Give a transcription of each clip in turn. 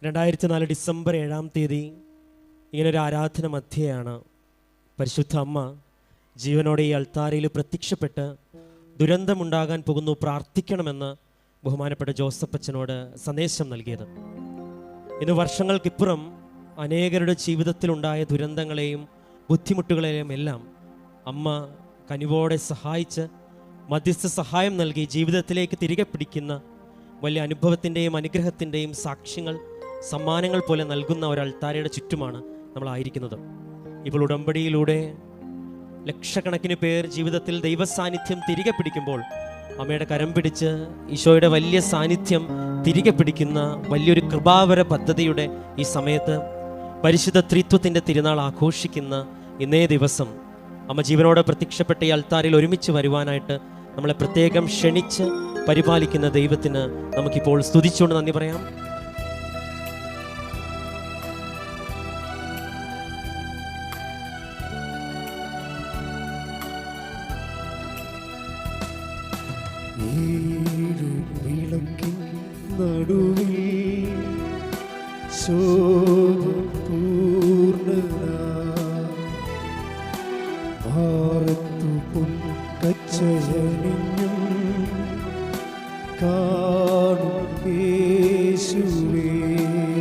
2004 December 7-ാം തീയതി ഇങ്ങനൊരു ആരാധന മധ്യയാണ് പരിശുദ്ധ അമ്മ ജീവനോടെ ഈ അൾത്താരയിൽ പ്രത്യക്ഷപ്പെട്ട് ദുരന്തമുണ്ടാകാൻ പോകുന്നു, പ്രാർത്ഥിക്കണമെന്ന് ബഹുമാനപ്പെട്ട ജോസഫ് അച്ഛനോട് സന്ദേശം നൽകിയത്. ഇന്ന് വർഷങ്ങൾക്കിപ്പുറം അനേകരുടെ ജീവിതത്തിലുണ്ടായ ദുരന്തങ്ങളെയും ബുദ്ധിമുട്ടുകളെയും എല്ലാം അമ്മ കനിവോടെ സഹായിച്ച് മധ്യസ്ഥ സഹായം നൽകി ജീവിതത്തിലേക്ക് തിരികെ പിടിക്കുന്ന വലിയ അനുഭവത്തിൻ്റെയും അനുഗ്രഹത്തിൻ്റെയും സാക്ഷ്യങ്ങൾ, സമ്മാനങ്ങൾ പോലെ നൽകുന്ന ഒരു അൾത്താരയുടെ ചുറ്റുമാണ് നമ്മളായിരിക്കുന്നത്. ഇപ്പോൾ ഉടമ്പടിയിലൂടെ ലക്ഷക്കണക്കിന് പേർ ജീവിതത്തിൽ ദൈവസാന്നിധ്യം തിരികെ പിടിക്കുമ്പോൾ അമ്മയുടെ കരം പിടിച്ച് ഈശോയുടെ വലിയ സാന്നിധ്യം തിരികെ പിടിക്കുന്ന വലിയൊരു കൃപാവര പദ്ധതിയുടെ ഈ സമയത്ത് പരിശുദ്ധ ത്രിത്വത്തിൻ്റെ തിരുനാൾ ആഘോഷിക്കുന്ന ഇന്നേ ദിവസം അമ്മ ജീവനോടെ പ്രത്യക്ഷപ്പെട്ട ഈ അൾത്താരയിൽ ഒരുമിച്ച് വരുവാനായിട്ട് നമ്മളെ പ്രത്യേകം ക്ഷണിച്ച് പരിപാലിക്കുന്ന ദൈവത്തിന് നമുക്കിപ്പോൾ സ്തുതിച്ചുകൊണ്ട് നന്ദി പറയാം.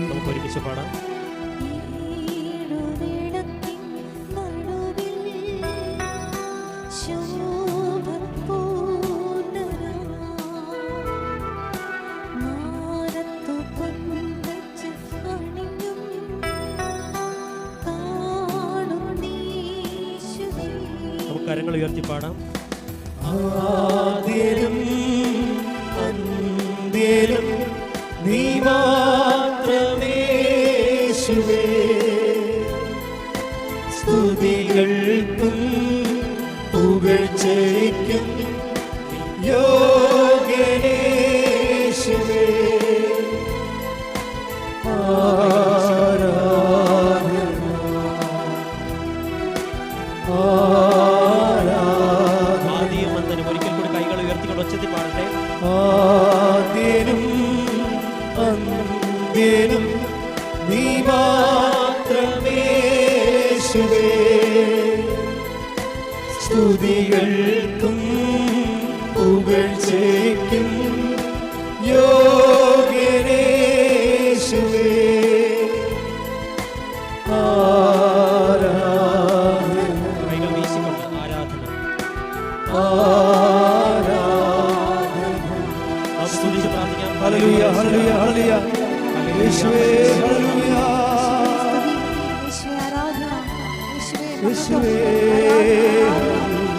നമുക്ക് ഒരുമിച്ച് പാടാം. കരങ്ങൾ ഉയർത്തി പാടാം. ആദ്യനും അന്ത്യനും നീ മാത്രമേ യേശുവേ, സ്തുതികൾക്കും പുകഴ്ചയ്ക്കും യോഗ്യനേ യേശുവേ. ആദ്യനും അന്ത്യനും നീ മാത്രമേ യേശുവേ, സ്തുതികൾക്കും പുകഴ്ചയ്ക്കും യോഗ്യനേ യേശുവേ. ഹല്ലേലൂയ ഹല്ലേലൂയ ഹല്ലേലൂയ യേശുവേ ഹല്ലേലൂയ യേശുവേ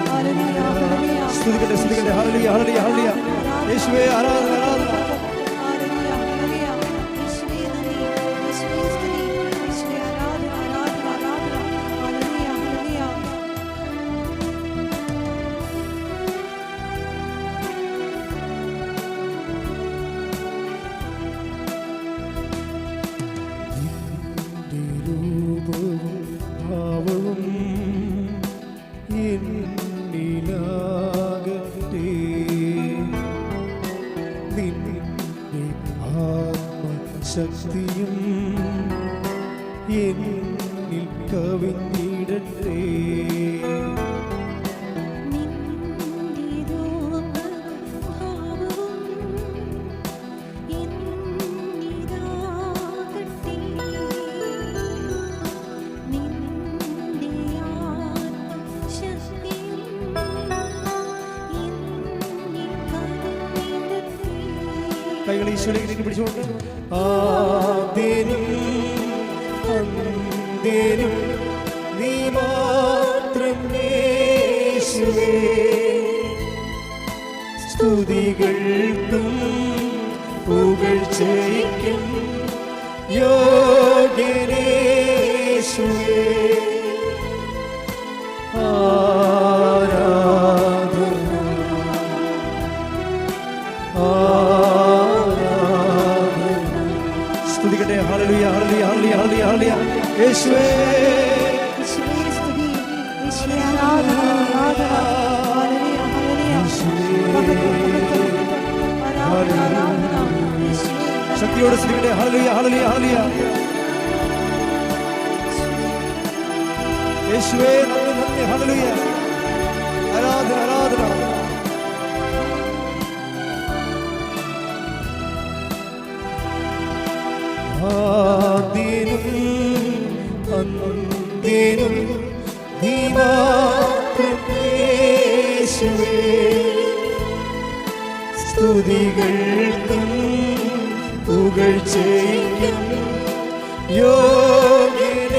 ഹല്ലേലൂയ സ്തുതിക്കട്ടെ സ്തുതിക്കട്ടെ ഹല്ലേലൂയ ഹല്ലേലൂയ ഹല്ലേലൂയ യേശുവേ ആരാധന ആരാധന ശക്തിയും എന്നിൽ കവിഞ്ഞിടട്ടെ. കൈകൾ ഈശോയിലേക്ക് പിടിച്ചുകൊണ്ട് ആദ്യനും അന്ത്യനും നീ മാത്രമേ യേശുവേ, സ്തുതികൾക്കും പുകഴ്ചയ്ക്കും യോഗ്യനേ യേശുവേ. സ്തുതിക്കട്ടെ ഹല്ലേലൂയ ഹല്ലേലൂയ ഹല്ലേലൂയ ഹല്ലേലൂയ യേശുവേ യേശുവേ സ്തുതി യേശുവേ ആരാധന ആരാധന ഹല്ലേലൂയ ഹല്ലേലൂയ യേശുവേ ആരാധന യേശുവേ ശക്തിയോടെ സ്തുതിക്കട്ടെ. ഹല്ലേലൂയ ഹല്ലേലൂയ ഹല്ലേലൂയ. യേശുവേ നന്ദി നന്ദി. ഹല്ലേലൂയ. ആരാധന ആരാധന. ആദിനും അന്ത്യനും നീ മാത്രം യേശുവേ. സ്തുതികൾക്കും പുകഴ്ചയ്ക്കും യോഗ്യനേശുവേ.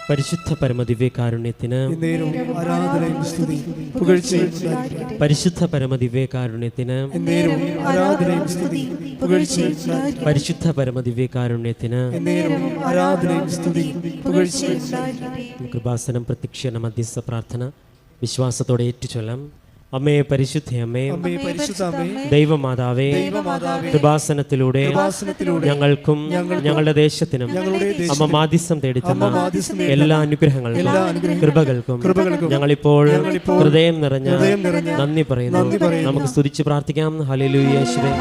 പരിശുദ്ധ പരമദിവ്യകാരുണ്യത്തിന് ആരാധനയും സ്തുതിയും പുകഴ്ചയും ഉണ്ടായിരിക്കട്ടെ. പരിശുദ്ധ പരമദിവ്യകാരുണ്യത്തിന് ആരാധനയും സ്തുതിയും പുകഴ്ചയും ഉണ്ടായിരിക്കട്ടെ. പരിശുദ്ധ പരമദിവ്യകാരുണ്യത്തിന് ആരാധനയും സ്തുതിയും പുകഴ്ചയും ഉണ്ടായിരിക്കട്ടെ. കൃപാസനം പ്രത്യക്ഷീകരണ മധ്യസ്ഥ പ്രാർത്ഥന വിശ്വാസത്തോടെ ഏറ്റുചൊല്ലാം. അമ്മേ പരിശുദ്ധ അമ്മേ, ദൈവമാതാവേ, കൃപാസനത്തിലൂടെ ഞങ്ങൾക്കും ഞങ്ങളുടെ ദേശത്തിനും അമ്മ മാധ്യസ്ഥം തേടിത്തന്ന എല്ലാ അനുഗ്രഹങ്ങൾക്കും കൃപകൾക്കും ഞങ്ങളിപ്പോൾ ഹൃദയം നിറഞ്ഞ നന്ദി പറയുന്നു. നമുക്ക് സ്തുതിച്ച് പ്രാർത്ഥിക്കാം. ഹല്ലേലൂയ യേശുവേ.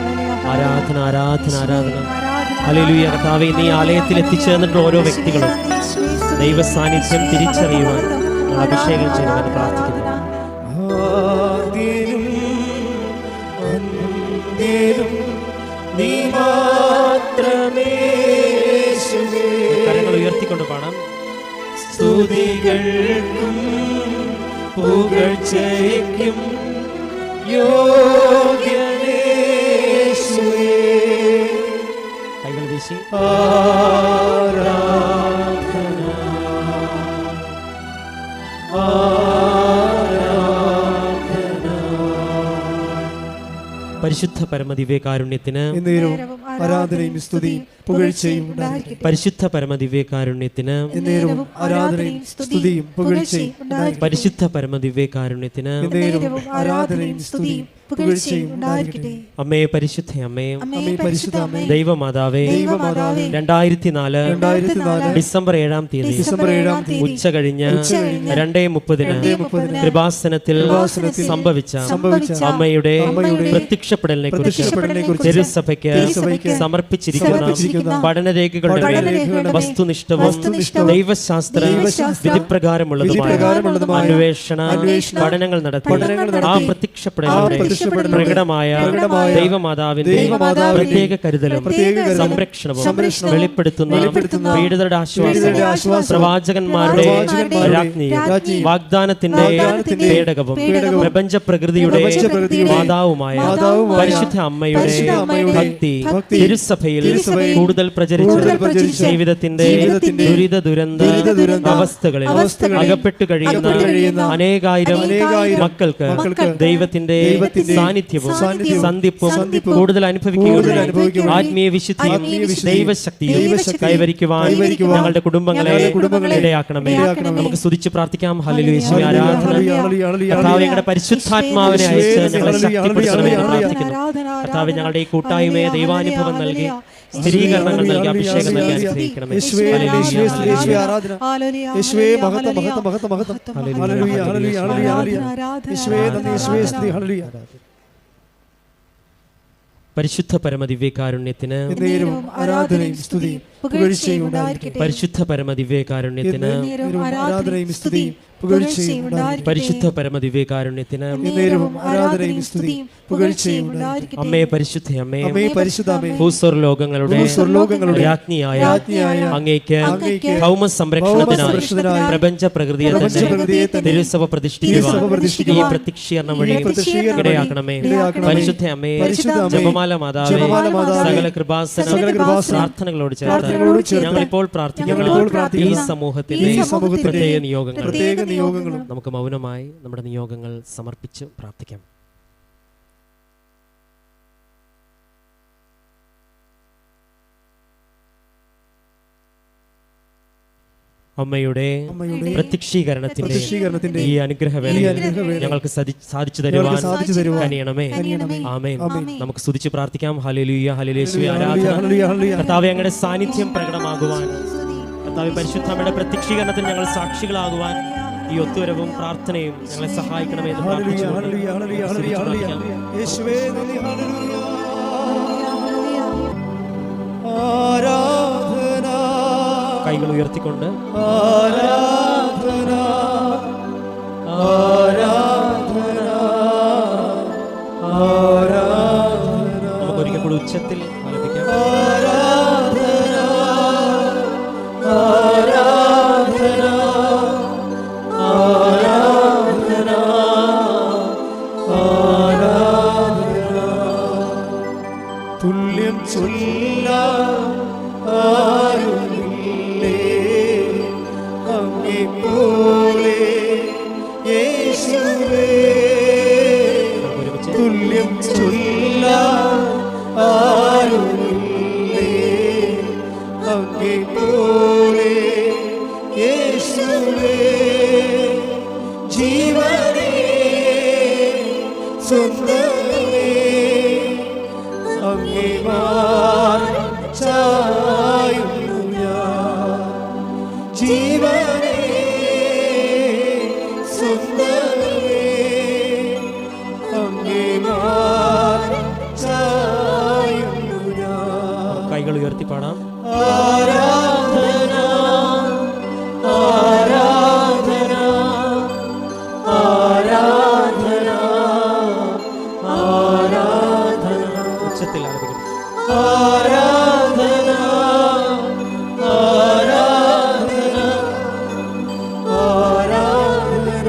ആരാധന ആരാധന ആരാധന. ഹല്ലേലൂയ കർത്താവേ, നീ ആലയത്തിൽ എത്തിച്ചേർന്നിട്ട് ഓരോ വ്യക്തികളും ദൈവ സാന്നിധ്യം തിരിച്ചറിയുവാൻ അഭിഷേകം ചെയ്യുവാൻ പ്രാർത്ഥിക്കുന്നു. നീ മാത്രമേ യേശുവേ. കരങ്ങൾ ഉയർത്തിക്കൊണ്ട് പാടാം. സ്തുതികൾക്കും പുകഴ്ചയ്ക്കും യോഗ്യനേശുവേ. കൈകൾ വീശി ആരാധന പരിശുദ്ധ പരമദിവ്യകാരുണ്യത്തിന് ആരാധനയും സ്തുതിയും പുകഴ്ചയും ഉണ്ടായിരിക്കട്ടെ. പരിശുദ്ധ പരമദിവ്യകാരുണ്യത്തിന് ആരാധനയും സ്തുതിയും പുകഴ്ചയും ഉണ്ടായിരിക്കട്ടെ. പരിശുദ്ധ പരമദിവ്യകാരുണ്യത്തിന് ആരാധനയും സ്തുതിയും പുകഴ്ചയും ഉണ്ടായിരിക്കട്ടെ. അമ്മേ പരിശുദ്ധ അമ്മേ, പരിശുദ്ധ അമ്മേ, ദൈവമാതാവേ, 2004 ഡിസംബർ 7 തീയതി ഉച്ച കഴിഞ്ഞ് 2:30 കൃപാസനത്തിൽ സംഭവിച്ച അമ്മയുടെ പ്രത്യക്ഷപ്പെടലിനെ കുറിച്ച് തിരുസഭയ്ക്ക് സമർപ്പിച്ചിരിക്കുന്ന പഠനരേഖകളുടെ മേൽ വസ്തുനിഷ്ഠവും ദൈവശാസ്ത്ര വിധിപ്രകാരമുള്ളതുമായ അന്വേഷണ പഠനങ്ങൾ നടത്തി ആ പ്രത്യക്ഷപ്പെടലിലൂടെ പ്രകടമായ ദൈവമാതാവിന്റെ പ്രത്യേക കരുതലും സംരക്ഷണവും വെളിപ്പെടുത്തുന്ന പീഡിതരുടെ ആശ്വാസം, പ്രവാചകന്മാരുടെ രാജ്ഞിയും വാഗ്ദാനത്തിന്റെ പേടകവും പ്രപഞ്ച പ്രകൃതിയുടെ മാതാവുമായ പരിശുദ്ധ അമ്മയുടെ ഭക്തി തിരുസഭയിൽ കൂടുതൽ പ്രചരിച്ചു ജീവിതത്തിന്റെ ദുരിത ദുരന്ത അവസ്ഥകളിൽ അകപ്പെട്ടു കഴിയുന്ന അനേകായിരം മക്കൾക്ക് ദൈവത്തിന്റെ സാന്നിധ്യവും സന്ധിപ്പും കൂടുതൽ അനുഭവിക്കുകയും ആത്മീയ വിശുദ്ധിയും ദൈവശക്തിയും കൈവരിക്കുവാൻ ഞങ്ങളുടെ കുടുംബങ്ങളെ ഇടയാക്കണമേ. നമുക്ക് സ്തുതിച്ച് പ്രാർത്ഥിക്കാം. ഹല്ലേലൂയ യേശുവേ. ആരാധന. കർത്താവേ, ഞങ്ങളുടെ പരിശുദ്ധാത്മാവിനെ അയച്ച് ഞങ്ങളെ ശക്തിപ്പെടുത്തണമെന്ന് പ്രാർത്ഥിക്കുന്നു. കർത്താവേ, ഞങ്ങളുടെ ഈ കൂട്ടായ്മയെ ദൈവാനുഭവം നൽകി സ്ഥിരീകരണങ്ങൾ നൽകി അഭിഷേകം നൽകി അനുഗ്രഹിക്കണമേ. ആരാധന യേശുവേ. മഹത്വം മഹത്വം മഹത്വം മഹത്വം. ഹല്ലേലൂയ ഹല്ലേലൂയ ഹല്ലേലൂയ. യേശുവേ നന്ദി. യേശുവേ സ്തുതി. ഹല്ലേലൂയ. പരിശുദ്ധ പരമദിവ്യകാരുണ്യത്തിന് ആരാധനയും സ്തുതിയും പുകഴ്ചയും ഉണ്ടായിരിക്കട്ടെ. പരിശുദ്ധ പരമദിവ്യകാരുണ്യത്തിന് ആരാധനയും സ്തുതിയും പുകഴ്ചയും ഉണ്ടായിരിക്കട്ടെ. പരിശുദ്ധ പരമദിവ്യകാരുണ്യത്തിന് ആരാധനയും സ്തുതിയും പുകഴ്ചയും ഉണ്ടായിരിക്കട്ടെ. അമ്മേ പരിശുദ്ധ അമ്മേ, പരിശുദ്ധ അമ്മേ, ഭൂസ്വർലോകങ്ങളുടെ രാജ്ഞിയായ അങ്ങേക്ക് ഭൗമ സംരക്ഷണത്തിനായി പ്രപഞ്ച പ്രകൃതിയെ തന്നെ തിരുസഭ പ്രതിഷ്ഠിക്കുവാൻ ഈ പ്രത്യക്ഷീകരണം വഴി ഇടയാക്കണമേ. പരിശുദ്ധ അമ്മേ, ജപമാല മാതാവേ, സകല കൃപാസന പ്രാർത്ഥനകളോട് ചേർത്ത് ഞങ്ങളിപ്പോൾ പ്രാർത്ഥിക്കുന്ന ഈ സമൂഹത്തിന്റെ പ്രത്യേക നിയോഗങ്ങൾ നമുക്ക് മൗനമായി നമ്മുടെ നിയോഗങ്ങൾ സമർപ്പിച്ച് പ്രാർത്ഥിക്കാം. അമ്മയുടെ പ്രത്യക്ഷീകരണത്തിന്റെ ഈ അനുഗ്രഹവേളയിൽ ഞങ്ങൾക്ക് സാധിച്ചു തരുവാൻ കനിയണമേ. ആമേൻ. നമുക്ക് സ്തുതിച്ച് പ്രാർത്ഥിക്കാം. ഹല്ലേലൂയ, ഹല്ലേലൂയ, യേശുവേ ആരാധന. കർത്താവേ, അങ്ങയുടെ സാന്നിധ്യം പ്രകടമാകുവാൻ, കർത്താവേ പരിശുദ്ധമ്മയുടെ പ്രത്യക്ഷീകരണത്തിൽ ഞങ്ങൾ സാക്ഷികളാകുവാൻ ഈ ഒത്തുവരവും പ്രാർത്ഥനയും ഞങ്ങളെ സഹായിക്കണമേ എന്ന് പ്രാർത്ഥിച്ചുകൊണ്ട് യേശുവേ നന്ദി. ഹല്ലേലൂയ. ആരാധന. കൈകൾ ഉയർത്തിക്കൊണ്ട് ആരാധന ആരാധന ആരാധന. നമുക്കൊരിക്കൽ കൂടി ഉച്ചത്തിൽ ആലപിക്കാം. ആരാധന ആരാധന ആരാധന ആരാധന. തുല്യം ചൊല്ലാൻ ആരുമില്ലേ അങ്ങേപ്പോലെ യേശുവേ. തുല്യം ചൊല്ലാൻ ആരുമില്ലേ അങ്ങേപ്പോലെ യേശുവേ. ജീവനേ സ്വന്തമേ അങ്ങേ ചായുന്നു ഞാൻ. ജീവനേ സ്വന്തമേ അങ്ങേ ചായുന്നു ഞാൻ. കൈകൾ ഉയർത്തി പാടാം. ആരാധന ആരാധന ആരാധന ആരാധന. ഉച്ചത്തിൽ ആലപിക്കണം. ആരാധന ആരാധന ആരാധന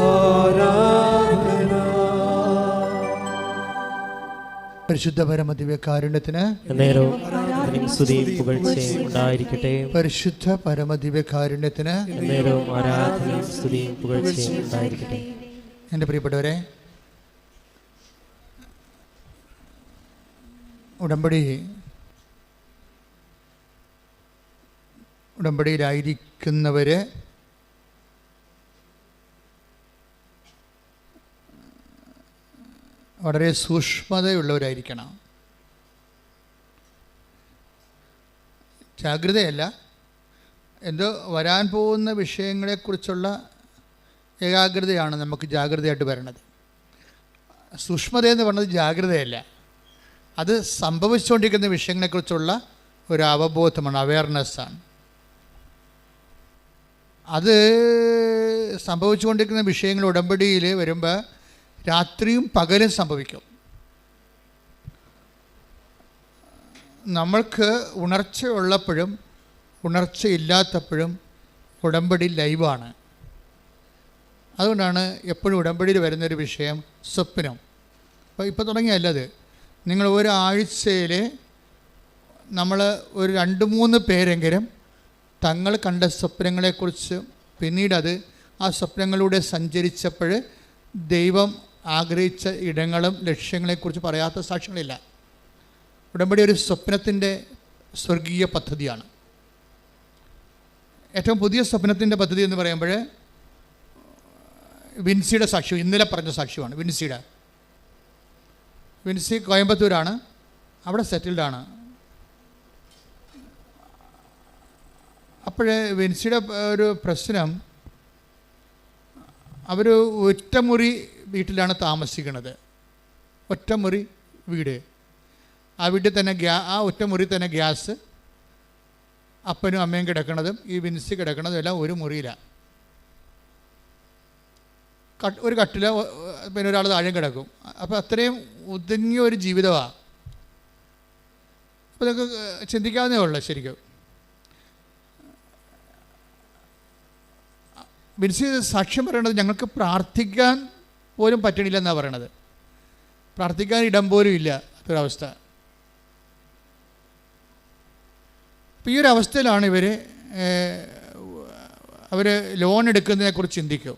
ആരാധന. പരിശുദ്ധ പരമദിവ്യകാരുണ്യത്തിന് നേരവും സ്തുതിയും പുകഴ്ചയും ഉണ്ടായിരിക്കട്ടെ. പരിശുദ്ധ പരമദിവ്യകാരുണ്യത്തിന് നേരവും ആരാധനയും സ്തുതിയും പുകഴ്ചയും ഉണ്ടായിരിക്കട്ടെ. എൻ്റെ പ്രിയപ്പെട്ടവരെ, ഉടമ്പടിയിലായിരിക്കുന്നവര് വളരെ സൂക്ഷ്മതയുള്ളവരായിരിക്കണം. ജാഗ്രതയല്ല, എന്തോ വരാൻ പോകുന്ന വിഷയങ്ങളെക്കുറിച്ചുള്ള ഏകാഗ്രതയാണ് നമുക്ക് ജാഗ്രതയായിട്ട് വരണത്. സൂക്ഷ്മതയെന്ന് പറഞ്ഞത് ജാഗ്രതയല്ല, അത് സംഭവിച്ചുകൊണ്ടിരിക്കുന്ന വിഷയങ്ങളെക്കുറിച്ചുള്ള ഒരു അവബോധമാണ്, അവയർനെസ്സാണ്. അത് സംഭവിച്ചുകൊണ്ടിരിക്കുന്ന വിഷയങ്ങൾ ഉടമ്പടിയിൽ വരുമ്പോൾ രാത്രിയും പകലും സംഭവിക്കും. നമ്മൾക്ക് ഉണർച്ചയുള്ളപ്പോഴും ഉണർച്ചയില്ലാത്തപ്പോഴും ഉടമ്പടി ലൈവാണ്. അതുകൊണ്ടാണ് എപ്പോഴും ഉടമ്പടിയിൽ വരുന്നൊരു വിഷയം സ്വപ്നം. ഇപ്പോൾ തുടങ്ങിയല്ലത്. നിങ്ങൾ ഒരാഴ്ചയിൽ നമ്മൾ ഒരു 2-3 പേരെങ്കിലും തങ്ങൾ കണ്ട സ്വപ്നങ്ങളെക്കുറിച്ച് പിന്നീടത് ആ സ്വപ്നങ്ങളിലൂടെ സഞ്ചരിച്ചപ്പോൾ ദൈവം ആഗ്രഹിച്ച ഇടങ്ങളും ലക്ഷ്യങ്ങളെക്കുറിച്ച് പറയാത്ത സാക്ഷ്യങ്ങളില്ല. ഉടമ്പടി ഒരു സ്വപ്നത്തിൻ്റെ സ്വർഗീയ പദ്ധതിയാണ്. ഏറ്റവും പുതിയ സ്വപ്നത്തിൻ്റെ പദ്ധതി എന്ന് പറയുമ്പോൾ വിൻസിയുടെ സാക്ഷ്യം, ഇന്നലെ പറഞ്ഞ സാക്ഷ്യമാണ്. വിൻസി കോയമ്പത്തൂരാണ്, അവിടെ സെറ്റിൽഡാണ്. അപ്പോഴേ വിൻസിയുടെ ഒരു പ്രശ്നം, അവർ ഒറ്റമുറി വീട്ടിലാണ് താമസിക്കുന്നത്. ഒറ്റമുറി വീട്. ആ വീട്ടിൽ തന്നെ ആ ഒറ്റമുറി തന്നെ ഗ്യാസ്, അപ്പനും അമ്മയും കിടക്കണതും ഈ വിൻസി കിടക്കണതും എല്ലാം ഒരു മുറിയിലാണ്. ഒരു കട്ടില, പിന്നെ ഒരാൾ താഴെ കിടക്കും. അപ്പോൾ അത്രയും ഒതുങ്ങിയ ഒരു ജീവിതമാണ്. അപ്പോൾ ഇതൊക്കെ ചിന്തിക്കാവുന്നേ ഉള്ളൂ. ശരിക്കും വിൻസി സാക്ഷ്യം പറയണത് ഞങ്ങൾക്ക് പ്രാർത്ഥിക്കാൻ പോലും പറ്റണില്ല എന്നാണ് പറയണത്. പ്രാർത്ഥിക്കാൻ ഇടം പോലും ഇല്ല, അതൊരവസ്ഥ. അപ്പോൾ ഈ ഒരു അവസ്ഥയിലാണ് അവർ ലോൺ എടുക്കുന്നതിനെക്കുറിച്ച് ചിന്തിക്കും.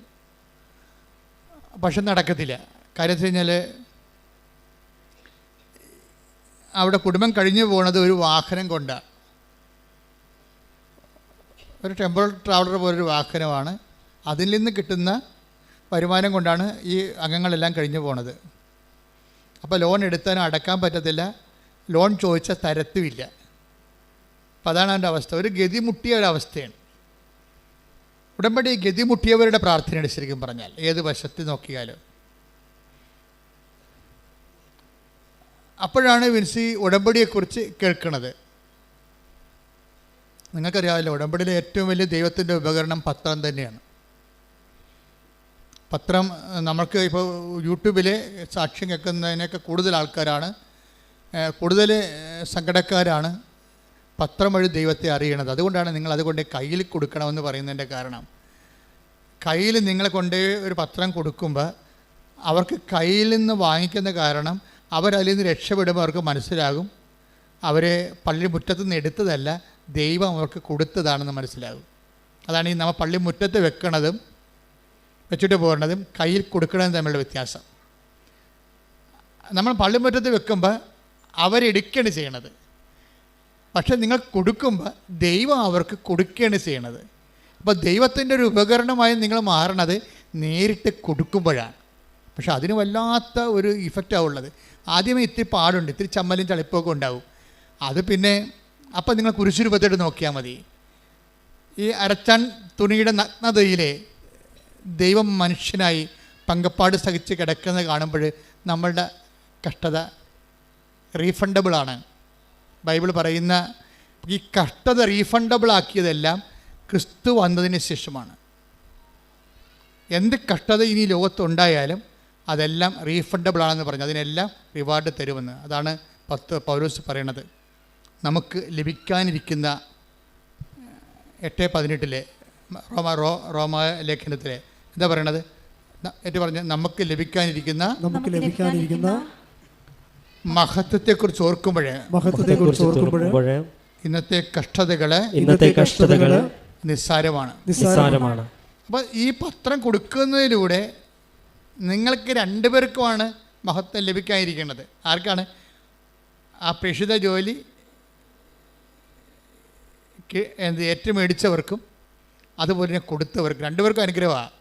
പക്ഷെ നടക്കത്തില്ല. കാര്യം വെച്ച് കഴിഞ്ഞാൽ അവിടെ കുടുംബം കഴിഞ്ഞു പോകുന്നത് ഒരു വാഹനം കൊണ്ടാണ്. ഒരു ടെമ്പറൽ ട്രാവലർ പോലൊരു വാഹനമാണ്. അതിൽ നിന്ന് കിട്ടുന്ന വരുമാനം കൊണ്ടാണ് ഈ അംഗങ്ങളെല്ലാം കഴിഞ്ഞു പോണത്. അപ്പോൾ ലോൺ എടുത്താലും അടക്കാൻ പറ്റത്തില്ല, ലോൺ ചോദിച്ചാൽ തരത്തുമില്ല. അപ്പം അതാണ് അവൻ്റെ അവസ്ഥ. ഒരു ഗതിമുട്ടിയ ഒരവസ്ഥയാണ്. ഉടമ്പടി ഗതിമുട്ടിയവരുടെ പ്രാർത്ഥനയാണ് ശരിക്കും പറഞ്ഞാൽ, ഏത് വശത്ത് നോക്കിയാലും. അപ്പോഴാണ് വിൻസി ഉടമ്പടിയെക്കുറിച്ച് കേൾക്കുന്നത്. നിങ്ങൾക്കറിയാമല്ലോ, ഉടമ്പടിയിലെ ഏറ്റവും വലിയ ദൈവത്തിൻ്റെ ഉപകരണം പത്രം തന്നെയാണ്. പത്രം നമ്മൾക്ക് ഇപ്പോൾ യൂട്യൂബിൽ സാക്ഷ്യം കേൾക്കുന്നതിനൊക്കെ കൂടുതൽ ആൾക്കാരാണ്, കൂടുതൽ സങ്കടക്കാരാണ് പത്രം വഴി ദൈവത്തെ അറിയണത്. അതുകൊണ്ടാണ് നിങ്ങൾ അതുകൊണ്ട് കയ്യിൽ കൊടുക്കണമെന്ന് പറയുന്നതിൻ്റെ കാരണം. കയ്യിൽ നിങ്ങളെ കൊണ്ട് ഒരു പത്രം കൊടുക്കുമ്പോൾ അവർക്ക് കയ്യിൽ നിന്ന് വാങ്ങിക്കുന്ന കാരണം അവരതിൽ നിന്ന് രക്ഷപ്പെടുമ്പോൾ അവർക്ക് മനസ്സിലാകും അവരെ പള്ളി മുറ്റത്ത് നിന്ന് എടുത്തതല്ല, ദൈവം അവർക്ക് കൊടുത്തതാണെന്ന് മനസ്സിലാകും. അതാണ് ഈ നമ്മൾ പള്ളി മുറ്റത്ത് വെക്കണതും വെച്ചിട്ട് പോകുന്നതും കയ്യിൽ കൊടുക്കണതും തമ്മിലുള്ള വ്യത്യാസം. നമ്മൾ പള്ളി മുറ്റത്ത് വെക്കുമ്പോൾ അവരെടുക്കുകയാണ് ചെയ്യണത്, പക്ഷെ നിങ്ങൾ കൊടുക്കുമ്പോൾ ദൈവം അവർക്ക് കൊടുക്കുകയാണ് ചെയ്യണത്. അപ്പോൾ ദൈവത്തിൻ്റെ ഒരു ഉപകരണമായി നിങ്ങൾ മാറണത് നേരിട്ട് കൊടുക്കുമ്പോഴാണ്. പക്ഷെ അതിന് വല്ലാത്ത ഒരു ഇഫക്റ്റാണ് ഉള്ളത്. ആദ്യമേ ഇത്തിരി പാടുണ്ട്, ഇത്തിരി ചമ്മലും ചളിപ്പൊക്കെ ഉണ്ടാവും. അത് പിന്നെ അപ്പം നിങ്ങൾ കുരിശുരൂപത്തോട്ട് നോക്കിയാൽ മതി. ഈ അരച്ചാൻ തുണിയുടെ നഗ്നതയിലെ ദൈവം മനുഷ്യനായി പങ്കപ്പാട് സഹിച്ച് കിടക്കുന്നത് കാണുമ്പോൾ നമ്മളുടെ കഷ്ടത റീഫണ്ടബിളാണ്. ബൈബിൾ പറയുന്ന ഈ കഷ്ടത റീഫണ്ടബിളാക്കിയതെല്ലാം ക്രിസ്തു വന്നതിന് ശേഷമാണ്. എന്ത് കഷ്ടത ഇനി ലോകത്തുണ്ടായാലും അതെല്ലാം റീഫണ്ടബിളാണെന്ന് പറഞ്ഞു, അതിനെല്ലാം റിവാർഡ് തരുമെന്ന്. അതാണ് പൗലോസ് പറയണത്. നമുക്ക് ലഭിക്കാനിരിക്കുന്ന 8:18 റോമ ലേഖനത്തിലെ എന്താ പറയണത്? പറഞ്ഞ നമുക്ക് ലഭിക്കാനിരിക്കുന്ന മഹത്വത്തെക്കുറിച്ച് ഓർക്കുമ്പോഴേ ഇന്നത്തെ കഷ്ടതകള് നിസ്സാരമാണ്. അപ്പോൾ ഈ പത്രം കൊടുക്കുന്നതിലൂടെ നിങ്ങൾക്ക് രണ്ടുപേർക്കുമാണ് മഹത്വം ലഭിക്കാനിരിക്കുന്നത്. ആർക്കാണ്? ആ പ്രേക്ഷിത ജോലി ഏറ്റുമേടിച്ചവർക്കും അതുപോലെ തന്നെ കൊടുത്തവർക്കും രണ്ടുപേർക്കും അനുഗ്രഹമാണ്.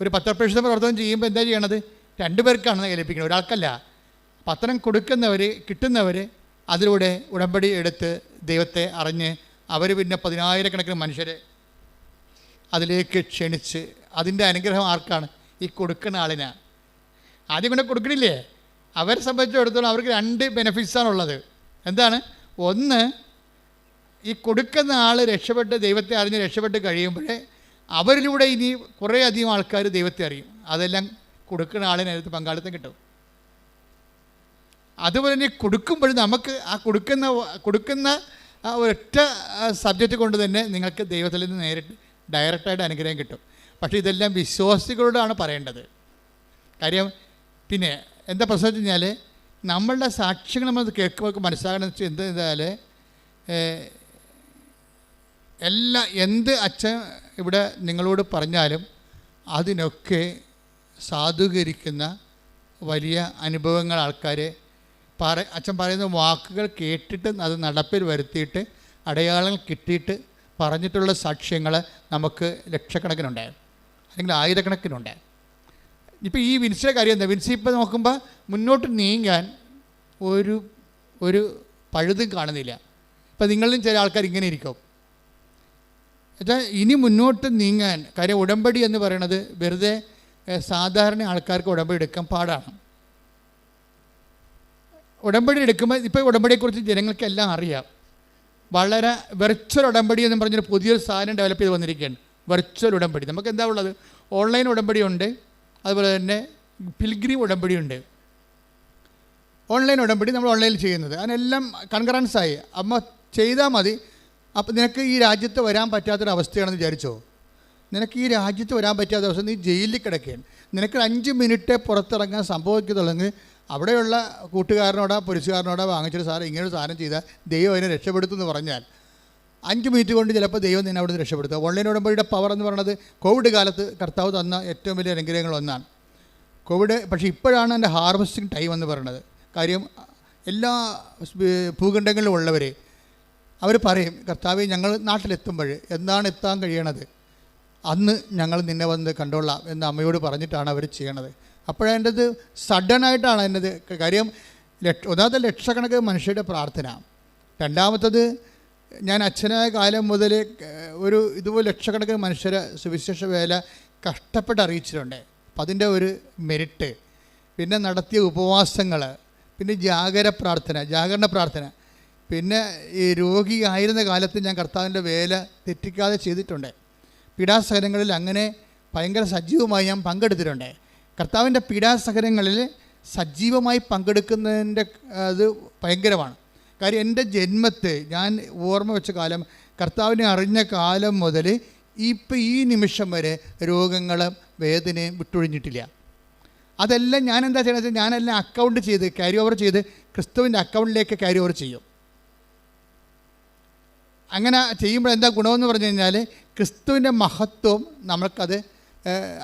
ഒരു പത്രപ്രേക്ഷിത പ്രവർത്തനം ചെയ്യുമ്പോൾ എന്താ ചെയ്യണത്? രണ്ടുപേർക്കാണ് ഏൽപ്പിക്കുന്നത്, ഒരാൾക്കല്ല. പത്രം കൊടുക്കുന്നവർ, കിട്ടുന്നവർ അതിലൂടെ ഉടമ്പടി എടുത്ത് ദൈവത്തെ അറിഞ്ഞ് അവർ പിന്നെ 10,000 മനുഷ്യരെ അതിലേക്ക് ക്ഷണിച്ച് അതിൻ്റെ അനുഗ്രഹം ആർക്കാണ്? ഈ കൊടുക്കുന്ന ആളിനാണ്. ആദ്യം കൊണ്ട് കൊടുക്കണില്ലേ? അവരെ സംബന്ധിച്ചിടത്തോളം അവർക്ക് 2 ബെനിഫിറ്റ്സാണുള്ളത്. എന്താണ്? ഒന്ന്, ഈ കൊടുക്കുന്ന ആൾ രക്ഷപ്പെട്ട് ദൈവത്തെ അറിഞ്ഞ് രക്ഷപ്പെട്ട് കഴിയുമ്പോഴേ അവരിലൂടെ ഇനി കുറേ അധികം ആൾക്കാർ ദൈവത്തെ അറിയും. അതെല്ലാം കൊടുക്കുന്ന ആളിനകത്ത് പങ്കാളിത്തം കിട്ടും. അതുപോലെ തന്നെ കൊടുക്കുമ്പോൾ നമുക്ക് ആ കൊടുക്കുന്ന ആ ഒരൊറ്റ സബ്ജക്റ്റ് കൊണ്ട് തന്നെ നിങ്ങൾക്ക് ദൈവത്തിൽ നിന്ന് നേരിട്ട് ഡയറക്റ്റായിട്ട് അനുഗ്രഹം കിട്ടും. പക്ഷേ ഇതെല്ലാം വിശ്വാസികളോടാണ് പറയേണ്ടത്. കാര്യം പിന്നെ എന്താ പ്രശ്നം വെച്ച് കഴിഞ്ഞാൽ നമ്മളുടെ സാക്ഷ്യങ്ങൾ നമ്മൾ കേൾക്കുമ്പോൾ മനസ്സിലാകണമെന്ന് വെച്ചാൽ എന്താ വെച്ചാൽ എന്ത് അച്ഛൻ ഇവിടെ നിങ്ങളോട് പറഞ്ഞാലും അതിനൊക്കെ സാധൂകരിക്കുന്ന വലിയ അനുഭവങ്ങൾ ആൾക്കാർ അച്ഛൻ പറയുന്ന വാക്കുകൾ കേട്ടിട്ട് അത് നടപ്പിൽ വരുത്തിയിട്ട് അടയാളങ്ങൾ കിട്ടിയിട്ട് പറഞ്ഞിട്ടുള്ള സാക്ഷ്യങ്ങൾ നമുക്ക് ലക്ഷക്കണക്കിനുണ്ടാകും, അല്ലെങ്കിൽ ആയിരക്കണക്കിനുണ്ടാകും. ഇപ്പോൾ ഈ വിൻസിയുടെ കാര്യം എന്താ? വിൻസി ഇപ്പോൾ നോക്കുമ്പോൾ മുന്നോട്ട് നീങ്ങാൻ ഒരു പഴുതും കാണുന്നില്ല. ഇപ്പം നിങ്ങളിലും ചില ആൾക്കാർ ഇങ്ങനെ ഇരിക്കും. എന്നുവെച്ചാൽ ഇനി മുന്നോട്ട് നീങ്ങാൻ, കാര്യം ഉടമ്പടി എന്ന് പറയുന്നത് വെറുതെ സാധാരണ ആൾക്കാർക്ക് ഉടമ്പടി എടുക്കാൻ പാടാണ്. ഉടമ്പടി എടുക്കുമ്പോൾ ഇപ്പോൾ ഉടമ്പടിയെക്കുറിച്ച് ജനങ്ങൾക്കെല്ലാം അറിയാം. വളരെ വെർച്വൽ ഉടമ്പടി എന്ന് പറഞ്ഞൊരു പുതിയൊരു സാധനം ഡെവലപ്പ് ചെയ്ത് വന്നിരിക്കുകയാണ്. വെർച്വൽ ഉടമ്പടി നമുക്ക് എന്താ ഉള്ളത്? ഓൺലൈൻ ഉടമ്പടിയുണ്ട്, അതുപോലെ തന്നെ പിൽഗ്രീം ഉടമ്പടിയുണ്ട്. ഓൺലൈൻ ഉടമ്പടി നമ്മൾ ഓൺലൈനിൽ ചെയ്യുന്നത് അതിനെല്ലാം കൺകറൻസായി അമ്മ ചെയ്താൽ മതി. അപ്പം നിനക്ക് ഈ രാജ്യത്ത് വരാൻ പറ്റാത്തൊരവസ്ഥയാണെന്ന് വിചാരിച്ചോ? നിനക്ക് ഈ രാജ്യത്ത് വരാൻ പറ്റാത്ത അവസ്ഥ, നീ ജയിലിൽ കിടക്കുകയാണ്. നിനക്ക് 5 മിനിറ്റ് പുറത്തിറങ്ങാൻ സംഭവിക്കത്തുള്ളെങ്കിൽ അവിടെയുള്ള കൂട്ടുകാരനോടോ പോലീസുകാരനോടോ വാങ്ങിച്ചൊരു സാധനം ഇങ്ങനൊരു സാധനം ചെയ്താൽ ദൈവം അതിനെ രക്ഷപ്പെടുത്തുമെന്ന് പറഞ്ഞാൽ 5 മിനിറ്റ് കൊണ്ട് ചിലപ്പോൾ ദൈവം നിന്നെ അവിടെ നിന്ന് രക്ഷപ്പെടുത്തുക. ഓൺലൈൻ ഉടമ്പടിയുടെ പവർ എന്ന് പറയുന്നത് കോവിഡ് കാലത്ത് കർത്താവ് തന്ന ഏറ്റവും വലിയ അനുഗ്രഹങ്ങളൊന്നാണ് കോവിഡ്. പക്ഷേ ഇപ്പോഴാണ് എൻ്റെ ഹാർവസ്റ്റിംഗ് ടൈം എന്ന് പറയുന്നത്. കാര്യം എല്ലാ ഭൂഖണ്ഡങ്ങളിലും ഉള്ളവർ അവർ പറയും, കർത്താവേ ഞങ്ങൾ നാട്ടിലെത്തുമ്പോൾ എന്താണ് എത്താൻ കഴിയണത്, അന്ന് ഞങ്ങൾ നിന്നെ വന്ന് കണ്ടോളാം എന്ന് അമ്മയോട് പറഞ്ഞിട്ടാണ് അവർ ചെയ്യണത്. അപ്പോഴതിൻ്റെത് സഡനായിട്ടാണ് അതിൻ്റെത് കാര്യം. ഒന്നാമത്തെ ലക്ഷക്കണക്കിന് മനുഷ്യരുടെ പ്രാർത്ഥന, രണ്ടാമത്തത് ഞാൻ അച്ഛനായ കാലം മുതൽ ഇതുപോലെ ലക്ഷക്കണക്കിന് മനുഷ്യരെ സുവിശേഷ വേല കഷ്ടപ്പെട്ട് അറിയിച്ചിട്ടുണ്ട്. അപ്പം അതിൻ്റെ ഒരു മെരിറ്റ്, പിന്നെ നടത്തിയ ഉപവാസങ്ങൾ, പിന്നെ ജാഗരണ പ്രാർത്ഥന, പിന്നെ ഈ രോഗിയായിരുന്ന കാലത്ത് ഞാൻ കർത്താവിൻ്റെ വേല തെറ്റിക്കാതെ ചെയ്തിട്ടുണ്ട്. പീഡാസഹനങ്ങളിൽ അങ്ങനെ ഭയങ്കര സജീവമായി ഞാൻ പങ്കെടുത്തിട്ടുണ്ട്. കർത്താവിൻ്റെ പീഡാസഹനങ്ങളിൽ സജീവമായി പങ്കെടുക്കുന്നതിൻ്റെ അത് ഭയങ്കരമാണ്. കാര്യം എൻ്റെ ജന്മത്തെ ഞാൻ ഓർമ്മ വെച്ച കാലം, കർത്താവിനെ അറിഞ്ഞ കാലം മുതൽ ഇപ്പം ഈ നിമിഷം വരെ രോഗങ്ങളും വേദനയും വിട്ടൊഴിഞ്ഞിട്ടില്ല. അതെല്ലാം ഞാൻ എന്താ ചെയ്യണത്, ഞാനെല്ലാം അക്കൗണ്ട് ചെയ്ത് ക്യാരി ഓവർ ചെയ്ത് ക്രിസ്തുവിൻ്റെ അക്കൗണ്ടിലേക്ക് ക്യാരി ഓവർ ചെയ്യും. അങ്ങനെ ചെയ്യുമ്പോൾ എന്താ ഗുണമെന്ന് പറഞ്ഞു കഴിഞ്ഞാൽ, ക്രിസ്തുവിൻ്റെ മഹത്വം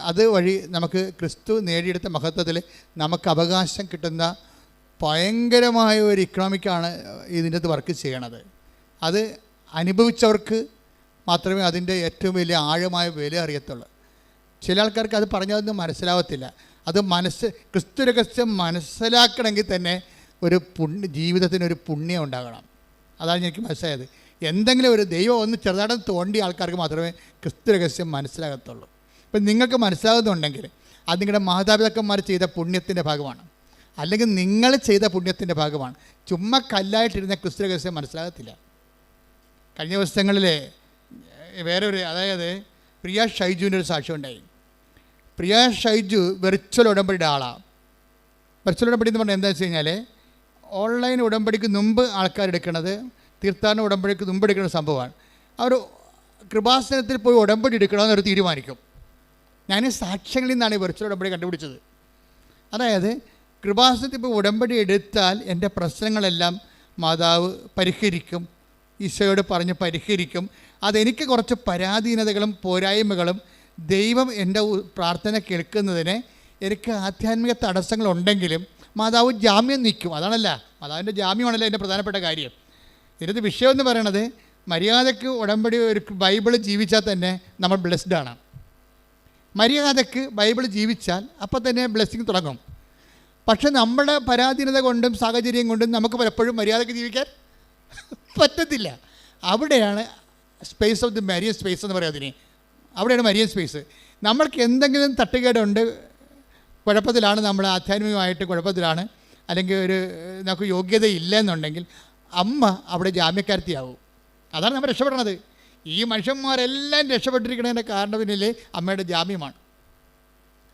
അത് വഴി നമുക്ക് ക്രിസ്തു നേടിയെടുത്ത മഹത്വത്തിൽ നമുക്ക് അവകാശം കിട്ടുന്ന ഭയങ്കരമായ ഒരു ഇക്കണോമിക്കാണ് ഇതിൻ്റെ അത് വർക്ക് ചെയ്യണത്. അത് അനുഭവിച്ചവർക്ക് മാത്രമേ അതിൻ്റെ ഏറ്റവും വലിയ ആഴമായ വില അറിയത്തുള്ളൂ. ചില ആൾക്കാർക്ക് അത് പറഞ്ഞതൊന്നും മനസ്സിലാവത്തില്ല. അത് ക്രിസ്തു രഹസ്യം മനസ്സിലാക്കണമെങ്കിൽ തന്നെ ജീവിതത്തിനൊരു പുണ്യം ഉണ്ടാകണം. അതാണ് എനിക്ക് മനസ്സിലായത്. എന്തെങ്കിലും ഒരു ദൈവം ഒന്ന് ചെറുതായിട്ട് തോണ്ടിയ ആൾക്കാർക്ക് മാത്രമേ ക്രിസ്തു രഹസ്യം മനസ്സിലാകത്തുള്ളൂ. ഇപ്പം നിങ്ങൾക്ക് മനസ്സിലാകുന്നുണ്ടെങ്കിൽ അത് നിങ്ങളുടെ മാതാപിതാക്കന്മാർ ചെയ്ത പുണ്യത്തിൻ്റെ ഭാഗമാണ്, അല്ലെങ്കിൽ നിങ്ങൾ ചെയ്ത പുണ്യത്തിൻ്റെ ഭാഗമാണ്. ചുമ്മാ കല്ലായിട്ടിരുന്ന ക്രിസ്തു രഹസ്യം മനസ്സിലാകത്തില്ല. കഴിഞ്ഞ ദിവസങ്ങളിൽ അതായത് പ്രിയ ഷൈജുവിൻ്റെ ഒരു സാക്ഷ്യം ഉണ്ടായി. പ്രിയ ഷൈജു വെർച്വൽ ഉടമ്പടിയുടെ ആളാണ്. വെർച്വൽ ഉടമ്പടി എന്ന് പറഞ്ഞാൽ എന്താ വെച്ച് കഴിഞ്ഞാൽ, ഓൺലൈൻ ഉടമ്പടിക്ക് മുമ്പ് ആൾക്കാരെടുക്കണത് തീർത്ഥാടന ഉടമ്പടിക്ക് മുമ്പ് എടുക്കുന്ന സംഭവമാണ്. അവർ കൃപാസനത്തിൽ പോയി ഉടമ്പടി എടുക്കണമെന്നൊരു തീരുമാനിക്കും. ഞാൻ സാക്ഷ്യങ്ങളിൽ നിന്നാണ് ഈ വെർച്വൽ ഉടമ്പടി കണ്ടുപിടിച്ചത്. അതായത് കൃപാസനത്തിൽ പോയി ഉടമ്പടി എടുത്താൽ എൻ്റെ പ്രശ്നങ്ങളെല്ലാം മാതാവ് പരിഹരിക്കും, ഈശോയോട് പറഞ്ഞ് പരിഹരിക്കും. അതെനിക്ക് കുറച്ച് പരാധീനതകളും പോരായ്മകളും ദൈവം എൻ്റെ പ്രാർത്ഥന കേൾക്കുന്നതിന് എനിക്ക് ആധ്യാത്മിക തടസ്സങ്ങളുണ്ടെങ്കിലും മാതാവ് ജാമ്യം നിൽക്കും. അതാണല്ല, മാതാവിൻ്റെ ജാമ്യമാണല്ലോ എൻ്റെ പ്രധാനപ്പെട്ട കാര്യം. ഇതിൻ്റെ വിഷയം എന്ന് പറയണത്, മര്യാദയ്ക്ക് ഉടമ്പടി ഒരു ബൈബിൾ ജീവിച്ചാൽ തന്നെ നമ്മൾ ബ്ലെസ്ഡാണ്. മര്യാദയ്ക്ക് ബൈബിൾ ജീവിച്ചാൽ അപ്പോൾ തന്നെ ബ്ലെസ്സിങ് തുടങ്ങും. പക്ഷെ നമ്മുടെ പരാധീനത കൊണ്ടും സാഹചര്യം കൊണ്ടും നമുക്ക് പലപ്പോഴും മര്യാദയ്ക്ക് ജീവിക്കാൻ പറ്റത്തില്ല. അവിടെയാണ് space of the Marian space എന്ന് പറയുന്നതിന്. അവിടെയാണ് മരിയൻ സ്പേസ്. നമ്മൾക്ക് എന്തെങ്കിലും തട്ടുകേടുണ്ട്, കുഴപ്പത്തിലാണ്, നമ്മൾ ആധ്യാത്മികമായിട്ട് കുഴപ്പത്തിലാണ്, അല്ലെങ്കിൽ നമുക്ക് യോഗ്യതയില്ല എന്നുണ്ടെങ്കിൽ അമ്മ അവിടെ ജാമ്യക്കാരത്തിയാവും. അതാണ് നമ്മൾ രക്ഷപ്പെടണത്. ഈ മനുഷ്യന്മാരെല്ലാം രക്ഷപ്പെട്ടിരിക്കുന്നതിൻ്റെ കാരണം പിന്നിൽ അമ്മയുടെ ജാമ്യമാണ്.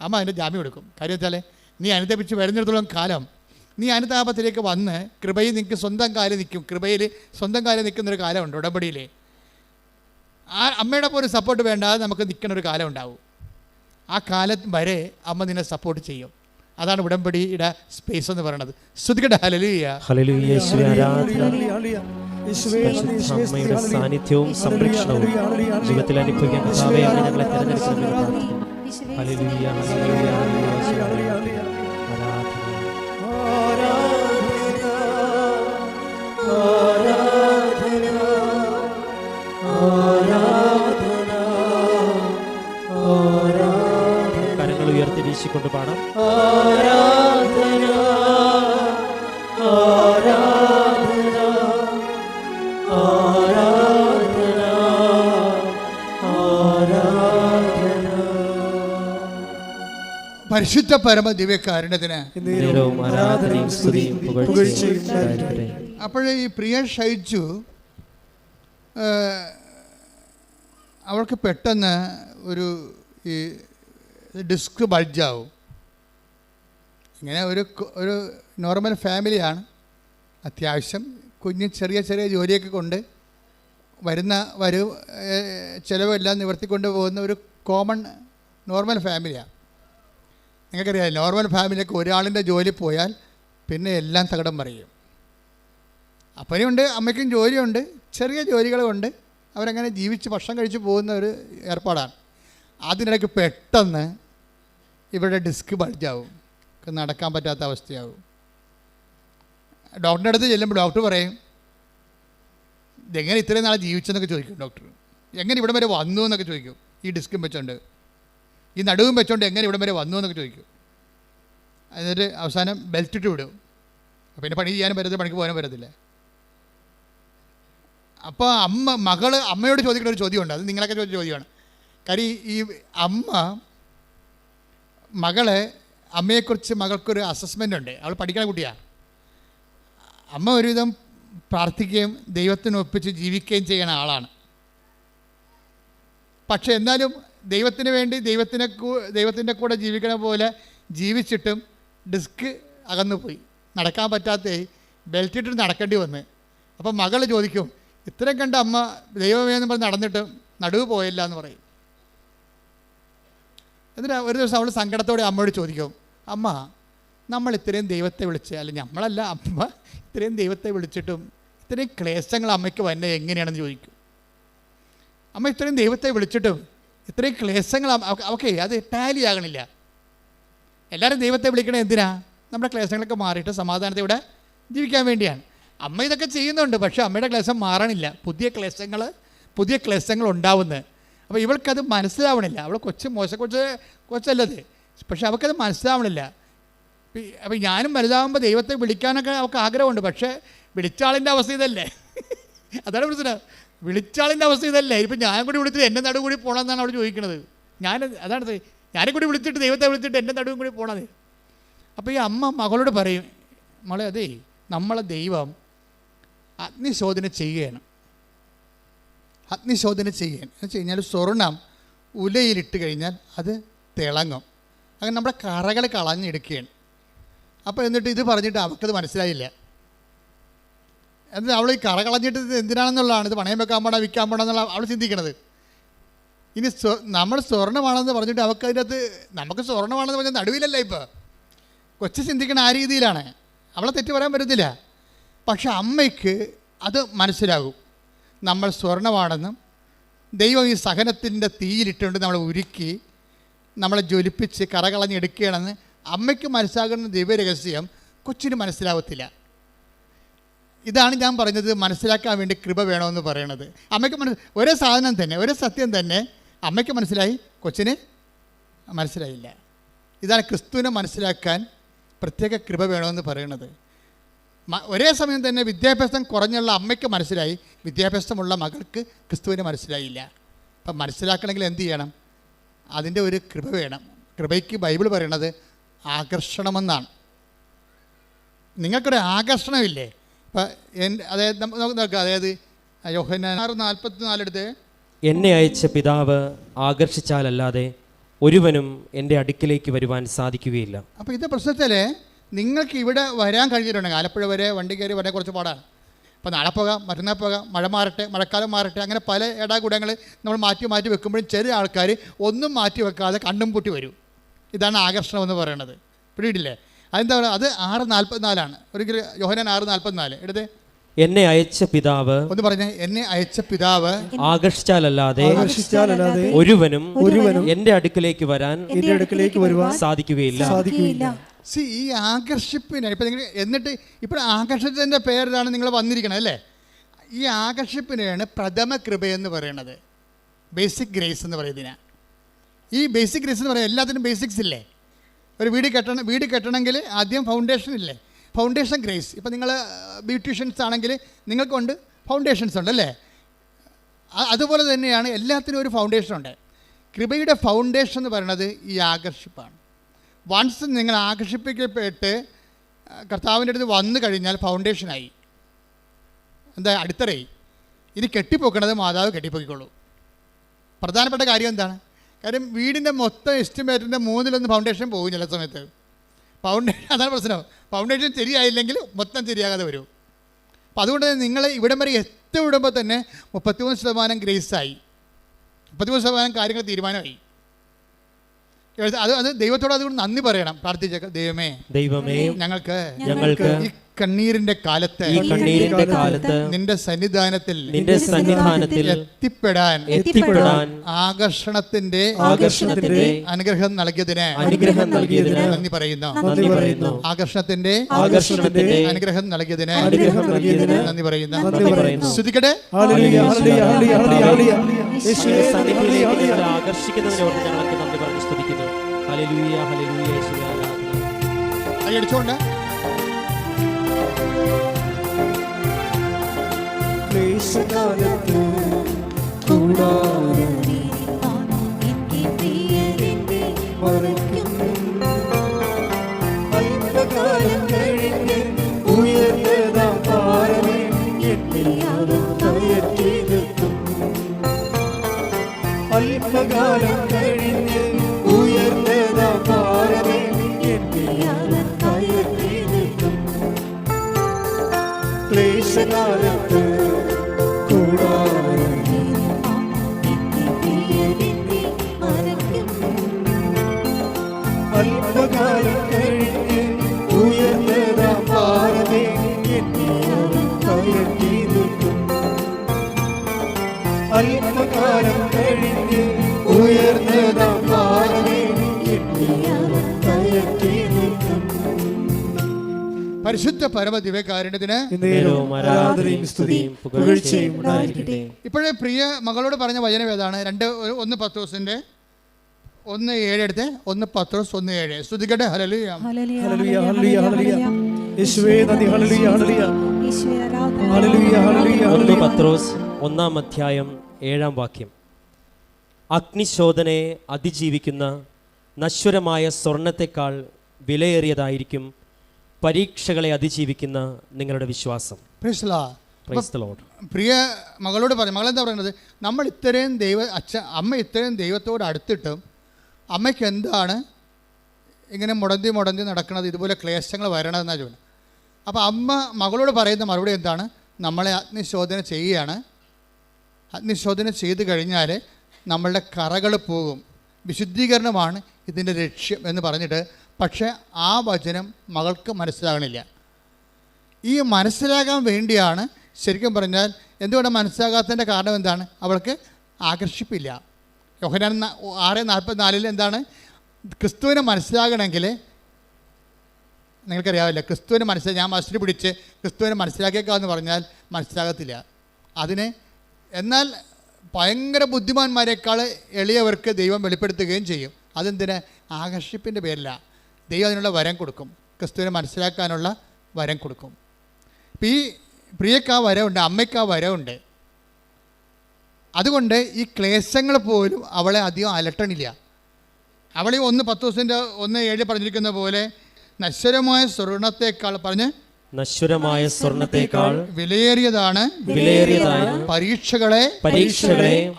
അമ്മ അതിൻ്റെ ജാമ്യം എടുക്കും. കാര്യം വെച്ചാൽ, നീ അനുദപിച്ച് വരുന്നിടത്തോളം കാലം നീ അനുതാപത്തിലേക്ക് വന്ന് കൃപയിൽ നിനക്ക് സ്വന്തം കാലം നിൽക്കും. കൃപയിൽ സ്വന്തം കാലം നിൽക്കുന്നൊരു കാലമുണ്ട് ഉടമ്പടിയിൽ. ആ അമ്മയുടെ പോലും സപ്പോർട്ട് വേണ്ടാതെ നമുക്ക് നിൽക്കുന്നൊരു കാലം ഉണ്ടാവും. ആ കാലം വരെ അമ്മ നിന്നെ സപ്പോർട്ട് ചെയ്യും. അതാണ് ഉടമ്പടിയുടെ സ്പേസ് എന്ന് പറയുന്നത്. സ്തുതിക്കട്ടെ, ഹല്ലേലൂയ. ഹല്ലേലൂയ. യേശുവേ ആരാധന. അമ്മയുടെ സാന്നിധ്യവും സംരക്ഷണവും ജീവിതത്തിൽ അനുഭവിക്കാൻ കർത്താവേ അങ്ങ് ഞങ്ങളെ തിരഞ്ഞെടുക്കണമെന്ന് പ്രാർത്ഥിക്കുന്നു. ഹല്ലേലൂയ, ഹല്ലേലൂയ, ഹല്ലേലൂയ. കരങ്ങൾ ഉയർത്തി വീശിക്കൊണ്ട് പാടാം. ആരാധന, ആരാധന, ആരാധന, ആരാധന. പരിശുദ്ധ പരമ ദിവ്യകാരുണ്യത്തിന് ആരാധനയും സ്തുതിയും പുകഴ്ചയും. അപ്പോൾ ഈ പ്രിയ ഷൈജു അവൾക്ക് പെട്ടെന്ന് ഈ ഡിസ്ക് ബൾജാവും. ഇങ്ങനെ ഒരു നോർമൽ ഫാമിലിയാണ്. അത്യാവശ്യം ചെറിയ ചെറിയ ജോലിയൊക്കെ കൊണ്ട് ചിലവെല്ലാം നിവർത്തിക്കൊണ്ട് പോകുന്ന ഒരു കോമൺ നോർമൽ ഫാമിലിയാണ്. നിങ്ങൾക്കറിയാം, നോർമൽ ഫാമിലിയൊക്കെ ഒരാളിൻ്റെ ജോലി പോയാൽ പിന്നെ എല്ലാം തകിടം മറിയും. അപ്പനുണ്ട്, അമ്മയ്ക്കും ജോലിയുണ്ട്, ചെറിയ ജോലികളുമുണ്ട്. അവരങ്ങനെ ജീവിച്ച് ഭക്ഷണം കഴിച്ച് പോകുന്ന ഒരു ഏർപ്പാടാണ്. അതിനിടയ്ക്ക് പെട്ടെന്ന് ഇവിടെ ഡിസ്ക് ബൾജാവും, നടക്കാൻ പറ്റാത്ത അവസ്ഥയാവും. ഡോക്ടറുടെ അടുത്ത് ചെല്ലുമ്പോൾ ഡോക്ടർ പറയും, ഇതെങ്ങനെ ഇത്രയും നാളെ ജീവിച്ചെന്നൊക്കെ ചോദിക്കും ഡോക്ടർ. എങ്ങനെ ഇവിടം വരെ വന്നു എന്നൊക്കെ ചോദിക്കും. ഈ ഡിസ്കും വെച്ചോണ്ട് ഈ നടുവും വെച്ചോണ്ട് എങ്ങനെ ഇവിടം വരെ വന്നു എന്നൊക്കെ ചോദിക്കും. എന്നിട്ട് അവസാനം ബെൽറ്റ് ഇട്ട് വിടും. അപ്പോൾ പിന്നെ പണി ചെയ്യാനും പറ്റത്തില്ല, പണിക്ക് പോകാനും പറ്റത്തില്ല. അപ്പോൾ അമ്മയോട് ചോദിക്കുന്ന ഒരു ചോദ്യമുണ്ട്. അത് നിങ്ങളൊക്കെ ചോദിച്ച ചോദ്യമാണ്. കാര്യം ഈ അമ്മയെക്കുറിച്ച് മകൾക്കൊരു അസസ്മെൻ്റ് ഉണ്ട്. അവൾ പഠിക്കുന്ന കുട്ടിയാണ്. അമ്മ ഒരുവിധം പ്രാർത്ഥിക്കുകയും ദൈവത്തിന് ഒപ്പിച്ച് ജീവിക്കുകയും ചെയ്യുന്ന ആളാണ്. പക്ഷെ എന്നാലും ദൈവത്തിന് വേണ്ടി ദൈവത്തിൻ്റെ കൂടെ ജീവിക്കണ പോലെ ജീവിച്ചിട്ടും ഡിസ്ക് അകന്നു പോയി, നടക്കാൻ പറ്റാത്ത ബെൽറ്റ് ഇട്ടിട്ട് നടക്കേണ്ടി വന്ന്. അപ്പം മകൾ ചോദിക്കും, ഇത്രയും കണ്ട അമ്മ ദൈവമേന്ന് പറഞ്ഞ് നടന്നിട്ടും നടുവ് പോയില്ല എന്ന് പറയും. എന്നിട്ട് ഒരു ദിവസം അവൾ സങ്കടത്തോടെ അമ്മയോട് ചോദിക്കും, അമ്മ നമ്മൾ ഇത്രയും ദൈവത്തെ വിളിച്ച്, അല്ലെങ്കിൽ നമ്മളല്ല അമ്മ ഇത്രയും ദൈവത്തെ വിളിച്ചിട്ടും ഇത്രയും ക്ലേശങ്ങൾ അമ്മയ്ക്ക് വരുന്നത് എങ്ങനെയാണെന്ന് ചോദിക്കും. അമ്മ ഇത്രയും ദൈവത്തെ വിളിച്ചിട്ടും ഇത്രയും ക്ലേശങ്ങൾ അവൾക്ക് അത് ടാലി ആകണില്ല. എല്ലാവരും ദൈവത്തെ വിളിക്കണേ എന്തിനാ? നമ്മുടെ ക്ലേശങ്ങളൊക്കെ മാറിയിട്ട് സമാധാനത്തോടെ ജീവിക്കാൻ വേണ്ടിയാണ്. അമ്മ ഇതൊക്കെ ചെയ്യുന്നുണ്ട്, പക്ഷേ അമ്മയുടെ ക്ലേശം മാറണില്ല. പുതിയ ക്ലേശങ്ങൾ ഉണ്ടാവുന്നത്. അപ്പോൾ ഇവൾക്കത് മനസ്സിലാവണില്ല. അവൾ കൊച്ചല്ലത്, പക്ഷെ അവൾക്കത് മനസ്സിലാവണില്ല. അപ്പോൾ ഞാനും വലുതാകുമ്പോൾ ദൈവത്തെ വിളിക്കാനൊക്കെ അവൾക്ക് ആഗ്രഹമുണ്ട്. പക്ഷേ വിളിച്ചാളിൻ്റെ അവസ്ഥ ഇതല്ലേ? അതാണ് പ്രശ്നം. വിളിച്ചാളിൻ്റെ അവസ്ഥ ഇതല്ലേ? ഇപ്പം ഞാൻ കൂടി വിളിച്ചിട്ട് എൻ്റെ നടുവ് കൂടി പോകണമെന്നാണ് അവൾ ചോദിക്കുന്നത്. ഞാനും കൂടി വിളിച്ചിട്ട് ദൈവത്തെ വിളിച്ചിട്ട് എൻ്റെ നടുവും കൂടി പോകണത്. അപ്പോൾ ഈ അമ്മ മകളോട് പറയും, മകളെ അതേ നമ്മളെ ദൈവം അഗ്നിശോധന ചെയ്യുകയാണ്. എന്ന് വെച്ച് കഴിഞ്ഞാൽ സ്വർണം ഉലയിലിട്ട് കഴിഞ്ഞാൽ അത് തിളങ്ങും. അങ്ങനെ നമ്മുടെ കറകൾ കളഞ്ഞെടുക്കുകയാണ്. അപ്പോൾ എന്നിട്ട് ഇത് പറഞ്ഞിട്ട് അവൾക്കത് മനസ്സിലായില്ല. എന്നിട്ട് അവൾ ഈ കറ കളഞ്ഞിട്ട് എന്തിനാണെന്നുള്ളതാണ്, ഇത് പണയം വെക്കാൻ പാടാ വിൽക്കാൻ പാടാ എന്നുള്ള അവൾ ചിന്തിക്കണത്. ഇനി നമ്മൾ സ്വർണ്ണമാണെന്ന് പറഞ്ഞിട്ട് അവൾക്ക് അതിനകത്ത് നമുക്ക് സ്വർണ്ണമാണെന്ന് പറഞ്ഞാൽ നടുവിലല്ല. ഇപ്പോൾ കൊച്ചു ചിന്തിക്കണ ആ രീതിയിലാണ്. അവളെ തെറ്റ് പറയാൻ പറ്റത്തില്ല. പക്ഷെ അമ്മയ്ക്ക് അത് മനസ്സിലാകും, നമ്മൾ സ്വർണ്ണമാണെന്നും ദൈവം ഈ സഹനത്തിൻ്റെ തീയിലിട്ടുകൊണ്ട് നമ്മളെ ഉരുക്കി നമ്മളെ ജ്വലിപ്പിച്ച് കറകളഞ്ഞെടുക്കുകയാണെന്ന് അമ്മയ്ക്ക് മനസ്സിലാകുന്ന ദൈവരഹസ്യം കൊച്ചിന് മനസ്സിലാവത്തില്ല. ഇതാണ് ഞാൻ പറഞ്ഞത്, മനസ്സിലാക്കാൻ വേണ്ടി കൃപ വേണമെന്ന് പറയണത്. അമ്മയ്ക്ക് ഒരേ സാധനം തന്നെ, ഒരേ സത്യം തന്നെ അമ്മയ്ക്ക് മനസ്സിലായി, കൊച്ചിന് മനസ്സിലായില്ല. ഇതാണ് ക്രിസ്തുവിനെ മനസ്സിലാക്കാൻ പ്രത്യേക കൃപ വേണമെന്ന് പറയണത്. ഒരേ സമയം തന്നെ വിദ്യാഭ്യാസം കുറഞ്ഞുള്ള അമ്മയ്ക്ക് മനസ്സിലായി, വിദ്യാഭ്യാസമുള്ള മകൾക്ക് ക്രിസ്തുവിനെ മനസ്സിലായില്ല. അപ്പം മനസ്സിലാക്കണമെങ്കിൽ എന്ത് ചെയ്യണം? അതിൻ്റെ ഒരു കൃപ വേണം. കൃപയ്ക്ക് ബൈബിൾ പറയണത് ആകർഷണമെന്നാണ്. നിങ്ങൾക്കൊരു ആകർഷണമില്ലേ? ഇപ്പം അതായത് നമുക്ക് നോക്കാം, അതായത് യോഹന്നാൻ 6:44 എടുത്ത്, എന്നെ അയച്ച പിതാവ് ആകർഷിച്ചാലല്ലാതെ ഒരുവനും എൻ്റെ അടുക്കിലേക്ക് വരുവാൻ സാധിക്കുകയില്ല. അപ്പോൾ ഇത് പ്രശ്നത്തിൽ നിങ്ങൾക്ക് ഇവിടെ വരാൻ കഴിഞ്ഞിട്ടുണ്ടെങ്കിൽ, ആലപ്പുഴ വരെ വണ്ടി കയറി വരാൻ കുറച്ച് പാടാണ്. അപ്പോൾ നാളെ പോകാം, മറ്റന്നാൾ പോകാം, മഴ മാറട്ടെ, മഴക്കാലം മാറട്ടെ, അങ്ങനെ പല ഇടാകൂടങ്ങൾ നമ്മൾ മാറ്റി വെക്കുമ്പോഴും ചെറിയ ആൾക്കാർ ഒന്നും മാറ്റി വെക്കാതെ കണ്ണും പൂട്ടി വരും. ഇതാണ് ആകർഷണം എന്ന് പറയുന്നത്. പിടിയിട്ടില്ലേ? അതെന്താ പറയുക? അത് 6:44 ഒരിക്കൽ യോഹന്നാൻ 6:44 എടുത്ത്, എന്നെ അയച്ച പിതാവ്, ഒന്ന് പറഞ്ഞേ, എന്നെ അയച്ച പിതാവ് ആകർഷിച്ചാലല്ലാതെ ഒരുവനും എൻ്റെ അടുക്കിലേക്ക് വരുവാൻ സാധിക്കുകയില്ല. ഈ ആകർഷിപ്പിന് ഇപ്പം നിങ്ങൾ എന്നിട്ട് ഇപ്പോൾ ആകർഷിച്ചതിൻ്റെ പേരിലാണ് നിങ്ങൾ വന്നിരിക്കണത് അല്ലേ? ഈ ആകർഷിപ്പിനെയാണ് പ്രഥമ കൃപയെന്ന് പറയണത്, ബേസിക് ഗ്രേസ് എന്ന് പറയുന്നതിനാണ്. ഈ ബേസിക് ഗ്രേസ് എന്ന് പറയുന്നത് എല്ലാത്തിനും ബേസിക്സ് ഇല്ലേ? ഒരു വീട് കെട്ടണമെങ്കിൽ ആദ്യം ഫൗണ്ടേഷൻ ഇല്ലേ? Foundation grace. ഇപ്പം നിങ്ങൾ ബ്യൂട്ടീഷ്യൻസ് ആണെങ്കിൽ നിങ്ങൾക്കുണ്ട് ഫൗണ്ടേഷൻസ് ഉണ്ട് അല്ലേ? അതുപോലെ തന്നെയാണ് എല്ലാത്തിനും ഒരു ഫൗണ്ടേഷൻ ഉണ്ട്. കൃപയുടെ ഫൗണ്ടേഷൻ എന്ന് പറയുന്നത് ഈ ആകർഷിപ്പാണ്. വൺസ് നിങ്ങൾ ആകർഷിപ്പിക്കപ്പെട്ട് കർത്താവിൻ്റെ അടുത്ത് വന്നു കഴിഞ്ഞാൽ ഫൗണ്ടേഷനായി, എന്താ അടിത്തറയായി. ഇനി കെട്ടിപ്പൊക്കണത് മാതാവ് കെട്ടിപ്പൊക്കിക്കോളൂ. പ്രധാനപ്പെട്ട കാര്യം എന്താണ്? കാര്യം വീടിൻ്റെ മൊത്തം എസ്റ്റിമേറ്റിൻ്റെ 1/3 ഫൗണ്ടേഷൻ പോകും ചില സമയത്ത്. അതാണ് പ്രശ്നം. ഫൗണ്ടേഷൻ ശരിയായില്ലെങ്കിൽ മൊത്തം ശരിയാകാതെ വരും. അപ്പോൾ അതുകൊണ്ട് തന്നെ നിങ്ങൾ ഇവിടം വരെ എത്തിവിടുമ്പോൾ തന്നെ 33% ഗ്രേസായി, 33% കാര്യങ്ങൾ തീരുമാനമായി. അത് ദൈവത്തോട് അതുകൊണ്ട് നന്ദി പറയണം, പ്രാർത്ഥിച്ചേക്കാം. ദൈവമേ ദൈവമേ ഞങ്ങൾക്ക് ഞങ്ങൾക്ക് ഈ കണ്ണീരിന്റെ കാലത്ത് നിന്റെ സന്നിധാനത്തിൽ എത്തിപ്പെടാൻ ആകർഷണത്തിന്റെ അനുഗ്രഹം നൽകിയതിന് നന്ദി പറയുന്നു. ആകർഷണത്തിന്റെ അനുഗ്രഹം നൽകിയതിന് നന്ദി പറയുന്നു. ശ്രുതിക്കട്ടെ. അടിച്ചോണ്ട് ക്ലേശകാലത്ത് കൂടാതെ അല്പകാലം കഴിഞ്ഞ് ഉയർന്നതാ പാറമേ കയറ്റിയെത്തും. അല്പകാലം കഴിഞ്ഞ് ഉയർന്നതാ പാറമേ കയറ്റിയെത്തും. ക്ലേശകാലത്ത് അല്പകാലം കഴിഞ്ഞ് ഉയർന്നതാ പാറമേ കയറ്റി നിൽക്കും. അല്പകാലം കഴിഞ്ഞ് ഉയർന്നതാ പാറമേ കയറ്റി നിൽക്കും. പരിശുദ്ധ പരമ ദിവ്യകാരുണ്യത്തിന് ഇപ്പോഴേ പ്രിയ മകളോട് പറഞ്ഞ വചനം ഏതാണ്? 1 പത്രോസിന്റെ 1:7 എടുത്ത് 1 പത്രോസ് 1:7 സ്തുതിക്കട്ടെ. ഹല്ലേലൂയ ഹല്ലേലൂയ ഹല്ലേലൂയ ഹല്ലേലൂയ. യേശുവേ നന്ദി. ഹല്ലേലൂയ ഹല്ലേലൂയ ഹല്ലേലൂയ ഹല്ലേലൂയ. 1 പത്രോസ് 1-ാം അധ്യായം 7-ാം വാക്യം. അഗ്നിശോധനയെ അതിജീവിക്കുന്ന നശ്വരമായ സ്വർണത്തെക്കാൾ വിലയേറിയതായിരിക്കും പരീക്ഷകളെ അതിജീവിക്കുന്ന നിങ്ങളുടെ വിശ്വാസം. പ്രിയ മകളോട് പറഞ്ഞു. മകളെന്താ പറയുന്നത്? നമ്മൾ ഇത്രയും അമ്മ ഇത്രയും ദൈവത്തോട് അടുത്തിട്ടും അമ്മയ്ക്ക് എന്താണ് ഇങ്ങനെ മുടന്തി നടക്കുന്നത്, ഇതുപോലെ ക്ലേശങ്ങൾ വരണമെന്നാണ് ചോദിക്കുന്നത്. അപ്പോൾ അമ്മ മകളോട് പറയുന്ന മറുപടി എന്താണ്? നമ്മളെ അഗ്നിശോധന ചെയ്യുകയാണ്. അഗ്നിശോധന ചെയ്ത് കഴിഞ്ഞാൽ നമ്മളുടെ കറകൾ പോകും, വിശുദ്ധീകരണമാണ് ഇതിൻ്റെ ലക്ഷ്യം എന്ന് പറഞ്ഞിട്ട്, പക്ഷേ ആ വചനം മകൾക്ക് മനസ്സിലാകണില്ല. ഈ മനസ്സിലാകാൻ വേണ്ടിയാണ് ശരിക്കും പറഞ്ഞാൽ. എന്തുകൊണ്ടാണ് മനസ്സിലാകാത്തതിൻ്റെ കാരണം എന്താണ്? അവൾക്ക് ആകർഷിപ്പില്ല. യോഹന്നാൻ 6:44 എന്താണ്? ക്രിസ്തുവിനെ മനസ്സിലാകണമെങ്കിൽ നിങ്ങൾക്കറിയാവില്ല, ക്രിസ്തുവിനെ ഞാൻ മസിൽ പിടിച്ച് ക്രിസ്തുവിനെ മനസ്സിലാക്കിയേക്കാമെന്ന് പറഞ്ഞാൽ മനസ്സിലാകത്തില്ല. എന്നാൽ ഭയങ്കര ബുദ്ധിമാന്മാരെക്കാൾ എളിയവർക്ക് ദൈവം വെളിപ്പെടുത്തുകയും ചെയ്യും. അതെന്തിന്? ആകർഷിപ്പിൻ്റെ പേരില്ല. ദൈവം അതിനുള്ള വരം കൊടുക്കും, ക്രിസ്തുവിനെ മനസ്സിലാക്കാനുള്ള വരം കൊടുക്കും. ഇപ്പം ഈ പ്രിയക്ക് ആ വരമുണ്ട്, അമ്മയ്ക്ക് ആ വരമുണ്ട്. അതുകൊണ്ട് ഈ ക്ലേശങ്ങൾ പോലും അവളെ അധികം അലട്ടണില്ല. അവളെ 1 പത്രോസിൻ്റെ 1:7 പറഞ്ഞിരിക്കുന്ന പോലെ നശ്വരമായ സ്വർണത്തെക്കാൾ നശ്വരമായ സ്വർണത്തെക്കാൾ വിലയേറിയതാണ് പരീക്ഷകളെ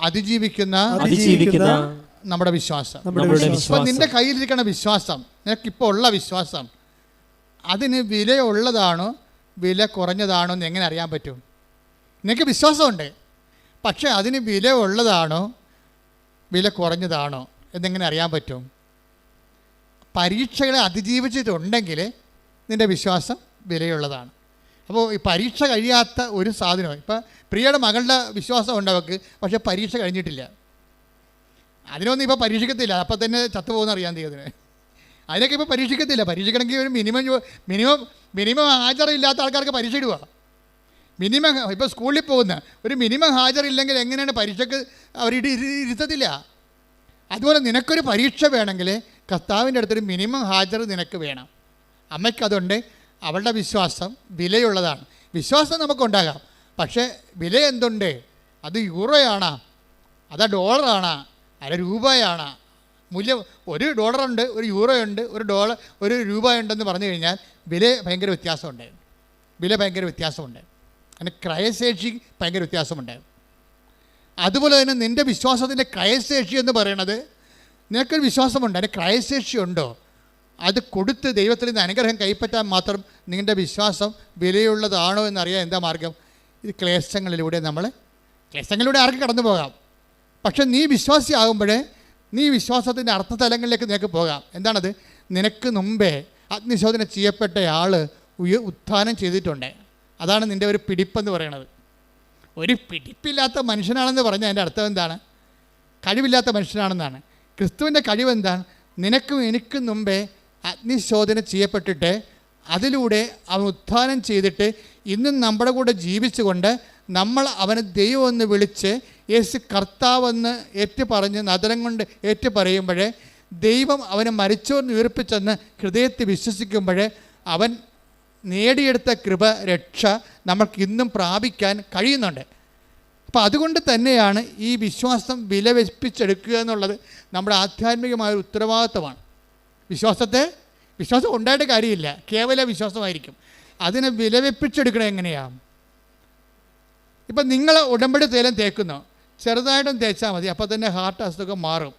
അതിജീവിക്കുന്ന നമ്മുടെ വിശ്വാസം. അപ്പം നിന്റെ കയ്യിലിരിക്കണ വിശ്വാസം, നിനക്കിപ്പോൾ ഉള്ള വിശ്വാസം, അതിന് വിലയുള്ളതാണോ വില കുറഞ്ഞതാണോ എന്ന് എങ്ങനെ അറിയാൻ പറ്റും? നിനക്ക് വിശ്വാസമുണ്ട്, പക്ഷേ അതിന് വില ഉള്ളതാണോ വില കുറഞ്ഞതാണോ എന്നെങ്ങനെ അറിയാൻ പറ്റും? പരീക്ഷകളെ അതിജീവിച്ചിട്ടുണ്ടെങ്കിൽ നിൻ്റെ വിശ്വാസം വിലയുള്ളതാണ്. അപ്പോൾ ഈ പരീക്ഷ കഴിയാത്ത ഒരു സാധനം, ഇപ്പം പ്രിയയുടെ മകളുടെ വിശ്വാസം ഉണ്ട് അവൾക്ക്, പക്ഷേ പരീക്ഷ കഴിഞ്ഞിട്ടില്ല. അതിനൊന്നും ഇപ്പോൾ പരീക്ഷിക്കത്തില്ല, അപ്പം തന്നെ ചത്തുപോകുന്ന അറിയാൻ ദൈവത്തിന്. അതിനൊക്കെ ഇപ്പോൾ പരീക്ഷിക്കത്തില്ല. പരീക്ഷിക്കണമെങ്കിൽ ഒരു മിനിമം ഹാജറില്ലാത്ത ആൾക്കാർക്ക് പരീക്ഷ ഇടുക. ഇപ്പോൾ സ്കൂളിൽ പോകുന്ന ഒരു മിനിമം ഹാജറില്ലെങ്കിൽ എങ്ങനെയാണ് പരീക്ഷയ്ക്ക് അവർ ഇരുത്തത്തില്ല. അതുപോലെ നിനക്കൊരു പരീക്ഷ വേണമെങ്കിൽ കർത്താവിൻ്റെ അടുത്തൊരു മിനിമം ഹാജർ നിനക്ക് വേണം. അമ്മയ്ക്കതുണ്ട്. അവളുടെ വിശ്വാസം വിലയുള്ളതാണ്. വിശ്വാസം നമുക്കുണ്ടാകാം, പക്ഷേ വില എന്തുണ്ട്? അത് യൂറോയാണോ, അതാ ഡോളറാണോ, അല്ല രൂപയാണോ? മൂല്യം ഒരു ഡോളറുണ്ട്, ഒരു യൂറോ ഉണ്ട്, ഒരു രൂപ ഉണ്ടെന്ന് പറഞ്ഞു കഴിഞ്ഞാൽ വില ഭയങ്കര വ്യത്യാസമുണ്ട്. അതിന് ക്രയശേഷി ഭയങ്കര വ്യത്യാസമുണ്ട്. അതുപോലെ തന്നെ നിൻ്റെ വിശ്വാസത്തിൻ്റെ ക്രയശേഷി എന്ന് പറയുന്നത്, നിനക്കൊരു വിശ്വാസമുണ്ട്, അതിന് ക്രയശേഷി ഉണ്ടോ? അത് കൊടുത്ത് ദൈവത്തിൽ നിന്ന് അനുഗ്രഹം കൈപ്പറ്റാൻ മാത്രം നിങ്ങളുടെ വിശ്വാസം വിലയുള്ളതാണോ എന്നറിയാൻ എന്താ മാർഗം? ഇത് ക്ലേശങ്ങളിലൂടെ ആർക്ക് കടന്നു പോകാം. പക്ഷെ നീ വിശ്വാസിയാകുമ്പോഴേ നീ വിശ്വാസത്തിൻ്റെ അർത്ഥതലങ്ങളിലേക്ക് നിനക്ക് പോകാം. എന്താണത്? നിനക്ക് മുമ്പേ അഗ്നിശോധന ചെയ്യപ്പെട്ട ആൾ ഉത്ഥാനം ചെയ്തിട്ടുണ്ട്. അതാണ് നിൻ്റെ ഒരു പിടിപ്പെന്ന് പറയുന്നത്. ഒരു പിടിപ്പില്ലാത്ത മനുഷ്യനാണെന്ന് പറഞ്ഞാൽ അതിൻ്റെ അർത്ഥം എന്താണ്? കഴിവില്ലാത്ത മനുഷ്യനാണെന്നാണ്. ക്രിസ്തുവിൻ്റെ കഴിവെന്താണ്? നിനക്കും എനിക്കും മുമ്പേ അഗ്നിശോധന ചെയ്യപ്പെട്ടിട്ട് അതിലൂടെ അവൻ ഉത്ഥാനം ചെയ്തിട്ട് ഇന്നും നമ്മുടെ കൂടെ ജീവിച്ചുകൊണ്ട് നമ്മൾ അവനെ ദൈവമെന്ന് വിളിച്ച് യേശു കർത്താവെന്ന് ഏറ്റുപറഞ്ഞ് നദരം കൊണ്ട് ഏറ്റുപറയുമ്പോൾ ദൈവം അവനെ മരിച്ചോന്ന് ഉയർപ്പിച്ചെന്ന് ഹൃദയത്തിൽ വിശ്വസിക്കുമ്പോൾ അവൻ നേടിയെടുത്ത കൃപ, രക്ഷ നമ്മൾക്ക് ഇന്നും പ്രാപിക്കാൻ കഴിയുന്നുണ്ട്. അപ്പോൾ അതുകൊണ്ട് തന്നെയാണ് ഈ വിശ്വാസം വിലവെപ്പിച്ചെടുക്കുക എന്നുള്ളത് നമ്മുടെ ആധ്യാത്മികമായ ഒരു ഉത്തരവാദിത്തമാണ്. വിശ്വാസം ഉണ്ടായിട്ട് കാര്യമില്ല, കേവല വിശ്വാസമായിരിക്കും. അതിനെ വിലവെപ്പിച്ചെടുക്കണം എങ്ങനെയാണ്? ഇപ്പം നിങ്ങൾ ഉടമ്പടി തേലം തേക്കുന്നു, ചെറുതായിട്ടും തേച്ചാൽ മതി, അപ്പോൾ തന്നെ ഹാർട്ട് അസുഖം മാറും.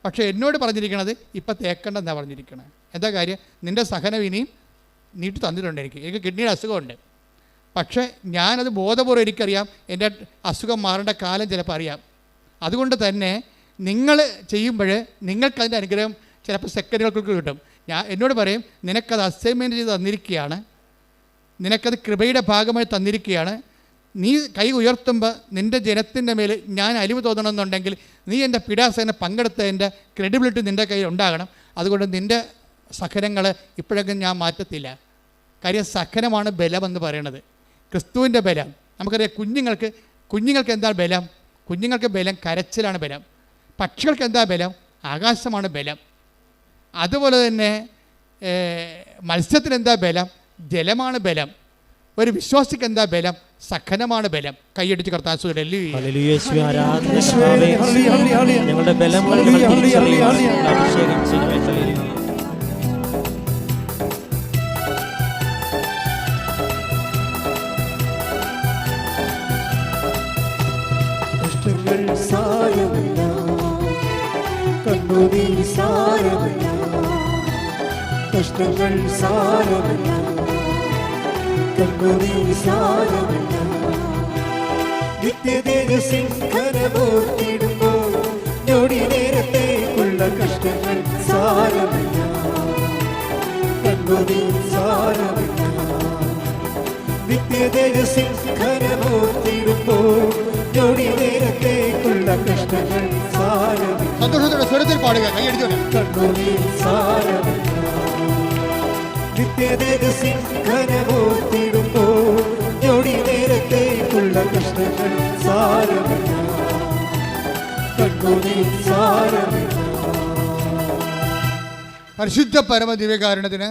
പക്ഷേ എന്നോട് പറഞ്ഞിരിക്കണത് ഇപ്പം തേക്കണ്ടെന്നാണ് പറഞ്ഞിരിക്കണത്. എന്താ കാര്യം? നിൻ്റെ സഹനം ഇനിയും നീട്ടി തന്നിട്ടുണ്ട്. എനിക്ക് കിഡ്നിയുടെ അസുഖമുണ്ട്. പക്ഷേ ഞാനത് ബോധപൂർവ്വം എനിക്കറിയാം, എൻ്റെ അസുഖം മാറേണ്ട കാലം ചിലപ്പോൾ അറിയാം. അതുകൊണ്ട് തന്നെ നിങ്ങൾ ചെയ്യുമ്പോൾ നിങ്ങൾക്കതിൻ്റെ അനുഗ്രഹം ചിലപ്പോൾ സെക്കൻഡുകൾക്ക് കിട്ടും. എന്നോട് പറയും, നിനക്കത് അസൈൻമെൻറ്റ് ചെയ്ത് തന്നിരിക്കുകയാണ്, നിനക്കത് കൃപയുടെ ഭാഗമായി തന്നിരിക്കുകയാണ്. നീ കൈ ഉയർത്തുമ്പോൾ നിൻ്റെ ജനത്തിൻ്റെ മേൽ ഞാൻ അലിവ് തോന്നണമെന്നുണ്ടെങ്കിൽ നീ എൻ്റെ പീഡാസഹനം പങ്കെടുത്തതിൻ്റെ ക്രെഡിബിലിറ്റി നിൻ്റെ കയ്യിൽ ഉണ്ടാകണം. അതുകൊണ്ട് നിൻ്റെ സഹനങ്ങൾ ഇപ്പോഴൊക്കെ ഞാൻ മാറ്റത്തില്ല. കാര്യം സഹനമാണ് ബലമെന്ന് പറയണത്, ക്രിസ്തുവിൻ്റെ ബലം. നമുക്കറിയാം കുഞ്ഞുങ്ങൾക്ക് എന്താ ബലം? കുഞ്ഞുങ്ങൾക്ക് ബലം കരച്ചിലാണ് ബലം. പക്ഷികൾക്ക് എന്താ ബലം? ആകാശമാണ് ബലം. അതുപോലെ തന്നെ മത്സ്യത്തിന് എന്താ ബലം? ജലമാണ് ബലം. ഒരു വിശ്വാസിക്ക് എന്താ ബലം? സഹനമാണ് ബലം. കൈയടിച്ച് കർത്താവേ ഞങ്ങളുടെ ബലങ്ങൾ അഭിഷേകം ചെയ്യണമേ. സാരമില്ല, കണ്ണുനീർ സാരമില്ല, കഷ്ടങ്ങൾ സാരമില്ല, കണ്ണുനീർ സാരമില്ല. നിത്യതേജസ്സിൻ ഘനമോർത്തിടുമ്പോൾ ഞൊടി നേരത്തേക്കുള്ള കഷ്ടങ്ങൾ സാരമില്ല, കണ്ണുനീർ സാരമില്ല. നിത്യതേജസ്സിൻ ഘനമോർത്തിടുമ്പോൾ ഞൊടി നേരത്തേക്കുള്ള കഷ്ടങ്ങൾ സാരമില്ല. സന്തോഷത്തോടെ സ്വരത്തിൽ പാടുക, കൈയടിച്ചോട്ടെ. കണ്ണുനീർ സാരമില്ല. നിത്യതേജസ്സിൻ ഘനമോർത്തിടുമ്പോൾ ഞൊടി നേരത്തേക്കുള്ള കഷ്ടങ്ങൾ സാരമില്ല, കണ്ണുനീർ സാരമില്ല. പരിശുദ്ധ പരമ ദിവ്യകാരുണ്യത്തിന്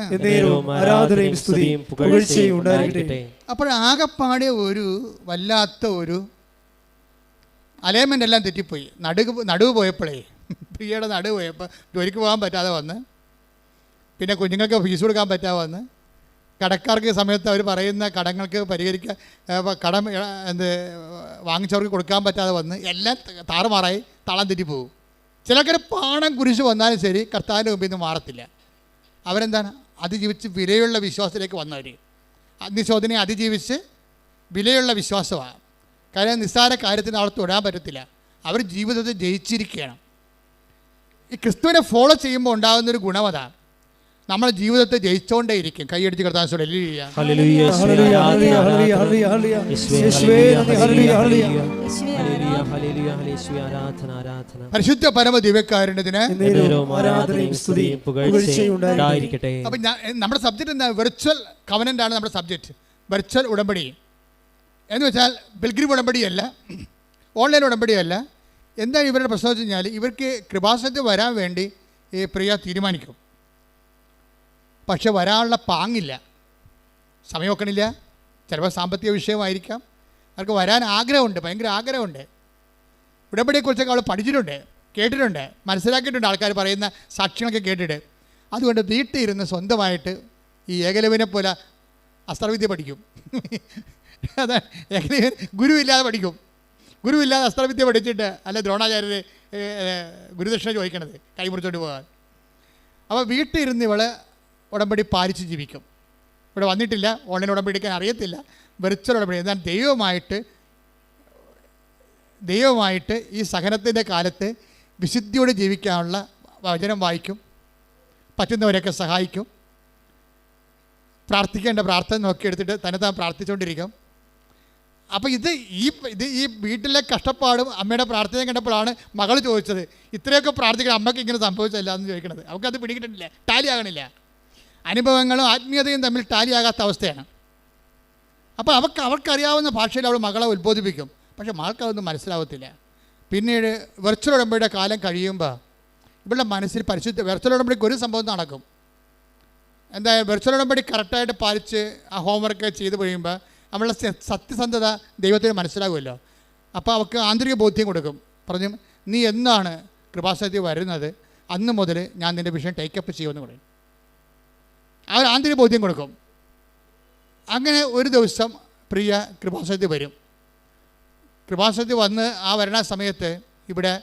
ആരാധനയും സ്തുതിയും പുകഴ്ചയും ഉണ്ടായിരിക്കട്ടെ. അപ്പോൾ ആകെപ്പാടെ ഒരു വല്ലാത്ത ഒരു അലൈൻമെൻ്റ് എല്ലാം തെറ്റിപ്പോയി. നടുവ് പോയപ്പോഴേ, പ്രിയയുടെ നടുവ് പോയപ്പോൾ ജോലിക്ക് പോകാൻ പറ്റാതെ വന്ന്, പിന്നെ കുഞ്ഞുങ്ങൾക്ക് ഫീസ് കൊടുക്കാൻ പറ്റാതെ വന്ന്, കടക്കാർക്ക് സമയത്ത് അവർ പറയുന്ന കടങ്ങൾക്ക് പരിഹരിക്കാൻ കടം വാങ്ങിച്ചവർക്ക് കൊടുക്കാൻ പറ്റാതെ വന്ന്, എല്ലാം താറുമാറായി തളം തെറ്റിപ്പോകും. ചിലക്കൊരു പാണം കുരിശ് വന്നാലും ശരി കർത്താവിൻ്റെ മുമ്പിൽ നിന്ന് മാറത്തില്ല. അവരെന്താണ്? അതിജീവിച്ച് വിലയുള്ള വിശ്വാസത്തിലേക്ക് വന്നവർ. അഗ്നിശോധനയെ അതിജീവിച്ച് വിലയുള്ള വിശ്വാസമാണ്. കാര്യം നിസ്സാര കാര്യത്തിന് അവർക്ക് തൊടാൻ പറ്റത്തില്ല. അവർ ജീവിതത്തിൽ ജയിച്ചിരിക്കുകയാണ്. ഈ ക്രിസ്തുവിനെ ഫോളോ ചെയ്യുമ്പോൾ ഉണ്ടാകുന്നൊരു ഗുണം അതാണ്, നമ്മുടെ ജീവിതത്തെ ജയിച്ചുകൊണ്ടേ ഇരിക്കും. കൈയടിച്ച് കർത്താവേ പരിശുദ്ധ പരമ ദിവ്യകാരുണ്യത്തിന്. അപ്പം നമ്മുടെ സബ്ജക്റ്റ് എന്താ? വെർച്വൽ കവനൻ്റ് ആണ് നമ്മുടെ സബ്ജക്റ്റ്. വെർച്വൽ ഉടമ്പടി എന്ന് വെച്ചാൽ പിൽഗ്രിം ഉടമ്പടിയല്ല, ഓൺലൈൻ ഉടമ്പടിയല്ല. എന്താണ് ഇവരുടെ പ്രശ്നം വെച്ച് കഴിഞ്ഞാൽ, ഇവർക്ക് കൃപാസനത്തിൽ വരാൻ വേണ്ടി ഈ പ്രിയ തീരുമാനിക്കും. പക്ഷെ വരാനുള്ള പാങ്ങില്ല, സമയം വെക്കണില്ല. ചിലപ്പോൾ സാമ്പത്തിക വിഷയമായിരിക്കാം. അവർക്ക് വരാൻ ആഗ്രഹമുണ്ട്, ഭയങ്കര ആഗ്രഹമുണ്ട്. ഉടമ്പടിയെക്കുറിച്ചൊക്കെ അവൾ പഠിച്ചിട്ടുണ്ട്, കേട്ടിട്ടുണ്ട്, മനസ്സിലാക്കിയിട്ടുണ്ട്, ആൾക്കാർ പറയുന്ന സാക്ഷ്യങ്ങളൊക്കെ കേട്ടിട്ട്. അതുകൊണ്ട് വീട്ടിൽ ഇരുന്ന് സ്വന്തമായിട്ട് ഈ ഏകലവനെ പോലെ അസ്ത്രവിദ്യ പഠിക്കും. അതെ, ഏകലവൻ ഗുരുവില്ലാതെ പഠിക്കും. ഗുരുവില്ലാതെ അസ്ത്രവിദ്യ പഠിച്ചിട്ട് അല്ല ദ്രോണാചാര്യർ ഗുരുദക്ഷിണ ചോദിക്കണത് കൈമുറിച്ചോണ്ട് പോകാൻ. അപ്പോൾ വീട്ടിൽ ഇരുന്ന് ഇവൾ ഉടമ്പടി പാലിച്ച് ജീവിക്കും. ഇവിടെ വന്നിട്ടില്ല, ഓൺലൈൻ ഉടമ്പടി എടുക്കാൻ അറിയത്തില്ല, വെർച്വൽ ഉടമ്പടി. എന്നാൽ ദൈവമായിട്ട് ഈ സഹനത്തിൻ്റെ കാലത്ത് വിശുദ്ധിയോടെ ജീവിക്കാനുള്ള വചനം വായിക്കും, പറ്റുന്നവരെയൊക്കെ സഹായിക്കും. പ്രാർത്ഥിക്കേണ്ട പ്രാർത്ഥന നോക്കിയെടുത്തിട്ട് തന്നെ താൻ പ്രാർത്ഥിച്ചുകൊണ്ടിരിക്കും. അപ്പോൾ ഇത് ഈ വീട്ടിലെ കഷ്ടപ്പാടും അമ്മയുടെ പ്രാർത്ഥനയും കണ്ടപ്പോഴാണ് മകൾ ചോദിച്ചത്, ഇത്രയൊക്കെ പ്രാർത്ഥിക്കണം അമ്മയ്ക്ക് ഇങ്ങനെ സംഭവിച്ചല്ല എന്ന് ചോദിക്കണത്. അവൾക്കത് പിടികിട്ടിട്ടില്ല, ടാലി ആകണില്ല. അനുഭവങ്ങളും ആത്മീയതയും തമ്മിൽ ടാലി ആകാത്ത അവസ്ഥയാണ്. അപ്പോൾ അവർക്കറിയാവുന്ന ഭാഷയിൽ അവൾ മകളെ ഉത്ബോധിപ്പിക്കും. പക്ഷേ മകൾക്ക് അതൊന്നും മനസ്സിലാവത്തില്ല. പിന്നീട് വെർച്വൽ ഉടമ്പടിയുടെ കാലം കഴിയുമ്പോൾ ഇവളുടെ മനസ്സിൽ വെർച്വൽ ഉടമ്പടിക്ക് ഒരു സംഭവം നടക്കും. എന്തായാലും വെർച്വൽ ഉടമ്പടി കറക്റ്റായിട്ട് പാലിച്ച് ആ ഹോംവർക്ക് ചെയ്ത് കഴിയുമ്പോൾ നമ്മളുടെ സത്യസന്ധത ദൈവത്തിന് മനസ്സിലാകുമല്ലോ. അപ്പോൾ അവൾക്ക് ആന്തരിക ബോധ്യം കൊടുക്കും. പറഞ്ഞു, നീ എന്നാണ് കൃപാസനത്തിൽ വരുന്നത് അന്ന് മുതൽ ഞാൻ നിൻ്റെ വിഷയം ടേക്കപ്പ് ചെയ്യുമെന്ന് പറയും. ആ ഒരു ആന്തരിക ബോധ്യം കൊടുക്കും. അങ്ങനെ ഒരു ദിവസം പ്രിയ കൃപാസനത്തിൽ വരും. കൃപാസനത്തിൽ വന്ന് ആ വരണ സമയത്ത് ഇവിടെ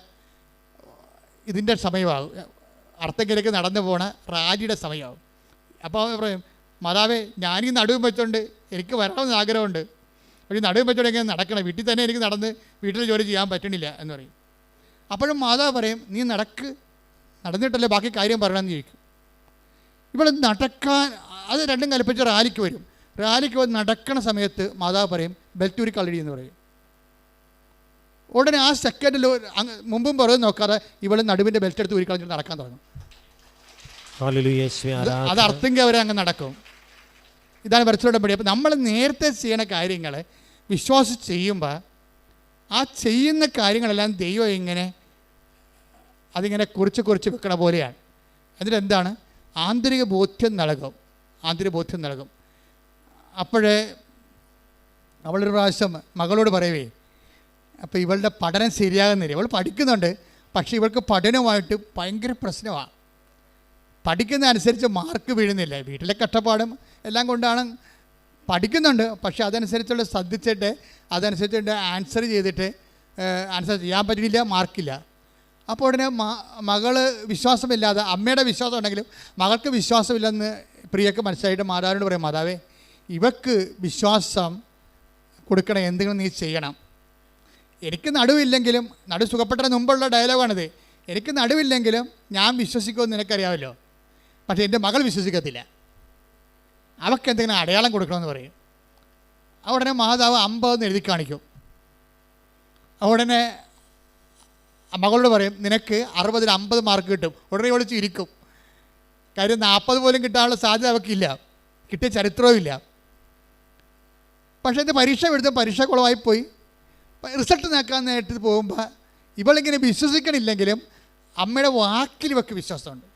ഇതിൻ്റെ സമയമാകും, അർത്ഥങ്കിലേക്ക് നടന്നു പോണ റാലിയുടെ സമയമാകും. അപ്പോൾ പറയും, മാതാവേ ഞാനീ നടുവും വെച്ചോണ്ട് എനിക്ക് വരാമെന്ന് ആഗ്രഹമുണ്ട്, പക്ഷേ നടുവും വെച്ചോണ്ട് എങ്ങനെ നടക്കണം, വീട്ടിൽ തന്നെ എനിക്ക് നടന്ന് വീട്ടിൽ ജോലി ചെയ്യാൻ പറ്റണില്ല എന്ന് പറയും. അപ്പോഴും മാതാവ് പറയും, നീ നടന്നിട്ടല്ലേ ബാക്കി കാര്യം പറയണമെന്ന് ചോദിക്കും. ഇവിടെ നടക്കാൻ അത് രണ്ടും കൽപ്പിച്ച് റാലിക്ക് വരും. റാലിക്ക് വന്ന് നടക്കണ സമയത്ത് മാതാവ് പറയും, ബെൽറ്റൂരി കളരി എന്ന് പറയും. ഉടനെ ആ സെക്കൻഡിൽ മുമ്പും പുറകും നോക്കാതെ ഇവൾ നടുവിൻ്റെ ബെൽറ്റ് എടുത്ത് ഊരിക്കളഞ്ഞിട്ട് നടക്കാൻ തുടങ്ങും. അത് അർത്ഥമെങ്കിൽ അവരെ അങ്ങ് നടക്കും. ഇതാണ് വെർച്വൽ ഉടമ്പടി. അപ്പോൾ നമ്മൾ നേരത്തെ ചെയ്യണ കാര്യങ്ങൾ വിശ്വാസിച്ച് ചെയ്യുമ്പോൾ ആ ചെയ്യുന്ന കാര്യങ്ങളെല്ലാം ദൈവം അതിങ്ങനെ കുറിച്ച് വെക്കണ പോലെയാണ്. എന്നിട്ട് എന്താണ്, ആന്തരിക ബോധ്യം നൽകും. അപ്പോഴേ അവളൊരു പ്രാവശ്യം മകളോട് പറയവേ, അപ്പോൾ ഇവളുടെ പഠനം ശരിയാകുന്നില്ല. ഇവൾ പഠിക്കുന്നുണ്ട്, പക്ഷേ ഇവൾക്ക് പഠനവുമായിട്ട് ഭയങ്കര പ്രശ്നമാണ്. പഠിക്കുന്ന അനുസരിച്ച് മാർക്ക് വീഴുന്നില്ല. വീട്ടിലെ കഷ്ടപ്പാടും എല്ലാം കൊണ്ടാണ് പഠിക്കുന്നുണ്ട്, പക്ഷേ അതനുസരിച്ചുള്ള ശ്രദ്ധിച്ചിട്ട് അതനുസരിച്ച് ആൻസർ ചെയ്തിട്ട് ആൻസർ ചെയ്യാൻ പറ്റില്ല, മാർക്കില്ല. അപ്പോൾ ഉടനെ മകള് വിശ്വാസമില്ലാതെ, അമ്മയുടെ വിശ്വാസം ഉണ്ടെങ്കിലും മകൾക്ക് വിശ്വാസമില്ലെന്ന് പ്രിയക്ക് മനസ്സിലായിട്ട് മാതാവിനോട് പറയും, മാതാവേ ഇവക്ക് വിശ്വാസം കൊടുക്കണം, എന്തെങ്കിലും നീ ചെയ്യണം. എനിക്ക് നടുവില്ലെങ്കിലും, നടു സുഖപ്പെട്ടതിന് മുമ്പുള്ള ഡയലോഗാണിത്, എനിക്ക് നടുവില്ലെങ്കിലും ഞാൻ വിശ്വസിക്കുമെന്ന് നിനക്കറിയാമല്ലോ, പക്ഷേ എൻ്റെ മകൾ വിശ്വസിക്കത്തില്ല, അവൾക്ക് എന്തെങ്കിലും അടയാളം കൊടുക്കണമെന്ന് പറയും. ഉടനെ മാതാവ് 50 എഴുതി കാണിക്കും. ഉടനെ മകളോട് പറയും, നിനക്ക് 60-ൽ 50 മാർക്ക് കിട്ടും. ഉടനെ വിളിച്ച് ഇരിക്കും. കാര്യം 40 പോലും കിട്ടാനുള്ള സാധ്യത അവൾക്കില്ല, കിട്ടിയ ചരിത്രവും ഇല്ല. പക്ഷേ എൻ്റെ പരീക്ഷ എഴുതും, പരീക്ഷ കുളമായിപ്പോയി. റിസൾട്ട് നോക്കാൻ നേരിട്ട് പോകുമ്പോൾ ഇവളിങ്ങനെ വിശ്വസിക്കണില്ലെങ്കിലും അമ്മയുടെ വാക്കിൽ ഇവൾക്ക് വിശ്വാസമുണ്ട്.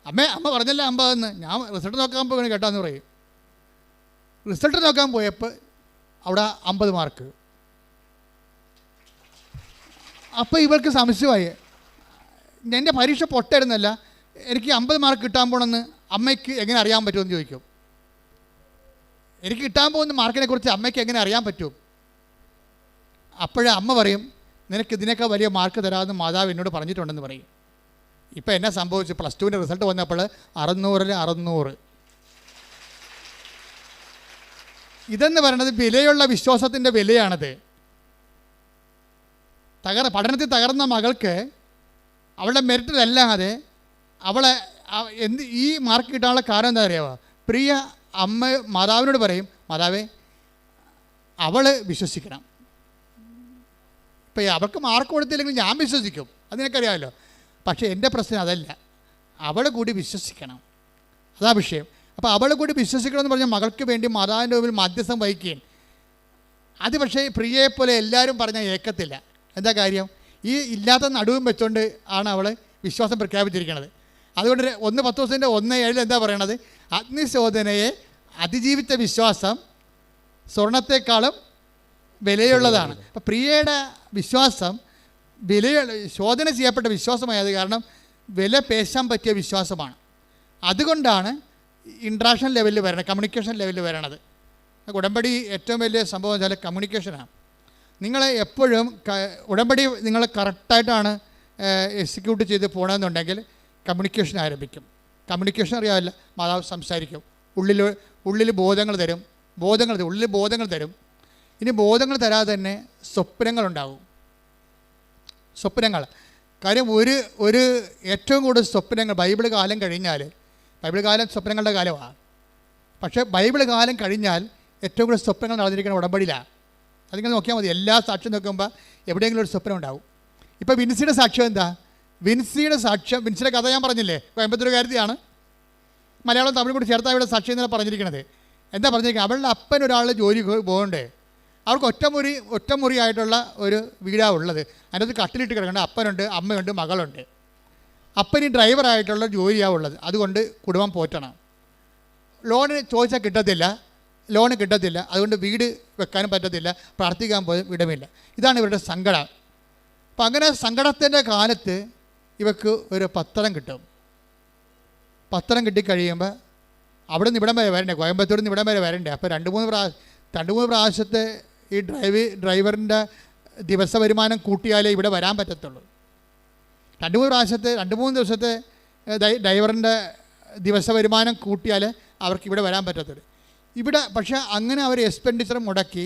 അമ്മ പറഞ്ഞല്ല 50 ഞാൻ റിസൾട്ട് നോക്കാൻ പോകണം കേട്ടാന്ന് പറയും. റിസൾട്ട് നോക്കാൻ പോയപ്പോൾ അവിടെ 50 മാർക്ക്. അപ്പോൾ ഇവൾക്ക് സംശയമായി, എൻ്റെ പരീക്ഷ പൊട്ടായിരുന്നല്ല, എനിക്ക് 50 മാർക്ക് കിട്ടാൻ പോകണമെന്ന് അമ്മയ്ക്ക് എങ്ങനെ അറിയാൻ പറ്റുമെന്ന് ചോദിക്കും. എനിക്ക് കിട്ടാൻ പോകുന്ന മാർക്കിനെ കുറിച്ച് അമ്മയ്ക്ക് എങ്ങനെ അറിയാൻ പറ്റും? അപ്പോഴേ അമ്മ പറയും, നിനക്ക് ഇതിനേക്കാൾ വലിയ മാർക്ക് തരാമെന്ന് മാതാവ് എന്നോട് പറഞ്ഞിട്ടുണ്ടെന്ന് പറയും. ഇപ്പം എന്നാ സംഭവിച്ചു, +2 റിസൾട്ട് വന്നപ്പോൾ 600-ൽ 600. ഇതെന്ന് പറയുന്നത് വിലയുള്ള വിശ്വാസത്തിൻ്റെ വിലയാണത്. പഠനത്തിൽ തകർന്ന മകൾക്ക് അവളുടെ മെറിറ്റിലല്ലാതെ അവളെ ഈ മാർക്ക് കിട്ടാനുള്ള കാരണം എന്താ അറിയാമോ? പ്രിയ അമ്മ മാതാവിനോട് പറയും, മാതാവേ അവൾ വിശ്വസിക്കണം. ഇപ്പം അവൾക്ക് മാർക്ക് കൊടുത്തില്ലെങ്കിൽ ഞാൻ വിശ്വസിക്കും, അത് നിനക്കറിയാമല്ലോ. പക്ഷേ എൻ്റെ പ്രശ്നം അതല്ല, അവൾ കൂടി വിശ്വസിക്കണം, അതാ വിഷയം. അപ്പോൾ അവൾ കൂടി വിശ്വസിക്കണമെന്ന് പറഞ്ഞാൽ മകൾക്ക് വേണ്ടി മാതാവിൻ്റെ മുമ്പിൽ മധ്യസ്ഥം വഹിക്കുകയും, അത് പക്ഷേ പ്രിയയെപ്പോലെ എല്ലാവരും പറഞ്ഞാൽ ഏക്കത്തില്ല. എന്താ കാര്യം? ഈ ഇല്ലാത്ത നടുവും വെച്ചുകൊണ്ട് ആണ് അവൾ വിശ്വാസം പ്രഖ്യാപിച്ചിരിക്കുന്നത്. അതുകൊണ്ട് 1 1:7 എന്താ പറയണത്? അഗ്നിശോധനയെ അതിജീവിച്ച വിശ്വാസം സ്വർണത്തെക്കാളും വിലയുള്ളതാണ്. അപ്പം പ്രിയയുടെ വിശ്വാസം ശോധന ചെയ്യപ്പെട്ട വിശ്വാസമായത് കാരണം വില പേശാൻ പറ്റിയ വിശ്വാസമാണ്. അതുകൊണ്ടാണ് ഇൻട്രാക്ഷൻ ലെവലിൽ വരണം, കമ്മ്യൂണിക്കേഷൻ ലെവലിൽ വരണത്. ഉടമ്പടി ഏറ്റവും വലിയ സംഭവം വെച്ചാൽ കമ്മ്യൂണിക്കേഷനാണ്. നിങ്ങൾ എപ്പോഴും ഉടമ്പടി നിങ്ങൾ കറക്റ്റായിട്ടാണ് എക്സിക്യൂട്ട് ചെയ്ത് പോകണമെന്നുണ്ടെങ്കിൽ കമ്മ്യൂണിക്കേഷൻ ആരംഭിക്കും. കമ്മ്യൂണിക്കേഷൻ അറിയാമല്ല, മാതാവ് സംസാരിക്കും, ഉള്ളിൽ ബോധങ്ങൾ തരും. ഉള്ളിൽ ബോധങ്ങൾ തരും. ഇനി ബോധങ്ങൾ തരാതെ തന്നെ സ്വപ്നങ്ങളുണ്ടാകും. കാര്യം ഒരു ഏറ്റവും കൂടുതൽ സ്വപ്നങ്ങൾ ബൈബിൾ കാലം കഴിഞ്ഞാൽ, ബൈബിൾ കാലം സ്വപ്നങ്ങളുടെ കാലമാണ്. പക്ഷേ ബൈബിൾ കാലം കഴിഞ്ഞാൽ ഏറ്റവും കൂടുതൽ സ്വപ്നങ്ങൾ നടന്നിരിക്കുന്ന ഉടമ്പടിയിലാണ്. അതിങ്ങനെ നോക്കിയാൽ മതി. എല്ലാ സാക്ഷ്യം നോക്കുമ്പോൾ എവിടെയെങ്കിലും ഒരു സ്വപ്നം ഉണ്ടാവും. ഇപ്പോൾ വിൻസിയുടെ സാക്ഷ്യം എന്താ? വിൻസിയുടെ കഥ ഞാൻ പറഞ്ഞില്ലേ, കോയമ്പത്തൂരുകാരത്തിയാണ്. മലയാളം തമിഴ് കൂടി ചേർത്താണ് ഇവിടെ സാക്ഷ്യം എന്നാണ് പറഞ്ഞിരിക്കുന്നത്. എന്താ പറഞ്ഞിരിക്കുന്നത്? അവളുടെ അപ്പൻ ഒരാൾ ജോലി പോകണ്ടേ, അവർക്ക് ഒറ്റമുറിയായിട്ടുള്ള ഒരു വീടാണ് ഉള്ളത്. അതിനകത്ത് കട്ടിലിട്ട് കിടക്കേണ്ട അപ്പനുണ്ട്, അമ്മയുണ്ട്, മകളുണ്ട്. അപ്പന് ഡ്രൈവറായിട്ടുള്ള ജോലിയാണ് ഉള്ളത്. അതുകൊണ്ട് കുടുംബം പോറ്റണം. ലോണ് ചോദിച്ചാൽ കിട്ടത്തില്ല, അതുകൊണ്ട് വീട് വെക്കാനും പറ്റത്തില്ല, പ്രാർത്ഥിക്കാൻ പോലും ഇടമില്ല. ഇതാണ് ഇവരുടെ സങ്കടം. അപ്പം അങ്ങനെ സങ്കടത്തിൻ്റെ കാലത്ത് ഇവർക്ക് ഒരു പത്രം കിട്ടും. പത്രം കിട്ടിക്കഴിയുമ്പോൾ അവിടെ നിന്ന് ഇവിടം വരെ വരണ്ടേ, കോയമ്പത്തൂരിൽ നിന്ന് ഇവിടം വരെ വരണ്ടേ. അപ്പോൾ രണ്ട് മൂന്ന് പ്രാവശ്യത്തെ ഈ ഡ്രൈവറിൻ്റെ ദിവസ വരുമാനം കൂട്ടിയാലേ ഇവിടെ വരാൻ പറ്റത്തുള്ളൂ. രണ്ട് മൂന്ന് ദിവസത്തെ ഡ്രൈവറിൻ്റെ ദിവസ വരുമാനം കൂട്ടിയാൽ അവർക്ക് ഇവിടെ വരാൻ പറ്റത്തുള്ളൂ. ഇവിടെ പക്ഷേ അങ്ങനെ അവർ എക്സ്പെൻഡിച്ചർ മുടക്കി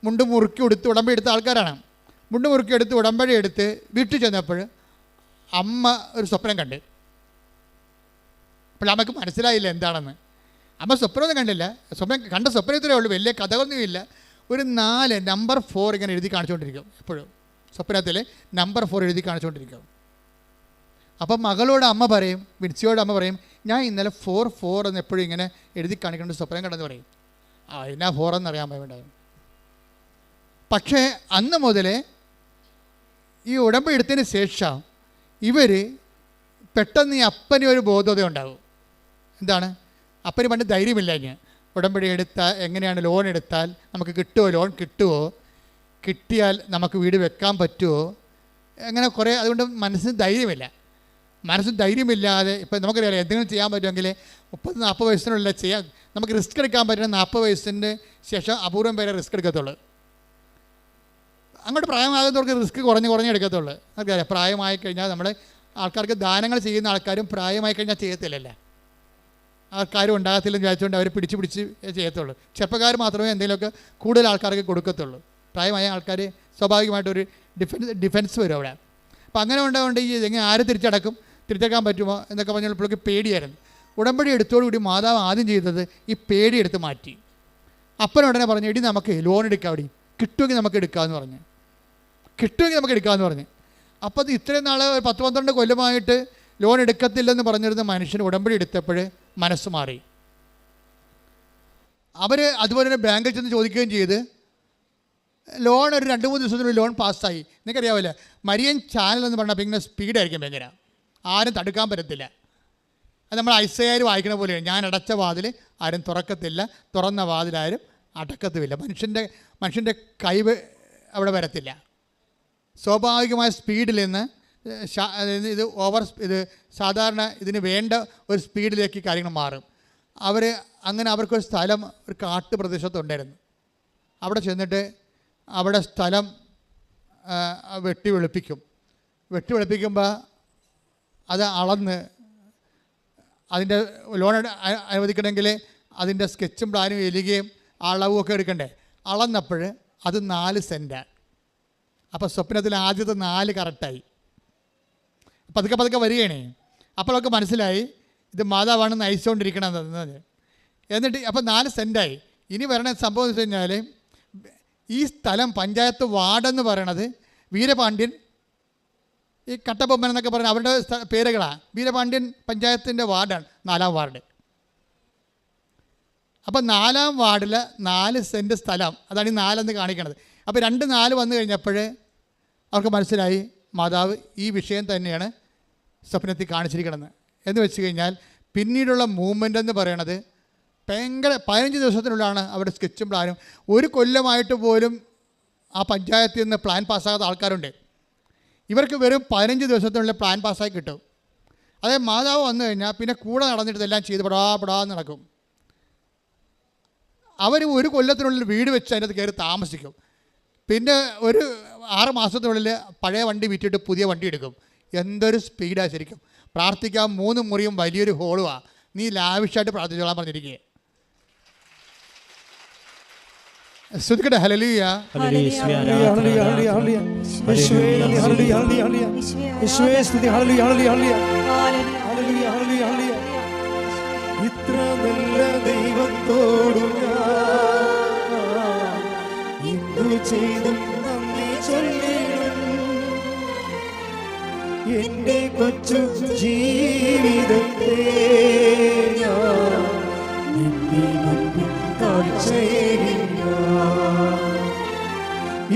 മുണ്ട് മുറുക്കി എടുത്ത് ഉടമ്പടി എടുത്ത ആൾക്കാരാണ്. മുണ്ട് മുറുക്കി എടുത്ത് ഉടമ്പടി എടുത്ത് വീട്ടിൽ ചെന്നപ്പോൾ അമ്മ ഒരു സ്വപ്നം കണ്ട്. അപ്പോൾ അമ്മക്ക് മനസ്സിലായില്ല എന്താണെന്ന്. അമ്മ സ്വപ്നമൊന്നും കണ്ടില്ല. കണ്ട സ്വപ്നത്തിലേ ഉള്ളൂ, വലിയ കഥകളൊന്നുമില്ല. ഒരു 4 നമ്പർ 4 ഇങ്ങനെ എഴുതി കാണിച്ചുകൊണ്ടിരിക്കും. എപ്പോഴും സ്വപ്നത്തിൽ നമ്പർ 4 എഴുതി കാണിച്ചുകൊണ്ടിരിക്കും. അപ്പം മകളോട് അമ്മ പറയും, വിൻസിയോട് അമ്മ പറയും, ഞാൻ ഇന്നലെ 4 എന്ന് എപ്പോഴും ഇങ്ങനെ എഴുതി കാണിക്കേണ്ട സ്വപ്നം കണ്ടെന്ന് പറയും. എന്നാ 4 എന്നറിയാൻ വേണ്ടാവും. പക്ഷേ അന്ന് മുതൽ ഈ ഉടമ്പടി എടുത്തതിന് ശേഷം ഇവർ പെട്ടെന്ന് ഈ അപ്പന് ഒരു ബോധത ഉണ്ടാകും. എന്താണ്? അപ്പന് പണ്ട് ധൈര്യമില്ല. ഞാൻ ഉടമ്പടി എടുത്താൽ എങ്ങനെയാണ്, ലോൺ എടുത്താൽ നമുക്ക് കിട്ടുമോ, ലോൺ കിട്ടുമോ, കിട്ടിയാൽ നമുക്ക് വീട് വെക്കാൻ പറ്റുമോ, അങ്ങനെ കുറേ. അതുകൊണ്ട് മനസ്സിന് ധൈര്യമില്ലാതെ ഇപ്പം നമുക്കറിയാലോ, എന്തെങ്കിലും ചെയ്യാൻ പറ്റുമെങ്കിൽ 30-40 വയസ്സിനുള്ള ചെയ്യാൻ നമുക്ക് റിസ്ക് എടുക്കാൻ പറ്റുന്ന 40 വയസ്സിൻ്റെ ശേഷം അപൂർവം പേരെ റിസ്ക് എടുക്കത്തുള്ളൂ. അങ്ങോട്ട് പ്രായമാകുന്നവർക്ക് റിസ്ക് കുറഞ്ഞ് എടുക്കത്തുള്ളൂ. നമുക്കറിയാം, പ്രായമായി കഴിഞ്ഞാൽ നമ്മൾ ആൾക്കാർക്ക് ദാനങ്ങൾ ചെയ്യുന്ന ആൾക്കാരും പ്രായമായി കഴിഞ്ഞാൽ ചെയ്യത്തില്ലല്ലേ, ആൾക്കാരും ഉണ്ടാകത്തില്ലെന്ന് വിചാരിച്ചുകൊണ്ട് അവർ പിടിച്ച് ചെയ്യത്തുള്ളൂ. ചെറുപ്പക്കാർ മാത്രമേ എന്തെങ്കിലുമൊക്കെ കൂടുതൽ ആൾക്കാർക്ക് കൊടുക്കത്തുള്ളൂ. പ്രായമായ ആൾക്കാർ സ്വാഭാവികമായിട്ടൊരു ഡിഫൻസ് വരും അവിടെ. അപ്പം അങ്ങനെ ഉണ്ടാകൊണ്ട് ഈ എങ്ങനെ ആര് തിരിച്ചടക്കാൻ പറ്റുമോ എന്നൊക്കെ പറഞ്ഞപ്പോഴേക്ക് പേടിയായിരുന്നു. ഉടമ്പടി എടുത്തോടുകൂടി മാതാവ് ആദ്യം ചെയ്തത് ഈ പേടി എടുത്ത് മാറ്റി. അപ്പനുടനെ പറഞ്ഞു, എടി നമുക്ക് ലോൺ എടുക്കാം, അവിടെ കിട്ടുമെങ്കിൽ നമുക്ക് എടുക്കാമെന്ന് പറഞ്ഞു. അപ്പോൾ അത് ഇത്രയും നാൾ 10-12 കൊല്ലമായിട്ട് ലോൺ എടുക്കത്തില്ലെന്ന് പറഞ്ഞിരുന്ന മനുഷ്യൻ ഉടമ്പടി എടുത്തപ്പോൾ മനസ്സ് മാറി. അവർ അതുപോലെ തന്നെ ബാങ്കിൽ ചെന്ന് ചോദിക്കുകയും ചെയ്ത് ലോൺ ഒരു 2-3 ദിവസത്തിനുള്ളിൽ ലോൺ പാസ്സായി. നിങ്ങൾക്കറിയാവില്ല, മരിയൻ ചാനൽ എന്ന് പറഞ്ഞാൽ പിന്നെ സ്പീഡായിരിക്കും ഭയങ്കര, ആരും തടുക്കാൻ പറ്റത്തില്ല. അത് നമ്മൾ ഐസയാർ വായിക്കണ പോലെയാണ്, ഞാൻ അടച്ച വാതിൽ ആരും തുറക്കത്തില്ല, തുറന്ന വാതിലാരും അടക്കത്തുമില്ല. മനുഷ്യൻ്റെ കൈവ് അവിടെ വരത്തില്ല. സ്വാഭാവികമായ സ്പീഡിൽ നിന്ന് ഇത് സാധാരണ ഇതിന് വേണ്ട ഒരു സ്പീഡിലേക്ക് കാര്യങ്ങൾ മാറും. അങ്ങനെ അവർക്കൊരു സ്ഥലം ഒരു കാട്ടുപ്രദേശത്തുണ്ടായിരുന്നു. അവിടെ ചെന്നിട്ട് അവിടെ സ്ഥലം വെട്ടി വെളുപ്പിക്കുമ്പോൾ അത് അളന്ന് അതിൻ്റെ ലോൺ അനുവദിക്കണമെങ്കിൽ അതിൻ്റെ സ്കെച്ചും പ്ലാനും എഴുതുകയും അളവും ഒക്കെ എടുക്കണ്ടേ. അളന്നപ്പോൾ അത് 4 സെൻറ്റാണ്. അപ്പോൾ സ്വപ്നത്തിൽ ആദ്യത്തെ 4 കറക്റ്റായി. പതുക്കെ വരികയാണേ. അപ്പോൾ അവർക്ക് മനസ്സിലായി ഇത് മാതാവാണ് നയിച്ചുകൊണ്ടിരിക്കണമെന്നത്. എന്നിട്ട് അപ്പോൾ 4 സെൻറ്റായി. ഇനി വരണ സംഭവം എന്ന് വെച്ച് കഴിഞ്ഞാൽ ഈ സ്ഥലം പഞ്ചായത്ത് വാർഡെന്ന് പറയണത് വീരപാണ്ഡ്യൻ, ഈ കട്ടബൊമ്മൻ എന്നൊക്കെ പറഞ്ഞ അവരുടെ പേരുകളാണ്. വീരപാണ്ഡ്യൻ പഞ്ചായത്തിൻ്റെ വാർഡാണ് 4-ാം വാർഡ്. അപ്പോൾ 4-ാം വാർഡിൽ 4 സെൻറ്റ് സ്ഥലം, അതാണ് ഈ 4 എന്ന് കാണിക്കണത്. അപ്പോൾ 2-4 വന്നു കഴിഞ്ഞപ്പോൾ അവർക്ക് മനസ്സിലായി മാതാവ് ഈ വിഷയം തന്നെയാണ് സ്വപ്നത്തിൽ കാണിച്ചിരിക്കണമെന്ന്. എന്ന് വെച്ച് കഴിഞ്ഞാൽ പിന്നീടുള്ള മൂവ്മെൻ്റ് എന്ന് പറയണത് ഭയങ്കര 15 ദിവസത്തിനുള്ളിലാണ് അവരുടെ സ്കെച്ചും പ്ലാനും. 1 കൊല്ലമായിട്ട് പോലും ആ പഞ്ചായത്തിൽ നിന്ന് പ്ലാൻ പാസ്സാകാത്ത ആൾക്കാരുണ്ട്. ഇവർക്ക് വെറും 15 ദിവസത്തിനുള്ളിൽ പ്ലാൻ പാസ്സായി കിട്ടും. അതായത് മാതാവ് വന്നു കഴിഞ്ഞാൽ പിന്നെ കൂടെ നടന്നിട്ട് ഇതെല്ലാം ചെയ്ത് പെടാന്ന് നടക്കും. അവർ 1 കൊല്ലത്തിനുള്ളിൽ വീട് വെച്ച് അതിനകത്ത് കയറി താമസിക്കും. പിന്നെ ഒരു 6 മാസത്തിനുള്ളിൽ പഴയ വണ്ടി വിറ്റിട്ട് പുതിയ വണ്ടി എടുക്കും. എന്തൊരു സ്പീഡാണ് ശരിക്കും. പ്രാർത്ഥിക്കാൻ 3 മുറിയും വലിയൊരു ഹോളുമാണ്. നീ ലാവിഷായിട്ട് പ്രാർത്ഥിച്ചോളാൻ പറഞ്ഞിരിക്കുക. ശ്രദ്ധിക്കട്ടെ. ഹല്ലേലൂയ. ഇത്ര നല്ല ദൈവത്തോടു ഞാൻ എന്തു ചെയ്തും നന്ദി ചൊല്ലിടും. എന്റെ കൊച്ചു ജീവിതത്തെ ഞാൻ നിന്റെ മുൻപിൽ കാഴ്ചയേകില്ല.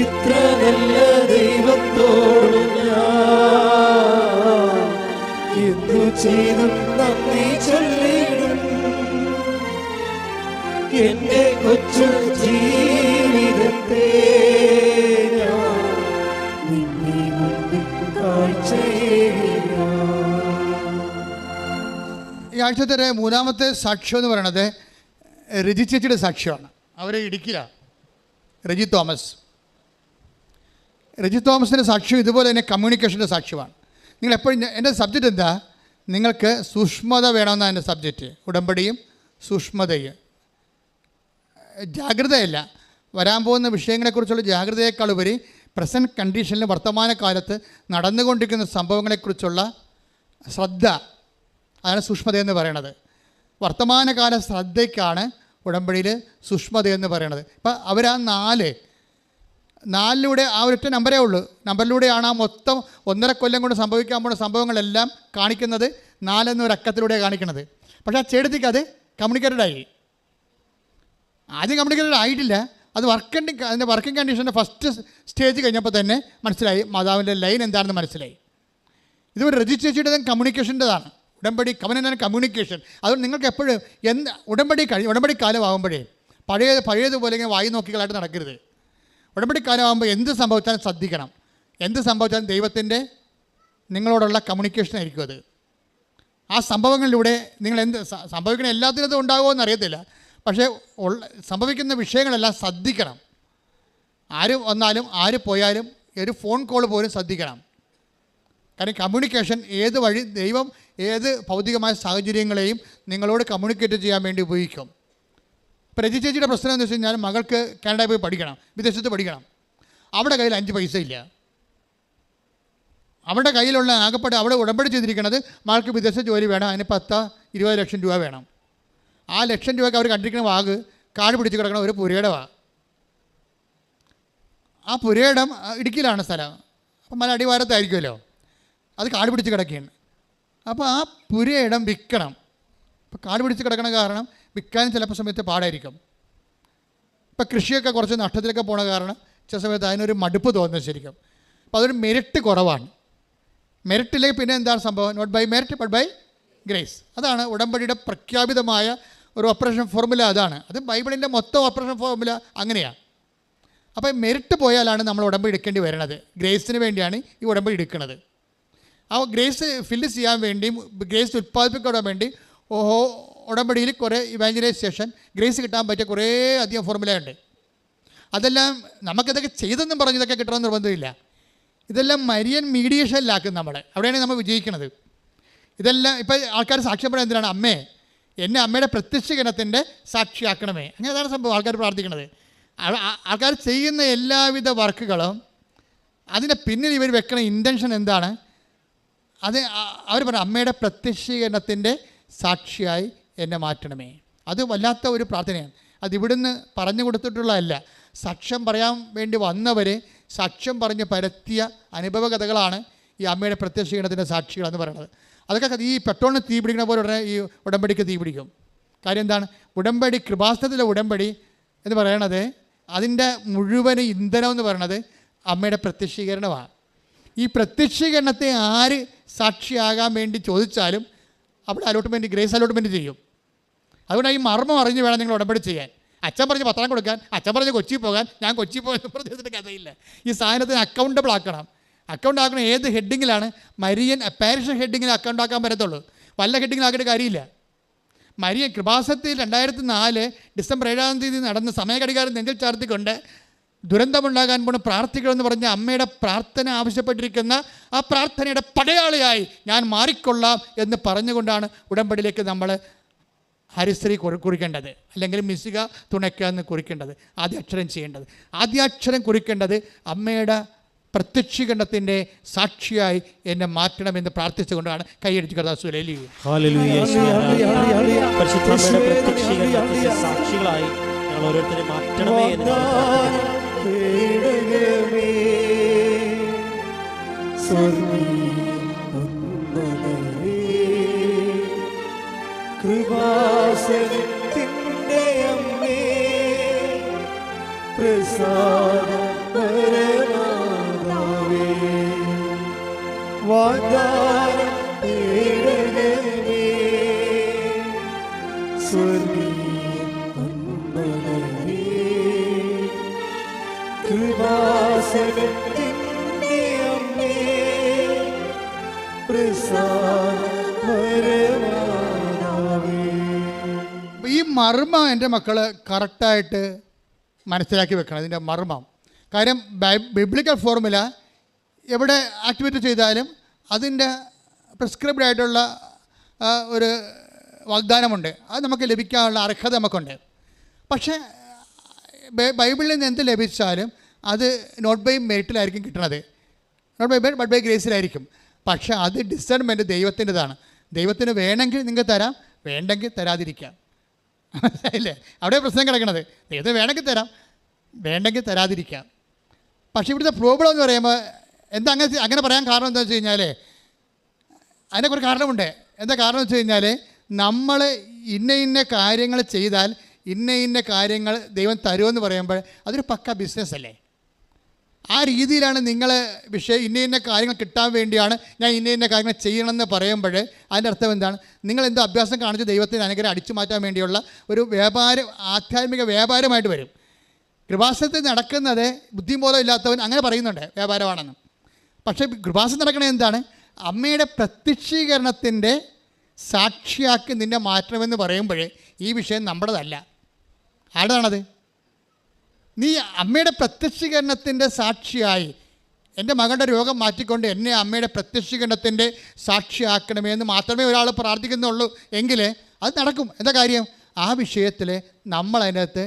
ഇത്ര നല്ല ദൈവത്തോടു ഞാൻ എന്തു ചെയ്തും നന്ദി ചൊല്ലിടും. എന്റെ കൊച്ചു ജീവിതത്തെ ഞാൻ നിന്നെ മുൻപിൽ കാഴ്ചയേകില്ല. ഈ ആഴ്ചത്തെ മൂന്നാമത്തെ സാക്ഷ്യം എന്ന് പറയുന്നത് രജി ചേച്ചിയുടെ സാക്ഷ്യമാണ്. അവർ ഇടുക്കിയിലാണ്. രജി തോമസിൻ്റെ സാക്ഷ്യം ഇതുപോലെ തന്നെ കമ്മ്യൂണിക്കേഷൻ്റെ സാക്ഷ്യമാണ്. നിങ്ങൾ എപ്പോഴും എൻ്റെ സബ്ജക്റ്റ് എന്താ? നിങ്ങൾക്ക് സൂക്ഷ്മത വേണമെന്നാണ് എൻ്റെ സബ്ജക്റ്റ്. ഉടമ്പടിയും സൂക്ഷ്മതയും, ജാഗ്രതയല്ല. വരാൻ പോകുന്ന വിഷയങ്ങളെക്കുറിച്ചുള്ള ജാഗ്രതയേക്കാൾ ഉപരി പ്രസൻറ്റ് കണ്ടീഷനിൽ വർത്തമാനകാലത്ത് നടന്നുകൊണ്ടിരിക്കുന്ന സംഭവങ്ങളെക്കുറിച്ചുള്ള ശ്രദ്ധ, അതാണ് സൂക്ഷ്മതയെന്ന് പറയണത്. വർത്തമാനകാല ശ്രദ്ധയ്ക്കാണ് ഉടമ്പടിയിൽ സൂക്ഷ്മതയെന്ന് പറയണത്. ഇപ്പം അവർ ആ നാലിലൂടെ ആ ഒരൊറ്റ നമ്പരേ ഉള്ളൂ. നമ്പറിലൂടെയാണ് ആ മൊത്തം 1.5 കൊല്ലം കൊണ്ട് സംഭവിക്കാൻ പോകുന്ന സംഭവങ്ങളെല്ലാം കാണിക്കുന്നത്. 4 എന്നൊരക്കത്തിലൂടെയാണ് കാണിക്കുന്നത്. പക്ഷേ ആ ചേട്ടത്തിക്ക് അത് കമ്മ്യൂണിക്കേറ്റഡ് ആയി. ആദ്യം കമ്മ്യൂണിക്കേറ്റഡ് ആയിട്ടില്ല. അത് അതിൻ്റെ വർക്കിംഗ് കണ്ടീഷൻ്റെ ഫസ്റ്റ് സ്റ്റേജ് കഴിഞ്ഞപ്പോൾ തന്നെ മനസ്സിലായി, മാതാവിൻ്റെ ലൈൻ എന്താണെന്ന് മനസ്സിലായി. ഇതൊരു രജിസ്ട്രേഷൻ്റെ കമ്മ്യൂണിക്കേഷൻ്റെതാണ്. ഉടമ്പടി കവനൻ്റ് കമ്മ്യൂണിക്കേഷൻ. അതുകൊണ്ട് നിങ്ങൾക്ക് എപ്പോഴും ഉടമ്പടി കാലമാകുമ്പോഴേ പഴയതുപോലെ ഇങ്ങനെ വായി നോക്കികളായിട്ട് നടക്കരുത്. ഉടമ്പടി കാലമാകുമ്പോൾ എന്ത് സംഭവിച്ചാലും ശ്രദ്ധിക്കണം. എന്ത് സംഭവിച്ചാലും ദൈവത്തിൻ്റെ നിങ്ങളോടുള്ള കമ്മ്യൂണിക്കേഷൻ ആയിരിക്കും അത്. ആ സംഭവങ്ങളിലൂടെ നിങ്ങൾ എന്ത് സംഭവിക്കണം, എല്ലാത്തിനും ഉണ്ടാകുമോ എന്നറിയത്തില്ല. പക്ഷേ സംഭവിക്കുന്ന വിഷയങ്ങളെല്ലാം ശ്രദ്ധിക്കണം. ആര് വന്നാലും ആര് പോയാലും ഒരു ഫോൺ കോൾ പോലും ശ്രദ്ധിക്കണം. കാരണം കമ്മ്യൂണിക്കേഷൻ ഏത് വഴി ദൈവം ഏത് ഭൗതികമായ സാഹചര്യങ്ങളെയും നിങ്ങളോട് കമ്മ്യൂണിക്കേറ്റ് ചെയ്യാൻ വേണ്ടി ഉപയോഗിക്കും. ഇപ്പോൾ രജി ചേച്ചിയുടെ പ്രശ്നം എന്ന് വെച്ച് കഴിഞ്ഞാൽ മകൾക്ക് കാനഡയിൽ പോയി പഠിക്കണം, വിദേശത്ത് പഠിക്കണം. അവിടെ കയ്യിൽ 5 പൈസ ഇല്ല. അവരുടെ കയ്യിലുള്ള ആകപ്പെട്ട് അവിടെ ഉടമ്പടി ചെയ്തിരിക്കുന്നത് മകൾക്ക് വിദേശ ജോലി വേണം, അതിന് 10-20 ലക്ഷം രൂപ വേണം. ആ ലക്ഷം രൂപയ്ക്ക് അവർ കണ്ടിരിക്കുന്ന വാഗ് കാട് പിടിച്ച് കിടക്കണ ഒരു പുരയിടമാണ്. ആ പുരയിടം ഇടുക്കിയിലാണ് സ്ഥലം. അപ്പം മല അടിവാരത്തായിരിക്കുമല്ലോ, അത് കാട് പിടിച്ച് കിടക്കുകയാണ്. അപ്പോൾ ആ പുരയിടം വിൽക്കണം. ഇപ്പോൾ കാട് പിടിച്ച് കിടക്കണ കാരണം വിൽക്കാനും ചിലപ്പോൾ സമയത്ത് പാടായിരിക്കും. ഇപ്പോൾ കൃഷിയൊക്കെ കുറച്ച് നഷ്ടത്തിലൊക്കെ പോണ കാരണം ചില സമയത്ത് അതിനൊരു മടുപ്പ് തോന്നുന്നത് ശരിക്കും. അപ്പോൾ അതൊരു മെരിറ്റ് കുറവാണ്. മെരിറ്റിലേക്ക് പിന്നെ എന്താണ് സംഭവം? Not by merit but by grace. അതാണ് ഉടമ്പടിയുടെ പ്രഖ്യാപിതമായ ഒരു ഓപ്പറേഷൻ ഫോർമുല. അതാണ് അത് ബൈബിളിൻ്റെ മൊത്തം ഓപ്പറേഷൻ ഫോർമുല അങ്ങനെയാണ്. അപ്പോൾ മെരിറ്റ് പോയാലാണ് നമ്മൾ ഉടമ്പടി എടുക്കേണ്ടി വരുന്നത്. ഗ്രേസിന് വേണ്ടിയാണ് ഈ ഉടമ്പടി എടുക്കുന്നത്. ആ ഗ്രേസ് ഫില്ല് ചെയ്യാൻ വേണ്ടിയും ഗ്രേസ് ഉൽപ്പാദിപ്പിക്കാൻ വേണ്ടി ഉടമ്പടിയിൽ കുറേ ഇവാഞ്ചലൈസേഷൻ ഗ്രേസ് കിട്ടാൻ പറ്റിയ കുറേ അധികം ഫോർമുലയുണ്ട്. അതെല്ലാം നമുക്കിതൊക്കെ ചെയ്തെന്നും പറഞ്ഞതൊക്കെ കിട്ടണമെന്ന് നിർബന്ധമില്ല. ഇതെല്ലാം മരിയൻ മീഡിയേഷനിലാക്കും നമ്മൾ. അവിടെയാണ് നമ്മൾ വിജയിക്കുന്നത്. ഇതെല്ലാം ഇപ്പോൾ ആൾക്കാർ സാക്ഷ്യപ്പെടാൻ എന്തിനാണ്? അമ്മേ, എന്നെ അമ്മയുടെ പ്രത്യക്ഷീകരണത്തിൻ്റെ സാക്ഷിയാക്കണമേ. അങ്ങനെ അതാണ് സംഭവം. ആൾക്കാർ പ്രാർത്ഥിക്കുന്നത്. ആൾക്കാർ ചെയ്യുന്ന എല്ലാവിധ വർക്കുകളും അതിൻ്റെ പിന്നിൽ ഇവർ വെക്കുന്ന ഇൻറ്റൻഷൻ എന്താണ്? അത് അവർ പറഞ്ഞു, അമ്മയുടെ പ്രത്യക്ഷീകരണത്തിൻ്റെ സാക്ഷിയായി എന്നെ മാറ്റണമേ. അത് വല്ലാത്ത ഒരു പ്രാർത്ഥനയാണ്. അത് ഇവിടുന്ന് പറഞ്ഞു കൊടുത്തിട്ടുള്ളതല്ല. സാക്ഷ്യം പറയാൻ വേണ്ടി വന്നവർ സാക്ഷ്യം പറഞ്ഞ് പരത്തിയ അനുഭവ കഥകളാണ് ഈ അമ്മയുടെ പ്രത്യക്ഷീകരണത്തിൻ്റെ സാക്ഷികളെന്ന് പറയുന്നത്. അതൊക്കെ ഈ പെട്രോളിന് തീ പിടിക്കുന്ന പോലെ ഉടനെ ഈ ഉടമ്പടിക്ക് തീ പിടിക്കും. കാര്യം എന്താണ്? ഉടമ്പടി, കൃപാസനത്തിലെ ഉടമ്പടി എന്ന് പറയണത് അതിൻ്റെ മുഴുവൻ ഇന്ധനം എന്ന് പറയണത് അമ്മയുടെ പ്രത്യക്ഷീകരണമാണ്. ഈ പ്രത്യക്ഷീകരണത്തെ ആര് സാക്ഷിയാകാൻ വേണ്ടി ചോദിച്ചാലും അവിടെ അലോട്ട്മെൻറ്റ്, ഗ്രേസ് അലോട്ട്മെൻറ്റ് ചെയ്യും. അതുകൊണ്ട് ഈ മർമ്മം അറിഞ്ഞ് വേണം നിങ്ങൾ ഉടമ്പടി ചെയ്യാൻ. അച്ഛൻ പറഞ്ഞ് പത്രം കൊടുക്കാൻ, അച്ഛൻ പറഞ്ഞ് കൊച്ചി പോകാൻ, ഞാൻ കൊച്ചി പോയെന്ന് പറഞ്ഞതിൻ്റെ കഥയില്ല. ഈ സാധനത്തിന് അക്കൗണ്ടബിൾ ആക്കണം. അക്കൗണ്ട് ആക്കണം ഏത് ഹെഡിങ്ങിലാണ്? മരിയൻ പാരിഷ് ഹെഡിങ്ങിൽ അക്കൗണ്ട് ആക്കാൻ പറ്റത്തുള്ളൂ. വല്ല ഹെഡിങ്ങിലാക്കിയിട്ട് കാര്യമില്ല. മരിയൻ കൃപാസനത്തിൽ 2004 ഡിസംബർ 7-ാം തീയതി നടന്ന സമയഘടികാരം നെഞ്ചിൽ ചാർത്തിക്കൊണ്ട് ദുരന്തമുണ്ടാകാൻ പോണ പ്രാർത്ഥിക്കണമെന്ന് പറഞ്ഞ അമ്മയുടെ പ്രാർത്ഥന ആവശ്യപ്പെട്ടിരിക്കുന്ന ആ പ്രാർത്ഥനയുടെ പടയാളിയായി ഞാൻ മാറിക്കൊള്ളാം എന്ന് പറഞ്ഞുകൊണ്ടാണ് ഉടമ്പടിയിലേക്ക് നമ്മൾ ഹരിശ്രീ കുറിക്കേണ്ടത്, അല്ലെങ്കിൽ മിശിക തുണയ്ക്കുക എന്ന് കുറിക്കേണ്ടത്, ആദ്യാക്ഷരം ചെയ്യേണ്ടത്. ആദ്യാക്ഷരം കുറിക്കേണ്ടത് അമ്മയുടെ പ്രത്യക്ഷീകരണത്തിൻ്റെ സാക്ഷിയായി എന്നെ മാറ്റണമെന്ന് പ്രാർത്ഥിച്ചുകൊണ്ടാണ് കൈയടിച്ച് കഥാസുലേലി. സാക്ഷികളായി ഞങ്ങൾ ഓരോരുത്തരെ മാറ്റണമേ എന്ന് കൃപാസനത്തിൻ്റെ അമ്മേ പ്രസാദപരമാതാവേ വാഗ്ദാനം തേടണമേ സ്വർഗീയ അമ്മേ കൃപാസനത്തിൻ്റെ അമ്മേ പ്രസാദപരമാതാവേ. ഈ മർമ്മം എൻ്റെ മക്കൾ കറക്റ്റായിട്ട് മനസ്സിലാക്കി വെക്കണം. ഇതിൻ്റെ മർമ്മം കാര്യം ബിബ്ലിക്കൽ ഫോർമുല എവിടെ ആക്ടിവേറ്റ് ചെയ്താലും അതിൻ്റെ പ്രിസ്ക്രിപ്റ്റ് ആയിട്ടുള്ള ഒരു വാഗ്ദാനമുണ്ട്. അത് നമുക്ക് ലഭിക്കാനുള്ള അർഹത നമുക്കുണ്ട്. പക്ഷേ ബൈബിളിൽ നിന്ന് എന്ത് ലഭിച്ചാലും അത് നോട്ട് ബൈ മെറിറ്റിലായിരിക്കും കിട്ടണത്, നോട്ട് ബൈ ബട്ട് ബൈ ഗ്രേസിലായിരിക്കും. പക്ഷേ അത് ഡിസേൺമെൻറ്റ് ദൈവത്തിൻ്റെതാണ്. ദൈവത്തിന് വേണമെങ്കിൽ നിങ്ങൾക്ക് തരാം, വേണ്ടെങ്കിൽ തരാതിരിക്കാം. മനസ്സിലായില്ലേ? അവിടെ പ്രശ്നം കിടക്കണത്. ദൈവത്തിന് വേണമെങ്കിൽ തരാം, വേണ്ടെങ്കിൽ തരാതിരിക്കാം. പക്ഷേ ഇവിടുത്തെ പ്രോബ്ലം എന്ന് പറയുമ്പോൾ എന്താ അങ്ങനെ പറയാൻ കാരണം എന്താണെന്ന് വെച്ച് കഴിഞ്ഞാൽ അതിനൊക്കെ ഒരു കാരണമുണ്ട്. എന്താ കാരണം എന്ന് വെച്ച് കഴിഞ്ഞാൽ നമ്മൾ ഇന്ന കാര്യങ്ങൾ ചെയ്താൽ ഇന്ന കാര്യങ്ങൾ ദൈവം തരുമെന്ന് പറയുമ്പോൾ അതൊരു പക്ക ബിസിനസ് അല്ലേ? ആ രീതിയിലാണ് നിങ്ങൾ ഇന്ന കാര്യങ്ങൾ കിട്ടാൻ വേണ്ടിയാണ് ഞാൻ ഇന്ന കാര്യങ്ങൾ ചെയ്യണമെന്ന് പറയുമ്പോൾ അതിൻ്റെ അർത്ഥം എന്താണ്? നിങ്ങളെന്തോ അഭ്യാസം കാണിച്ച് ദൈവത്തിന് അനുഗ്രഹം അടിച്ചു മാറ്റാൻ വേണ്ടിയുള്ള ഒരു ആധ്യാത്മിക വ്യാപാരമായിട്ട് വരും. കൃപാസനത്തിൽ നടക്കുന്നത് ബുദ്ധിബോധം ഇല്ലാത്തവൻ അങ്ങനെ പറയുന്നുണ്ട് വ്യാപാരമാണെന്ന്. പക്ഷേ കൃപാസനം നടക്കണത് എന്താണ്? അമ്മയുടെ പ്രത്യക്ഷീകരണത്തിൻ്റെ സാക്ഷിയാക്കി നിന്നെ മാറ്റണമെന്ന് പറയുമ്പോൾ ഈ വിഷയം നമ്മുടേതല്ല. ആരുടെയാണത്? നീ അമ്മയുടെ പ്രത്യക്ഷീകരണത്തിൻ്റെ സാക്ഷിയായി എൻ്റെ മകളുടെ രോഗം മാറ്റിക്കൊണ്ട് എന്നെ അമ്മയുടെ പ്രത്യക്ഷീകരണത്തിൻ്റെ സാക്ഷിയാക്കണമേ എന്ന് മാത്രമേ ഒരാൾ പ്രാർത്ഥിക്കുന്നുള്ളൂ എങ്കിൽ അത് നടക്കും. എന്താ കാര്യം? ആ വിഷയത്തിൽ നമ്മളതിനകത്ത്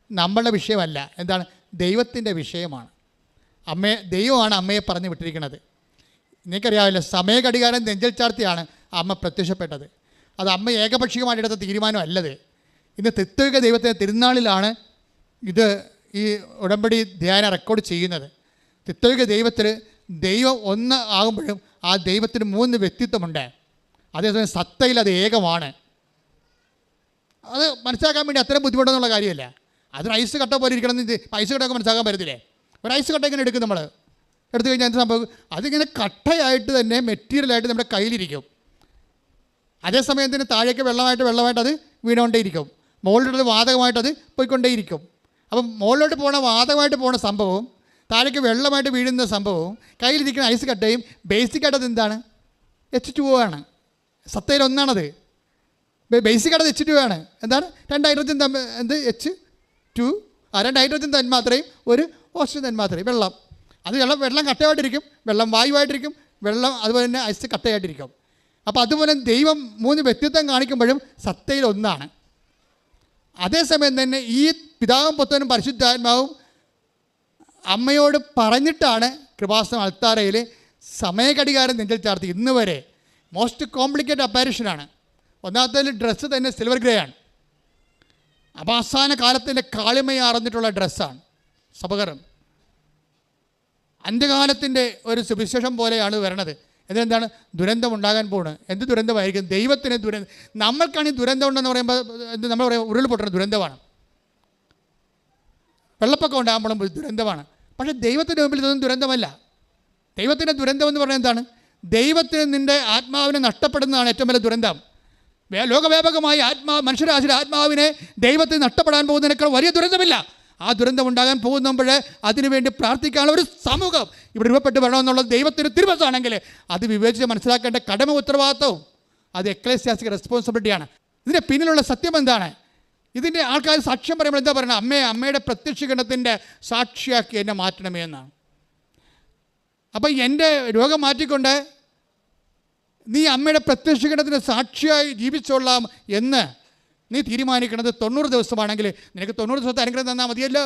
നമ്മളുടെ വിഷയമല്ല, എന്താണ്? ദൈവത്തിൻ്റെ വിഷയമാണ്. ദൈവമാണ് അമ്മയെ പറഞ്ഞു വിട്ടിരിക്കുന്നത്. നിങ്ങൾക്കറിയാമല്ലോ, സമയഘടികാരം നെഞ്ചൽ ചാർത്തിയാണ് അമ്മ പ്രത്യക്ഷപ്പെട്ടത്. അത് അമ്മ ഏകപക്ഷീയമായിട്ടെടുത്ത തീരുമാനമല്ലത്. ഇന്ന് തിത്വിക ദൈവത്തിൻ്റെ തിരുനാളിലാണ് ഇത് ഈ ഉടമ്പടി ധ്യാനം റെക്കോർഡ് ചെയ്യുന്നത്. തിത്വിക ദൈവത്തിൽ ദൈവം ഒന്ന് ആകുമ്പോഴും ആ ദൈവത്തിന് 3 വ്യക്തിത്വമുണ്ട്. അതേസമയം സത്തയിൽ അത് ഏകമാണ്. അത് മനസ്സിലാക്കാൻ വേണ്ടി അത്രയും ബുദ്ധിമുട്ടെന്നുള്ള കാര്യമല്ല. അതൊരു ഐസ് കട്ട പോലെ ഇരിക്കണമെന്ന് ഐസ് കട്ടയൊക്കെ മനസ്സിലാക്കാൻ പറ്റത്തില്ലേ? ഒരു ഐസ് കട്ട ഇങ്ങനെ എടുക്കും, നമ്മൾ എടുത്തു കഴിഞ്ഞാൽ എന്ത് സംഭവം? അതിങ്ങനെ കട്ടയായിട്ട് തന്നെ മെറ്റീരിയലായിട്ട് നമ്മുടെ കയ്യിലിരിക്കും. അതേസമയം തന്നെ താഴേക്ക് വെള്ളമായിട്ട് അത് വീണുകൊണ്ടേയിരിക്കും. മുകളിലോട്ട് വാതകമായിട്ട് അത് പോയിക്കൊണ്ടേയിരിക്കും. അപ്പം മുകളിലോട്ട് പോകണ വാതകമായിട്ട് പോകുന്ന സംഭവവും താഴേക്ക് വെള്ളമായിട്ട് വീഴുന്ന സംഭവവും കയ്യിലിരിക്കുന്ന ഐസ് കട്ടയും ബേസിക്കായിട്ടത് എന്താണ്? H2O ആണ്. സത്തയിൽ ഒന്നാണത്. ബേസിക്കായിട്ടത് H2O ആണ്. എന്താണ്? 2 ഹൈഡ്രജൻ H2, 2 ഹൈഡ്രജൻ തന്മാത്രയും ഒരു ഓക്സിജൻ തന്മാത്രയും, വെള്ളം. അത് വെള്ളം കട്ടയായിട്ടിരിക്കും, വെള്ളം വായുവായിട്ടിരിക്കും, വെള്ളം അതുപോലെ തന്നെ ഐസ് കട്ടയായിട്ടിരിക്കും. അപ്പോൾ അതുപോലെ ദൈവം 3 വ്യക്തിത്വം കാണിക്കുമ്പോഴും സത്തയിൽ ഒന്നാണ്. അതേസമയം തന്നെ ഈ പിതാവും പുത്രനും പരിശുദ്ധാത്മാവും അമ്മയോട് പറഞ്ഞിട്ടാണ് കൃപാസനം അൾത്താരയിൽ സമയഘടികാരം നെഞ്ചിൽ ചാർത്തി ഇന്ന് വരെ. മോസ്റ്റ് കോംപ്ലിക്കേറ്റഡ് അപ്പാരിഷനാണ്. ഒന്നാമത്തെ ഡ്രസ്സ് തന്നെ സിൽവർ ഗ്രേ ആണ്. അവസാന കാലത്തിൻ്റെ കാളിമയാർന്നിട്ടുള്ള ഡ്രസ്സാണ് സഭകരം. അന്ത്യകാലത്തിൻ്റെ ഒരു സുവിശേഷം പോലെയാണ് വരണത്. എന്താണ്? ദുരന്തം ഉണ്ടാകാൻ പോകുന്നത്. എന്ത് ദുരന്തമായിരിക്കും? ദൈവത്തിന് ദുരന്തം. നമ്മൾക്കാണ് ഈ ദുരന്തം ഉണ്ടെന്ന് പറയുമ്പോൾ നമ്മൾ പറയുമ്പോൾ ഉരുൾപൊട്ടുന്ന ദുരന്തമാണ്, വെള്ളപ്പൊക്കം ഉണ്ടാകുമ്പോഴും ദുരന്തമാണ്. പക്ഷേ ദൈവത്തിൻ്റെ മുമ്പിൽ ഇതൊന്നും ദുരന്തമല്ല. ദൈവത്തിൻ്റെ ദുരന്തം എന്ന് പറഞ്ഞാൽ എന്താണ്? ദൈവത്തിന് നിൻ്റെ ആത്മാവിനെ നഷ്ടപ്പെടുന്നതാണ് ഏറ്റവും വലിയ ദുരന്തം. ലോകവ്യാപകമായി മനുഷ്യരാശിയുടെ ആത്മാവിനെ ദൈവത്തിന് നഷ്ടപ്പെടാൻ പോകുന്നതിനേക്കാൾ വലിയ ദുരന്തമില്ല. ആ ദുരന്തം ഉണ്ടാകാൻ പോകുമ്പോൾ അതിനുവേണ്ടി പ്രാർത്ഥിക്കാനുള്ള ഒരു സമൂഹം ഇവിടെ രൂപപ്പെട്ട് വരണമെന്നുള്ളത് ദൈവത്തിന് തിരുവസാണെങ്കിൽ അത് വിവേചിച്ച് മനസ്സിലാക്കേണ്ട കടമ ഉത്തരവാദിത്വവും അത് എക്ലേസിയാസ്റ്റിക് റെസ്പോൺസിബിലിറ്റിയാണ്. ഇതിൻ്റെ പിന്നിലുള്ള സത്യം എന്താണ്? ഇതിൻ്റെ ആൾക്കാർ സാക്ഷ്യം പറയുമ്പോൾ എന്താ പറയുന്നത്? അമ്മയുടെ പ്രത്യക്ഷീകരണത്തിൻ്റെ സാക്ഷിയാക്കി എന്നെ മാറ്റണമേ എന്നാണ്. അപ്പോൾ എൻ്റെ രോഗം മാറ്റിക്കൊണ്ട് നീ അമ്മയുടെ പ്രത്യക്ഷീകരണത്തിൻ്റെ സാക്ഷിയായി ജീവിച്ചോളാം എന്ന് നീ തീരുമാനിക്കുന്നത് 90 ദിവസമാണെങ്കിൽ നിനക്ക് 90 ദിവസത്തെ അനുഗ്രഹം തന്നാൽ മതിയല്ലോ.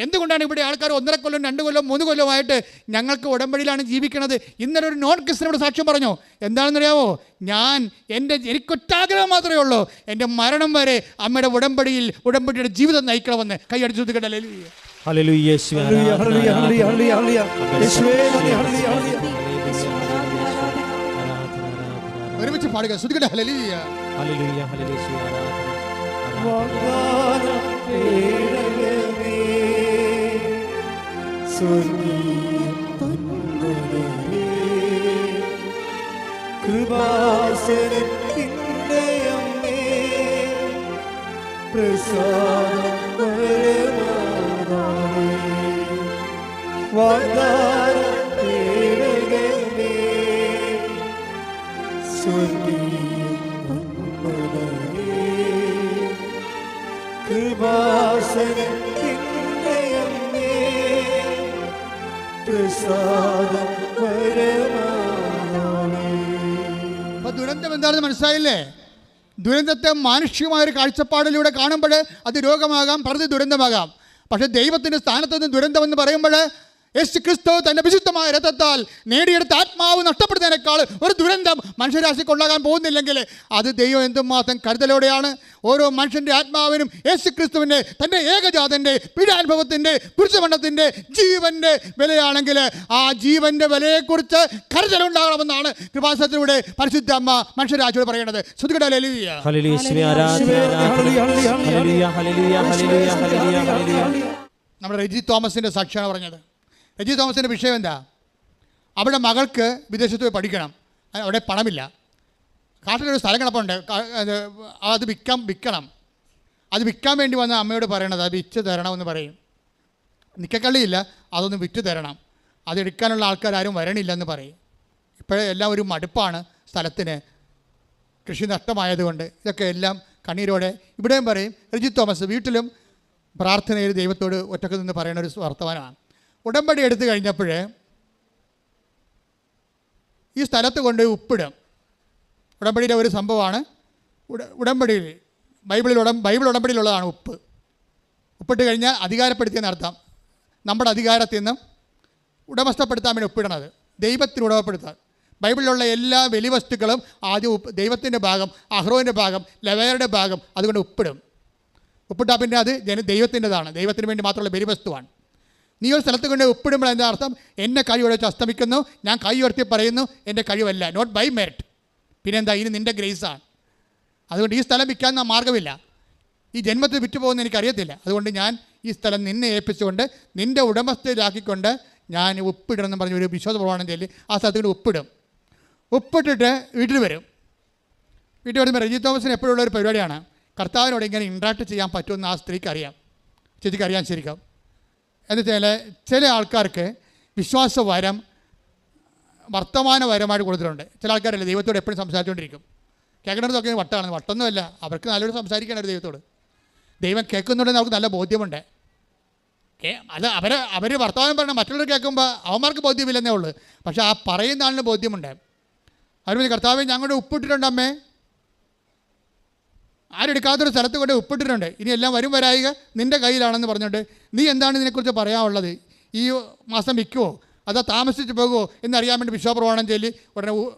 എന്തുകൊണ്ടാണ് ഇവിടെ ആൾക്കാർ 1.5 കൊല്ലം 2 കൊല്ലം 3 കൊല്ലമായിട്ട് ഞങ്ങൾക്ക് ഉടമ്പടിയിലാണ് ജീവിക്കുന്നത്? ഇന്നലെ ഒരു നോൺ ക്രിസ്ത്യനോട് സാക്ഷ്യം പറഞ്ഞു. എന്താണെന്നറിയാമോ? എനിക്കൊറ്റാഗ്രഹം മാത്രമേ ഉള്ളൂ, എൻ്റെ മരണം വരെ അമ്മയുടെ ഉടമ്പടിയുടെ ജീവിതം നയിക്കണമെന്ന്. കൈയടിച്ചു ശ്രദ്ധിക്കട്ടെ. ഹല്ലേലൂയ യേശുവേ ഹല്ലേലൂയ ഹല്ലേലൂയ ഹല്ലേലൂയ ഹല്ലേലൂയ യേശുവേ നന്ദി. ഹല്ലേലൂയ ഒരുമിച്ച് പാടുക. ശ്രദ്ധിക്കട്ടെ. ഹല്ലേലൂയ ഹല്ലേലൂയ ഹല്ലേലൂയ യേശുവേ ആരാധന. വാഗ്ദാനം കേളണമേ സ്വർഗീയ പൊൻമുദ്രമേ കൃപാസനത്തിൻ്റെ അമ്മേ പ്രസാദം പരമാതാവേ വാഗ്ദാനം കേളണമേ സ്വർഗീയ പൊൻമുദ്രമേ കൃപാസനത്തിൻ്റെ അമ്മേ പ്രസാദം പരമാതാവേ. അപ്പൊ ദുരന്തം എന്താണെന്ന് മനസ്സിലായില്ലേ? ദുരന്തത്തെ മാനുഷികമായൊരു കാഴ്ചപ്പാടിലൂടെ കാണുമ്പോൾ അത് രോഗമാകാം, പ്രതി ദുരന്തമാകാം. പക്ഷെ ദൈവത്തിൻ്റെ സ്ഥാനത്ത് നിന്ന് ദുരന്തമെന്ന് പറയുമ്പോൾ യേശു ക്രിസ്തു തൻ്റെ വിശുദ്ധമായ രക്തത്താൽ നേടിയെടുത്ത ആത്മാവ് നഷ്ടപ്പെടുന്നതിനേക്കാൾ ഒരു ദുരന്തം മനുഷ്യരാശിക്ക് ഉണ്ടാകാൻ പോകുന്നില്ലെങ്കിൽ അത് ദൈവം എന്തുമാത്രം കരുതലോടെയാണ് ഓരോ മനുഷ്യൻ്റെ ആത്മാവിനും യേശു ക്രിസ്തുവിൻ്റെ തൻ്റെ ഏകജാതൻ്റെ പീഡാനുഭവത്തിൻ്റെ കുരിശുമരണത്തിൻ്റെ ജീവൻ്റെ വിലയാണെങ്കിൽ ആ ജീവൻ്റെ വിലയെക്കുറിച്ച് കരുതലുണ്ടാകണമെന്നാണ് കൃപാസനത്തിലൂടെ പരിശുദ്ധ അമ്മ മനുഷ്യരാശിയോട് പറയുന്നത്. ശ്രദ്ധിക്കട്ടെ. ഹല്ലേലൂയ ഹല്ലേലൂയ യേശുവേ ആരാധന. ഹല്ലേലൂയ ഹല്ലേലൂയ ഹല്ലേലൂയ ഹല്ലേലൂയ ഹല്ലേലൂയ. നമ്മുടെ റെജി തോമസിൻ്റെ സാക്ഷിയാണ് പറഞ്ഞത്. റെജി തോമസിൻ്റെ വിഷയം എന്താ? അവിടെ മകൾക്ക് വിദേശത്ത് പോയി പഠിക്കണം, അവിടെ പണമില്ല. കാട്ടിലൊരു സ്ഥലം കിടപ്പുണ്ട്, അത് വിൽക്കണം. അത് വിൽക്കാൻ വേണ്ടി വന്ന അമ്മയോട് പറയണത് അത് വിറ്റ് തരണമെന്ന് പറയും. നിക്കക്കള്ളിയില്ല, അതൊന്ന് വിറ്റ് തരണം. അതെടുക്കാനുള്ള ആൾക്കാരും വരണില്ലെന്ന് പറയും. ഇപ്പോഴേ എല്ലാം ഒരു മടുപ്പാണ് സ്ഥലത്തിന്, കൃഷി നഷ്ടമായതുകൊണ്ട്. ഇതൊക്കെ എല്ലാം കണ്ണീരോടെ ഇവിടെയും പറയും. റെജി തോമസ് വീട്ടിലും പ്രാർത്ഥനയിൽ ദൈവത്തോട് ഒറ്റക്ക് നിന്ന് പറയുന്ന ഒരു വർത്തമാനമാണ്. ഉടമ്പടി എടുത്തു കഴിഞ്ഞപ്പോൾ ഈ സ്ഥലത്ത് കൊണ്ട് ഉപ്പിടും. ഉടമ്പടിയുടെ ഒരു സംഭവമാണ്. ഉടമ്പടിയിൽ ബൈബിൾ ഉടമ്പടിയിലുള്ളതാണ് ഉപ്പ്. ഉപ്പിട്ട് കഴിഞ്ഞാൽ അധികാരപ്പെടുത്തിയെന്ന് അർത്ഥം. നമ്മുടെ അധികാരത്തിൽ നിന്നും ഉടമസ്ഥപ്പെടുത്താൻ വേണ്ടി ഉപ്പിടണത്, ദൈവത്തിന് ഉടമപ്പെടുത്താൻ. ബൈബിളിലുള്ള എല്ലാ വലിയ വസ്തുക്കളും ആദ്യം ദൈവത്തിൻ്റെ ഭാഗം, അഹ്റോൻ്റെ ഭാഗം, ലെവയറുടെ ഭാഗം, അതുകൊണ്ട് ഉപ്പിടും. ഉപ്പിട്ടാൽ പിന്നെ അത് ദൈവത്തിൻ്റെതാണ്, ദൈവത്തിന് വേണ്ടി മാത്രമുള്ള വലിയ വസ്തുവാണ്. നീ ഒരു സ്ഥലത്ത് കൊണ്ട് ഉപ്പിടുമ്പോൾ എന്താ അർത്ഥം? എൻ്റെ കഴിവ് വെച്ച് അസ്തമിക്കുന്നു, ഞാൻ കൈ ഉയർത്തി പറയുന്നു എൻ്റെ കഴിവല്ല, നോട്ട് ബൈ മെറിറ്റ്. പിന്നെന്താ? ഇനി നിൻ്റെ ഗ്രേസാണ്. അതുകൊണ്ട് ഈ സ്ഥലം വിൽക്കാൻ മാർഗ്ഗമില്ല, ഈ ജന്മത്തിൽ വിറ്റുപോകുന്ന എനിക്കറിയത്തില്ല. അതുകൊണ്ട് ഞാൻ ഈ സ്ഥലം നിന്നെ ഏൽപ്പിച്ചുകൊണ്ട് നിൻ്റെ ഉടമസ്ഥയിലാക്കിക്കൊണ്ട് ഞാൻ ഉപ്പിടണമെന്ന് പറഞ്ഞ് ഒരു വിശ്വാസ പ്രമാണം ചൊല്ലി ആ സ്ഥലത്ത് കൊണ്ട് ഉപ്പിടും. ഉപ്പിട്ടിട്ട് വീട്ടിൽ വരും. വീട്ടിൽ വരുമ്പോൾ റെജി തോമസിന് എപ്പോഴുള്ള ഒരു പരിപാടിയാണ്, കർത്താവിനോട് ഇങ്ങനെ ഇൻട്രാക്ട് ചെയ്യാൻ പറ്റുമെന്ന് ആ സ്ത്രീക്ക് അറിയാം, ചേച്ചിക്ക് അറിയാൻ ശരിക്കും. എന്ന് വെച്ചാൽ ചില ആൾക്കാർക്ക് വിശ്വാസവരം വർത്തമാനപരമായിട്ട് കൊടുത്തിട്ടുണ്ട്. ചില ആൾക്കാരല്ലേ ദൈവത്തോട് എപ്പോഴും സംസാരിച്ചുകൊണ്ടിരിക്കും. കേൾക്കണതൊക്കെ വട്ടാണ്, വട്ടൊന്നുമല്ല, അവർക്ക് നല്ലൊരു സംസാരിക്കാനാണ് ദൈവത്തോട്. ദൈവം കേൾക്കുന്നുണ്ടെന്ന് അവർക്ക് നല്ല ബോധ്യമുണ്ട്. അത് അവർ വർത്തമാനം പറഞ്ഞാൽ മറ്റുള്ളവർ കേൾക്കുമ്പോൾ അവന്മാർക്ക് ബോധ്യമില്ലെന്നേ ഉള്ളൂ, പക്ഷേ ആ പറയുന്ന ആളിന് ബോധ്യമുണ്ട്. അവർ കർത്താവേ ഞങ്ങളുടെ ഉപ്പിട്ടിട്ടുണ്ട് അമ്മേ, ആരെടുക്കാത്തൊരു സ്ഥലത്ത് കൊണ്ട് ഉപ്പിട്ടിട്ടുണ്ട്, ഇനി എല്ലാം വരും വരായിക നിൻ്റെ കയ്യിലാണെന്ന് പറഞ്ഞിട്ട് നീ എന്താണ് ഇതിനെക്കുറിച്ച് പറയാനുള്ളത്? ഈ മാസം വിൽക്കുമോ അതോ താമസിച്ച് പോകുമോ എന്നറിയാൻ വേണ്ടി വിശ്വാസപ്രമാണം ചൊല്ലി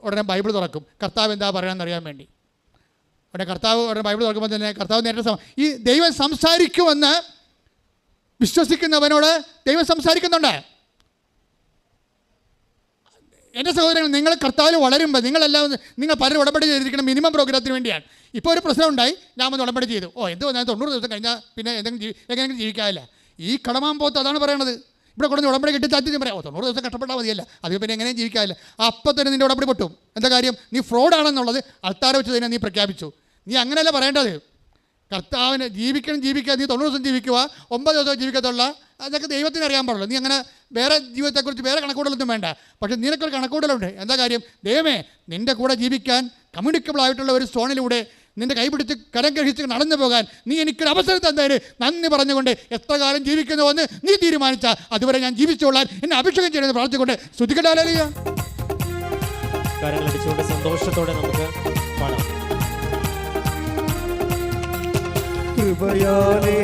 ഉടനെ ബൈബിൾ തുറക്കും, കർത്താവ് എന്താ പറയണമെന്ന് അറിയാൻ വേണ്ടി. ഉടനെ ബൈബിൾ തുറക്കുമ്പോൾ തന്നെ കർത്താവ് നേരിട്ട് ഈ ദൈവം സംസാരിക്കുമെന്ന് വിശ്വസിക്കുന്നവനോട് ദൈവം സംസാരിക്കുന്നുണ്ട്. എൻ്റെ സഹോദരങ്ങൾ, നിങ്ങൾ കർത്താവിൽ വളരുമ്പോൾ നിങ്ങൾ പലരും ഉടമ്പടി ചെയ്തിരിക്കണം മിനിമം പ്രോഗ്രാമത്തിന് വേണ്ടിയാണ്. ഇപ്പോൾ ഒരു പ്രശ്നം ഉണ്ടായി, ഞാൻ വന്ന് ഉടമ്പടി ചെയ്തു, എന്ത് വന്നാൽ 90 ദിവസം കഴിഞ്ഞാൽ പിന്നെ എങ്ങനെയെങ്കിലും ജീവിക്കാനില്ല. ഈ കടമാൻ അതാണ് പറയണത്. ഇവിടെ കൊണ്ടുവന്ന് ഉടമ്പടി കിട്ടി താല്പര്യം പറയാം, 90 ദിവസം കഷ്ടപ്പെട്ടാൽ മതിയല്ല, അത് പിന്നെ എങ്ങനെയും ജീവിക്കാനില്ല. അപ്പം തന്നെ നിൻ്റെ ഉടമ്പടി പൊട്ടും. എന്താ കാര്യം? നീ ഫ്രോഡാണെന്നുള്ളത് അൾത്താര വെച്ച് തന്നെ നീ പ്രഖ്യാപിച്ചു. നീ അങ്ങനെയല്ല പറയേണ്ടത്. കർത്താവിന് ജീവിക്കുക, നീ 90 ദിവസം ജീവിക്കുക, 9 ദിവസം ജീവിക്കത്തുള്ള, അതൊക്കെ ദൈവത്തിന് അറിയാൻ പാടുള്ളൂ. നീ അങ്ങനെ വേറെ ജീവിതത്തെക്കുറിച്ച് വേറെ കണക്കൂടലൊന്നും വേണ്ട. പക്ഷേ നിനക്കൊരു കണക്കൂടലുണ്ട്. എന്താ കാര്യം? ദൈവമേ നിൻ്റെ കൂടെ ജീവിക്കാൻ കമ്മ്യൂണിക്കബിൾ ആയിട്ടുള്ള ഒരു സോണിലൂടെ നിൻ്റെ കൈപിടിച്ച് കരം കഴിച്ച് നടന്നു പോകാൻ നീ എനിക്കൊരു അവസരം തന്നതിന് നന്ദി പറഞ്ഞുകൊണ്ട് എത്ര കാലം ജീവിക്കുന്നുവെന്ന് നീ തീരുമാനിച്ചാൽ അതുവരെ ഞാൻ ജീവിച്ചോളാൻ എന്നെ അഭിഷേകം ചെയ്യണമെന്ന് പ്രാർത്ഥിച്ചുകൊണ്ട് സ്തുതിക്കട്ടെ. ഹല്ലേലൂയ. കരങ്ങളടിച്ചുകൊണ്ട് സന്തോഷത്തോടെ നമുക്ക് പാടാം. കൃപയാലേ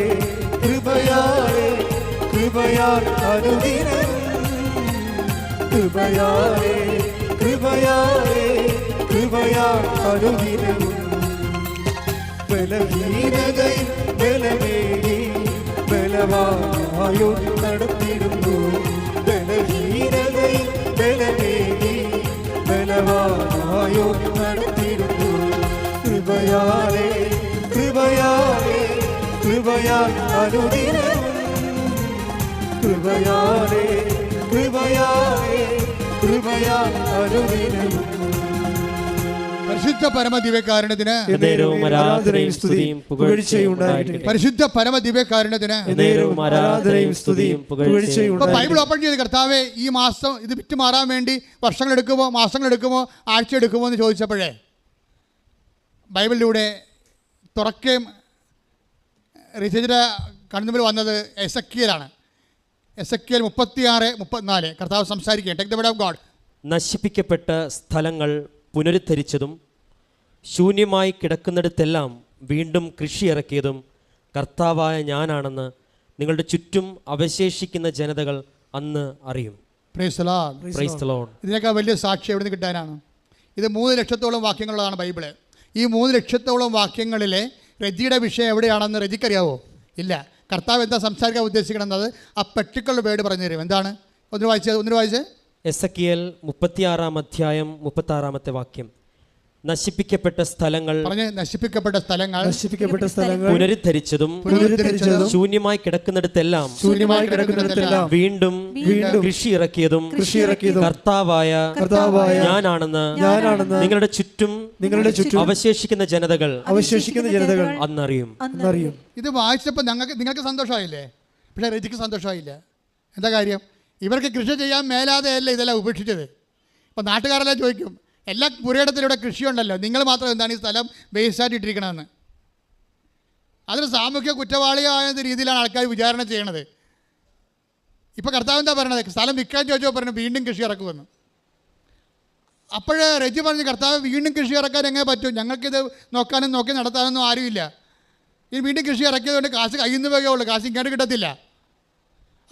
കൃപയാലേ കൃപ കൃപയാൽ അനുദിനം കൃപയാലേ കൃപയാലേ കൃപയാൽ അനുദിനവും ബലഹീനതയിൽ ബലമേകി ബലവായോ നടത്തിടുന്നു ബലഹീനതയിൽ ബലമേകി ബലവായോ നടത്തിടുന്നു കൃപയാലേ കൃപയാലേ കൃപയാൽ അനുദിനം കൃപയാലേ കൃപയാലേ കൃപയാൽ അനുദിനം പരിശുദ്ധ പരമദിവ്യകാരുണ്യത്തിന് എന്നേരവും ആരാധനയും സ്തുതിയും പുകഴ്ചയും ഉണ്ടായിരിക്കട്ടെ. പരിശുദ്ധ പരമദിവ്യകാരുണ്യത്തിന് എന്നേരവും ആരാധനയും സ്തുതിയും പുകഴ്ചയും ഇപ്പൊ ബൈബിൾ ഉണ്ടായിരിക്കട്ടെ. ഓപ്പൺ ചെയ്ത് കർത്താവേ ഈ മാസം ഇത് വിറ്റ് മാറാൻ വേണ്ടി വർഷങ്ങളെടുക്കുമോ മാസങ്ങളെടുക്കുമോ ആഴ്ച എടുക്കുമോ എന്ന് ചോദിച്ചപ്പോഴേ ബൈബിളിലൂടെ തുറക്കുകയും റിസർച്ചിൻ്റെ കണ്ണുമ്പിൽ വന്നത് എസക്കിയലാണ്. എസക്കിയൽ 36-34 കർത്താവ് സംസാരിക്കുക. Take the word of God. നശിപ്പിക്കപ്പെട്ട സ്ഥലങ്ങൾ പുനരുദ്ധരിച്ചതും ശൂന്യമായി കിടക്കുന്നിടത്തെല്ലാം വീണ്ടും കൃഷി ഇറക്കിയതും കർത്താവായ ഞാനാണെന്ന് നിങ്ങളുടെ ചുറ്റും അവശേഷിക്കുന്ന ജനതകൾ അന്ന് അറിയും. Praise the Lord. Praise the Lord. ഇതിനേക്കാൾ വലിയ സാക്ഷി എവിടെ നിന്ന് കിട്ടാനാണ്? ഇത് 3 ലക്ഷത്തോളം വാക്യങ്ങളുള്ളതാണ് ബൈബിള്. ഈ 3 ലക്ഷത്തോളം വാക്യങ്ങളിലെ റെജിയുടെ വിഷയം എവിടെയാണെന്ന് റെജിക്കറിയാവോ? ഇല്ല. കർത്താവ് എന്താ സംസാരിക്കാൻ ഉദ്ദേശിക്കണമെന്നത് ആ പെർട്ടിക്കുലർ വേർഡ് പറഞ്ഞു തരും. എന്താണ്? ഒന്ന് വായിച്ചേ. എസക്കിയേൽ 36-36 വാക്യം. നശിപ്പിക്കപ്പെട്ട സ്ഥലങ്ങൾ നശിപ്പിക്കപ്പെട്ട സ്ഥലങ്ങൾ പുനരുദ്ധരിച്ചതും ശൂന്യമായി കിടക്കുന്നിടത്തെല്ലാം വീണ്ടും കൃഷി ഇറക്കിയതും കർത്താവായ ഞാനാണെന്ന് നിങ്ങളുടെ ചുറ്റും അവശേഷിക്കുന്ന ജനതകൾ അന്നറിയും. ഇത് വായിച്ചപ്പോൾ നിങ്ങൾക്ക് സന്തോഷമായില്ലേ? പക്ഷേ രജിക്ക് സന്തോഷമായില്ല. എന്താ കാര്യം? ഇവർക്ക് കൃഷി ചെയ്യാൻ മേലാതെയല്ല ഇതെല്ലാം ഉപേക്ഷിച്ചത്. അപ്പോൾ നാട്ടുകാരെല്ലാം ചോദിക്കും, എല്ലാ പുരയിടത്തിലൂടെ കൃഷിയുണ്ടല്ലോ, നിങ്ങൾ മാത്രം എന്താണ് ഈ സ്ഥലം വേസ്റ്റായിട്ട് ഇട്ടിരിക്കണമെന്ന്. അതൊരു സാമൂഹ്യ കുറ്റവാളിയായ രീതിയിലാണ് ആൾക്കാർ വിചാരണ ചെയ്യണത്. ഇപ്പോൾ കർത്താവ് എന്താ പറയണത്? സ്ഥലം വിൽക്കാൻ ചോദിച്ചോ പറഞ്ഞു വീണ്ടും കൃഷി ഇറക്കുമെന്ന്. അപ്പോഴേ രജി പറഞ്ഞു, കർത്താവ് വീണ്ടും കൃഷി ഇറക്കാൻ എങ്ങനെ പറ്റും? ഞങ്ങൾക്കിത് നോക്കി നടത്താനൊന്നും ആരുമില്ല. ഇനി വീണ്ടും കൃഷി ഇറക്കിയതുകൊണ്ട് കാശ് കയ്യിൽ നിന്ന് വരികയുള്ളൂ, കാശ് ഇങ്ങോട്ട് കിട്ടത്തില്ല.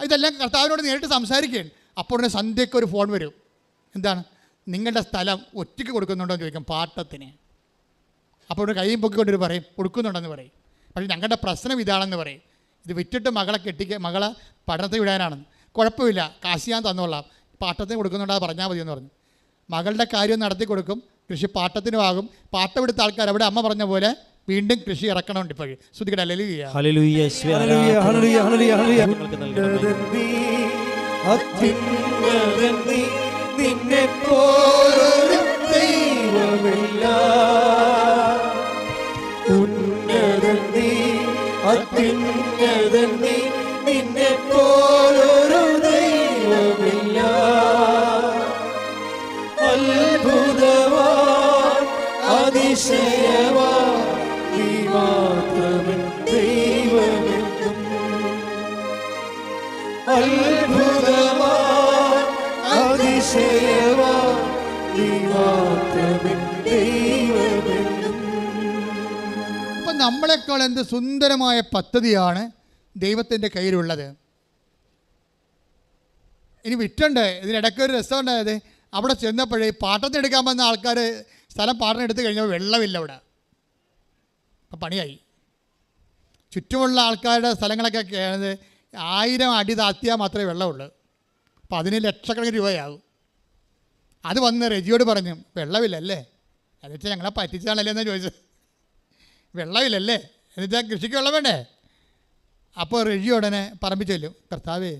ഇതെല്ലാം കർത്താവിനോട് നേരിട്ട് സംസാരിക്കുകയാണ്. അപ്പോൾ ഉടനെ സന്ധ്യയ്ക്ക് ഒരു ഫോൺ വരും. എന്താണ്? നിങ്ങളുടെ സ്ഥലം ഒറ്റയ്ക്ക് കൊടുക്കുന്നുണ്ടോ എന്ന് ചോദിക്കും, പാട്ടത്തിന്. അപ്പോൾ ഇവിടെ കൈയും പൊക്കിക്കൊണ്ടൊരു പറയും കൊടുക്കുന്നുണ്ടെന്ന് പറയും. പക്ഷേ ഞങ്ങളുടെ പ്രശ്നം ഇതാണെന്ന് പറയും. ഇത് വിറ്റിട്ട് മകളെ പഠനത്തിന് വിടാനാണെന്ന്. കുഴപ്പമില്ല, കാശ് ഞാൻ തന്നോളാം, പാട്ടത്തിന് കൊടുക്കുന്നുണ്ടോ പറഞ്ഞാൽ മതി എന്ന് പറഞ്ഞു. മകളുടെ കാര്യം നടത്തി കൊടുക്കും, കൃഷി പാട്ടത്തിനുമാകും. പാട്ടം എടുത്ത ആൾക്കാർ അവിടെ അമ്മ പറഞ്ഞ പോലെ വീണ്ടും കൃഷി ഇറക്കണമുണ്ട്. ഇപ്പോഴും ശ്രുതികട ഹല്ലേലൂയ ഹല്ലേലൂയ ഹല്ലേലൂയ ഹല്ലേലൂയ ഹല്ലേലൂയ നിന്നെപ്പോലൊരു ദൈവമില്ല, ഉന്നതൻ നീ അത്യുന്നതൻ നീ, നിന്നെപ്പോലൊരു ദൈവമില്ല. അത്ഭുതവാൻ അതിശയവാൻ നീ മാത്രമേ ദൈവമെന്നും. അത്ഭുതവാൻ അതിശയവാൻ നീ മാത്രമേ ദൈവമെന്നും. അപ്പം നമ്മളെക്കാൾ എന്ത് സുന്ദരമായ പദ്ധതിയാണ് ദൈവത്തിൻ്റെ കയ്യിലുള്ളത്. ഇനി വിറ്റണ്ടേ? ഇതിനിടയ്ക്കൊരു രസം ഉണ്ടായത്, അവിടെ ചെന്നപ്പോഴേ പാട്ടത്തിനെടുക്കാൻ വന്ന ആൾക്കാർ സ്ഥലം പാട്ടത്തിനെടുത്ത് കഴിഞ്ഞപ്പോൾ വെള്ളമില്ല അവിടെ. അപ്പം പണിയായി. ചുറ്റുമുള്ള ആൾക്കാരുടെ സ്ഥലങ്ങളൊക്കെ 1000 അടി താത്തിയാൽ മാത്രമേ വെള്ളമുള്ളൂ. അപ്പോൾ അതിന് ലക്ഷക്കണക്കിന് രൂപയാകും. അത് വന്ന് റെജിയോട് പറഞ്ഞു, വെള്ളമില്ലല്ലേ? എന്നുവെച്ചാൽ ഞങ്ങളെ പറ്റിച്ചാണല്ലേ എന്നാണ് ചോദിച്ചത്. വെള്ളമില്ലല്ലേ എന്നുവെച്ചാൽ കൃഷിക്ക് വെള്ളം വേണ്ടേ? അപ്പോൾ റെജി ഉടനെ പറമ്പിൽ ചെല്ലും, കർത്താവേ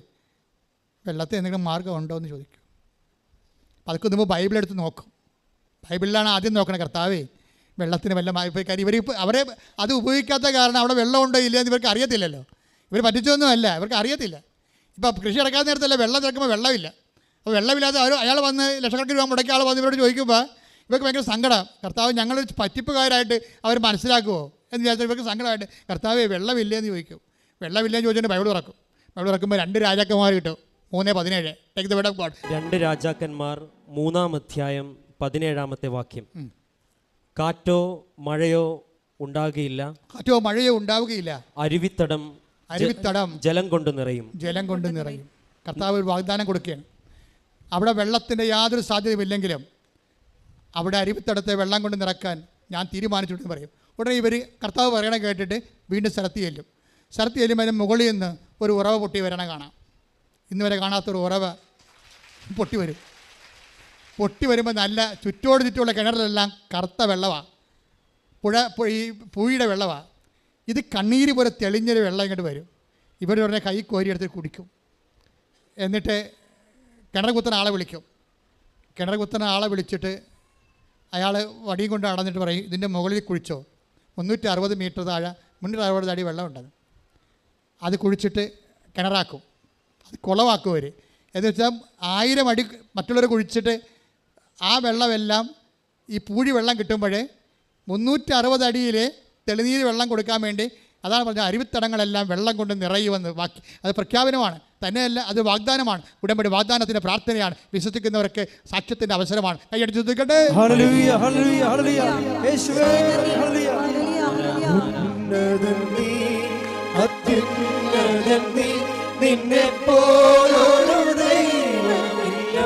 വെള്ളത്തിൽ എന്തെങ്കിലും മാർഗ്ഗം ഉണ്ടോ എന്ന് ചോദിക്കും. അതൊക്കെ മുമ്പ് ബൈബിളെടുത്ത് നോക്കും. ബൈബിളിലാണ് ആദ്യം നോക്കണേ, കർത്താവേ വെള്ളത്തിന് വല്ല കാര്യം അവരെ അത് ഉപയോഗിക്കാത്ത കാരണം അവിടെ വെള്ളമുണ്ടോ ഇല്ല എന്ന് ഇവർക്ക് അറിയത്തില്ലല്ലോ. ഇവർ പറ്റിച്ചൊന്നുമല്ല, ഇവർക്ക് അറിയത്തില്ല. ഇപ്പോൾ കൃഷി ഇറക്കാൻ നേരത്തല്ല വെള്ളം തിരക്കുമ്പോൾ വെള്ളമില്ല. അപ്പോൾ വെള്ളമില്ലാതെ അയാൾ വന്ന് ലക്ഷക്കണക്കിന് രൂപ മുടക്കിയ ആൾ വന്ന് ഇവരോട് ചോദിക്കുമ്പോൾ ഇവർക്ക് ഭയങ്കര സങ്കടം. കർത്താവ് ഞങ്ങളൊരു പറ്റിപ്പുകാരായിട്ട് അവർ മനസ്സിലാക്കുമോ എന്ന് വിചാരിച്ചാൽ ഇവർക്ക് സങ്കടമായിട്ട്, കർത്താവേ വെള്ളമില്ലേന്ന് ചോദിക്കും. വെള്ളമില്ലെന്ന് ചോദിച്ചിട്ട് ബൈബിൾ തുറക്കും. ബൈബിൾ തുറക്കുമ്പോൾ 2 രാജാക്കന്മാർ കിട്ടും. 3:17 take the word of God. 2 രാജാക്കന്മാർ 3-ാം വാക്യം. കാറ്റോ മഴയോ ഉണ്ടാകുകയില്ല, കാറ്റോ മഴയോ ഉണ്ടാവുകയില്ല, അരുവിത്തടം അരുവിത്തടം ജലം കൊണ്ട് നിറയും. ജലം കൊണ്ട് നിറയും. കർത്താവ് ഒരു വാഗ്ദാനം കൊടുക്കുകയാണ്. അവിടെ വെള്ളത്തിൻ്റെ യാതൊരു സാധ്യതയുമില്ലെങ്കിലും അവിടെ അരുവിത്തടത്തെ വെള്ളം കൊണ്ട് നിറക്കാൻ ഞാൻ തീരുമാനിച്ചിട്ട് പറയും. ഉടനെ ഇവർ കർത്താവ് പറയണ കേട്ടിട്ട് വീണ്ടും സ്ഥലത്ത് ചെല്ലുമ്പോൾ അതിന് മുകളിൽ നിന്ന് ഒരു ഉറവ പൊട്ടി വരണ കാണാം. ഇന്ന് വരെ കാണാത്തൊരു ഉറവ പൊട്ടി വരുമ്പോൾ നല്ല ചുറ്റുമുള്ള കിണറിലെല്ലാം കറുത്ത വെള്ളമാണ്, ഈ പുഴയുടെ വെള്ളമാണ്. ഇത് കണ്ണീര് പോലെ തെളിഞ്ഞൊരു വെള്ളം ഇങ്ങോട്ട് വരും. ഇവർ പറഞ്ഞ കൈ കോരിയെടുത്ത് കുടിക്കും. എന്നിട്ട് കിണർ കുത്തുന്ന ആളെ വിളിച്ചിട്ട് അയാൾ വടിയും കൊണ്ട് അടഞ്ഞിട്ട് പറയും, ഇതിൻ്റെ മുകളിൽ കുഴിച്ചോ, 360 മീറ്റർ താഴെ 360 അടി വെള്ളമുണ്ടത്. അത് കുഴിച്ചിട്ട് കിണറാക്കും, അത് കുളമാക്കും അവർ. എന്ന് വെച്ചാൽ 1000 അടി മറ്റുള്ളവർ കുഴിച്ചിട്ട് ആ വെള്ളമെല്ലാം ഈ പൂഴി വെള്ളം കിട്ടുമ്പോൾ 360 അടിയിൽ തെളിനീര് വെള്ളം കൊടുക്കാൻ വേണ്ടി, അതാണ് പറഞ്ഞത് അരുവിത്തടങ്ങളെല്ലാം വെള്ളം കൊണ്ട് നിറയുമെന്ന് വാക്യം. അത് പ്രഖ്യാപനമാണ്, തന്നെയല്ല അത് വാഗ്ദാനമാണ്. ഉടമ്പടി വാഗ്ദാനത്തിൻ്റെ പ്രാർത്ഥനയാണ്. വിശ്വസിക്കുന്നവർക്ക് സാക്ഷ്യത്തിൻ്റെ അവസരമാണ്. കൈയടിച്ച് ശ്രദ്ധിക്കട്ടെ. ഹല്ലേലൂയ, ഹല്ലേലൂയ, ഹല്ലേലൂയ. യേശുവേ, ഹല്ലേലൂയ. ഉന്നതൻ നീ, അത്യുന്നതൻ നീ, നിന്നെപ്പോലൊരു ദൈവമില്ല.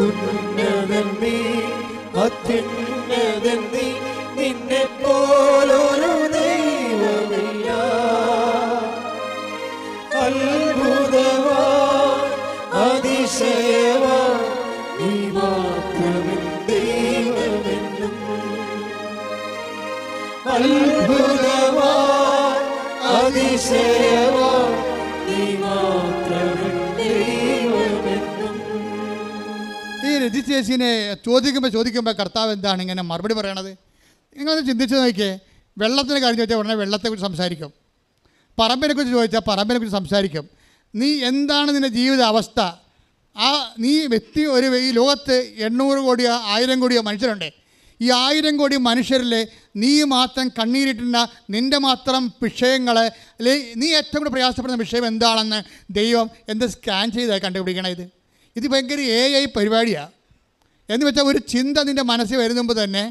ഉന്നതൻ നീ, അത്യുന്നതൻ നീ, നിന്നെപ്പോലൊരു ദൈവമില്ല. അത്ഭുതവാൻ, അതിശയവാൻ, നീ മാത്രമേ ദൈവമെന്നും. അത്ഭുതവാൻ, അതിശയവാൻ, നീ മാത്രമേ ദൈവമെന്നും. ഈ രജിച്ചേച്ചിനെ ചോദിക്കുമ്പോൾ കർത്താവ് എന്താണ് ഇങ്ങനെ മറുപടി പറയണത്? നിങ്ങളത് ചിന്തിച്ച് നോക്കിയേ. വെള്ളത്തിന് കാര്യം ചോദിച്ചാൽ ഉടനെ വെള്ളത്തെക്കുറിച്ച് സംസാരിക്കും. പറമ്പിനെക്കുറിച്ച് ചോദിച്ചാൽ പറമ്പിനെക്കുറിച്ച് സംസാരിക്കും. നീ എന്താണ് നിൻ്റെ ജീവിത അവസ്ഥ? നീ വ്യക്തി ഈ ലോകത്ത് 800 കോടിയോ 1000 കോടിയോ മനുഷ്യരുണ്ട്. ഈ 1000 കോടി മനുഷ്യരിൽ നീ മാത്രം കണ്ണീരിട്ടുന്ന നിൻ്റെ മാത്രം വിഷയങ്ങൾ, അല്ലെങ്കിൽ നീ ഏറ്റവും കൂടുതൽ പ്രയാസപ്പെടുന്ന വിഷയം എന്താണെന്ന് ദൈവം എന്ത് സ്കാൻ ചെയ്താൽ കണ്ടുപിടിക്കണം. ഇത് ഭയങ്കര AI പരിപാടിയാണ്. എന്ന് വെച്ചാൽ ഒരു ചിന്ത നിൻ്റെ മനസ്സിൽ വരുന്ന മുമ്പ് തന്നെ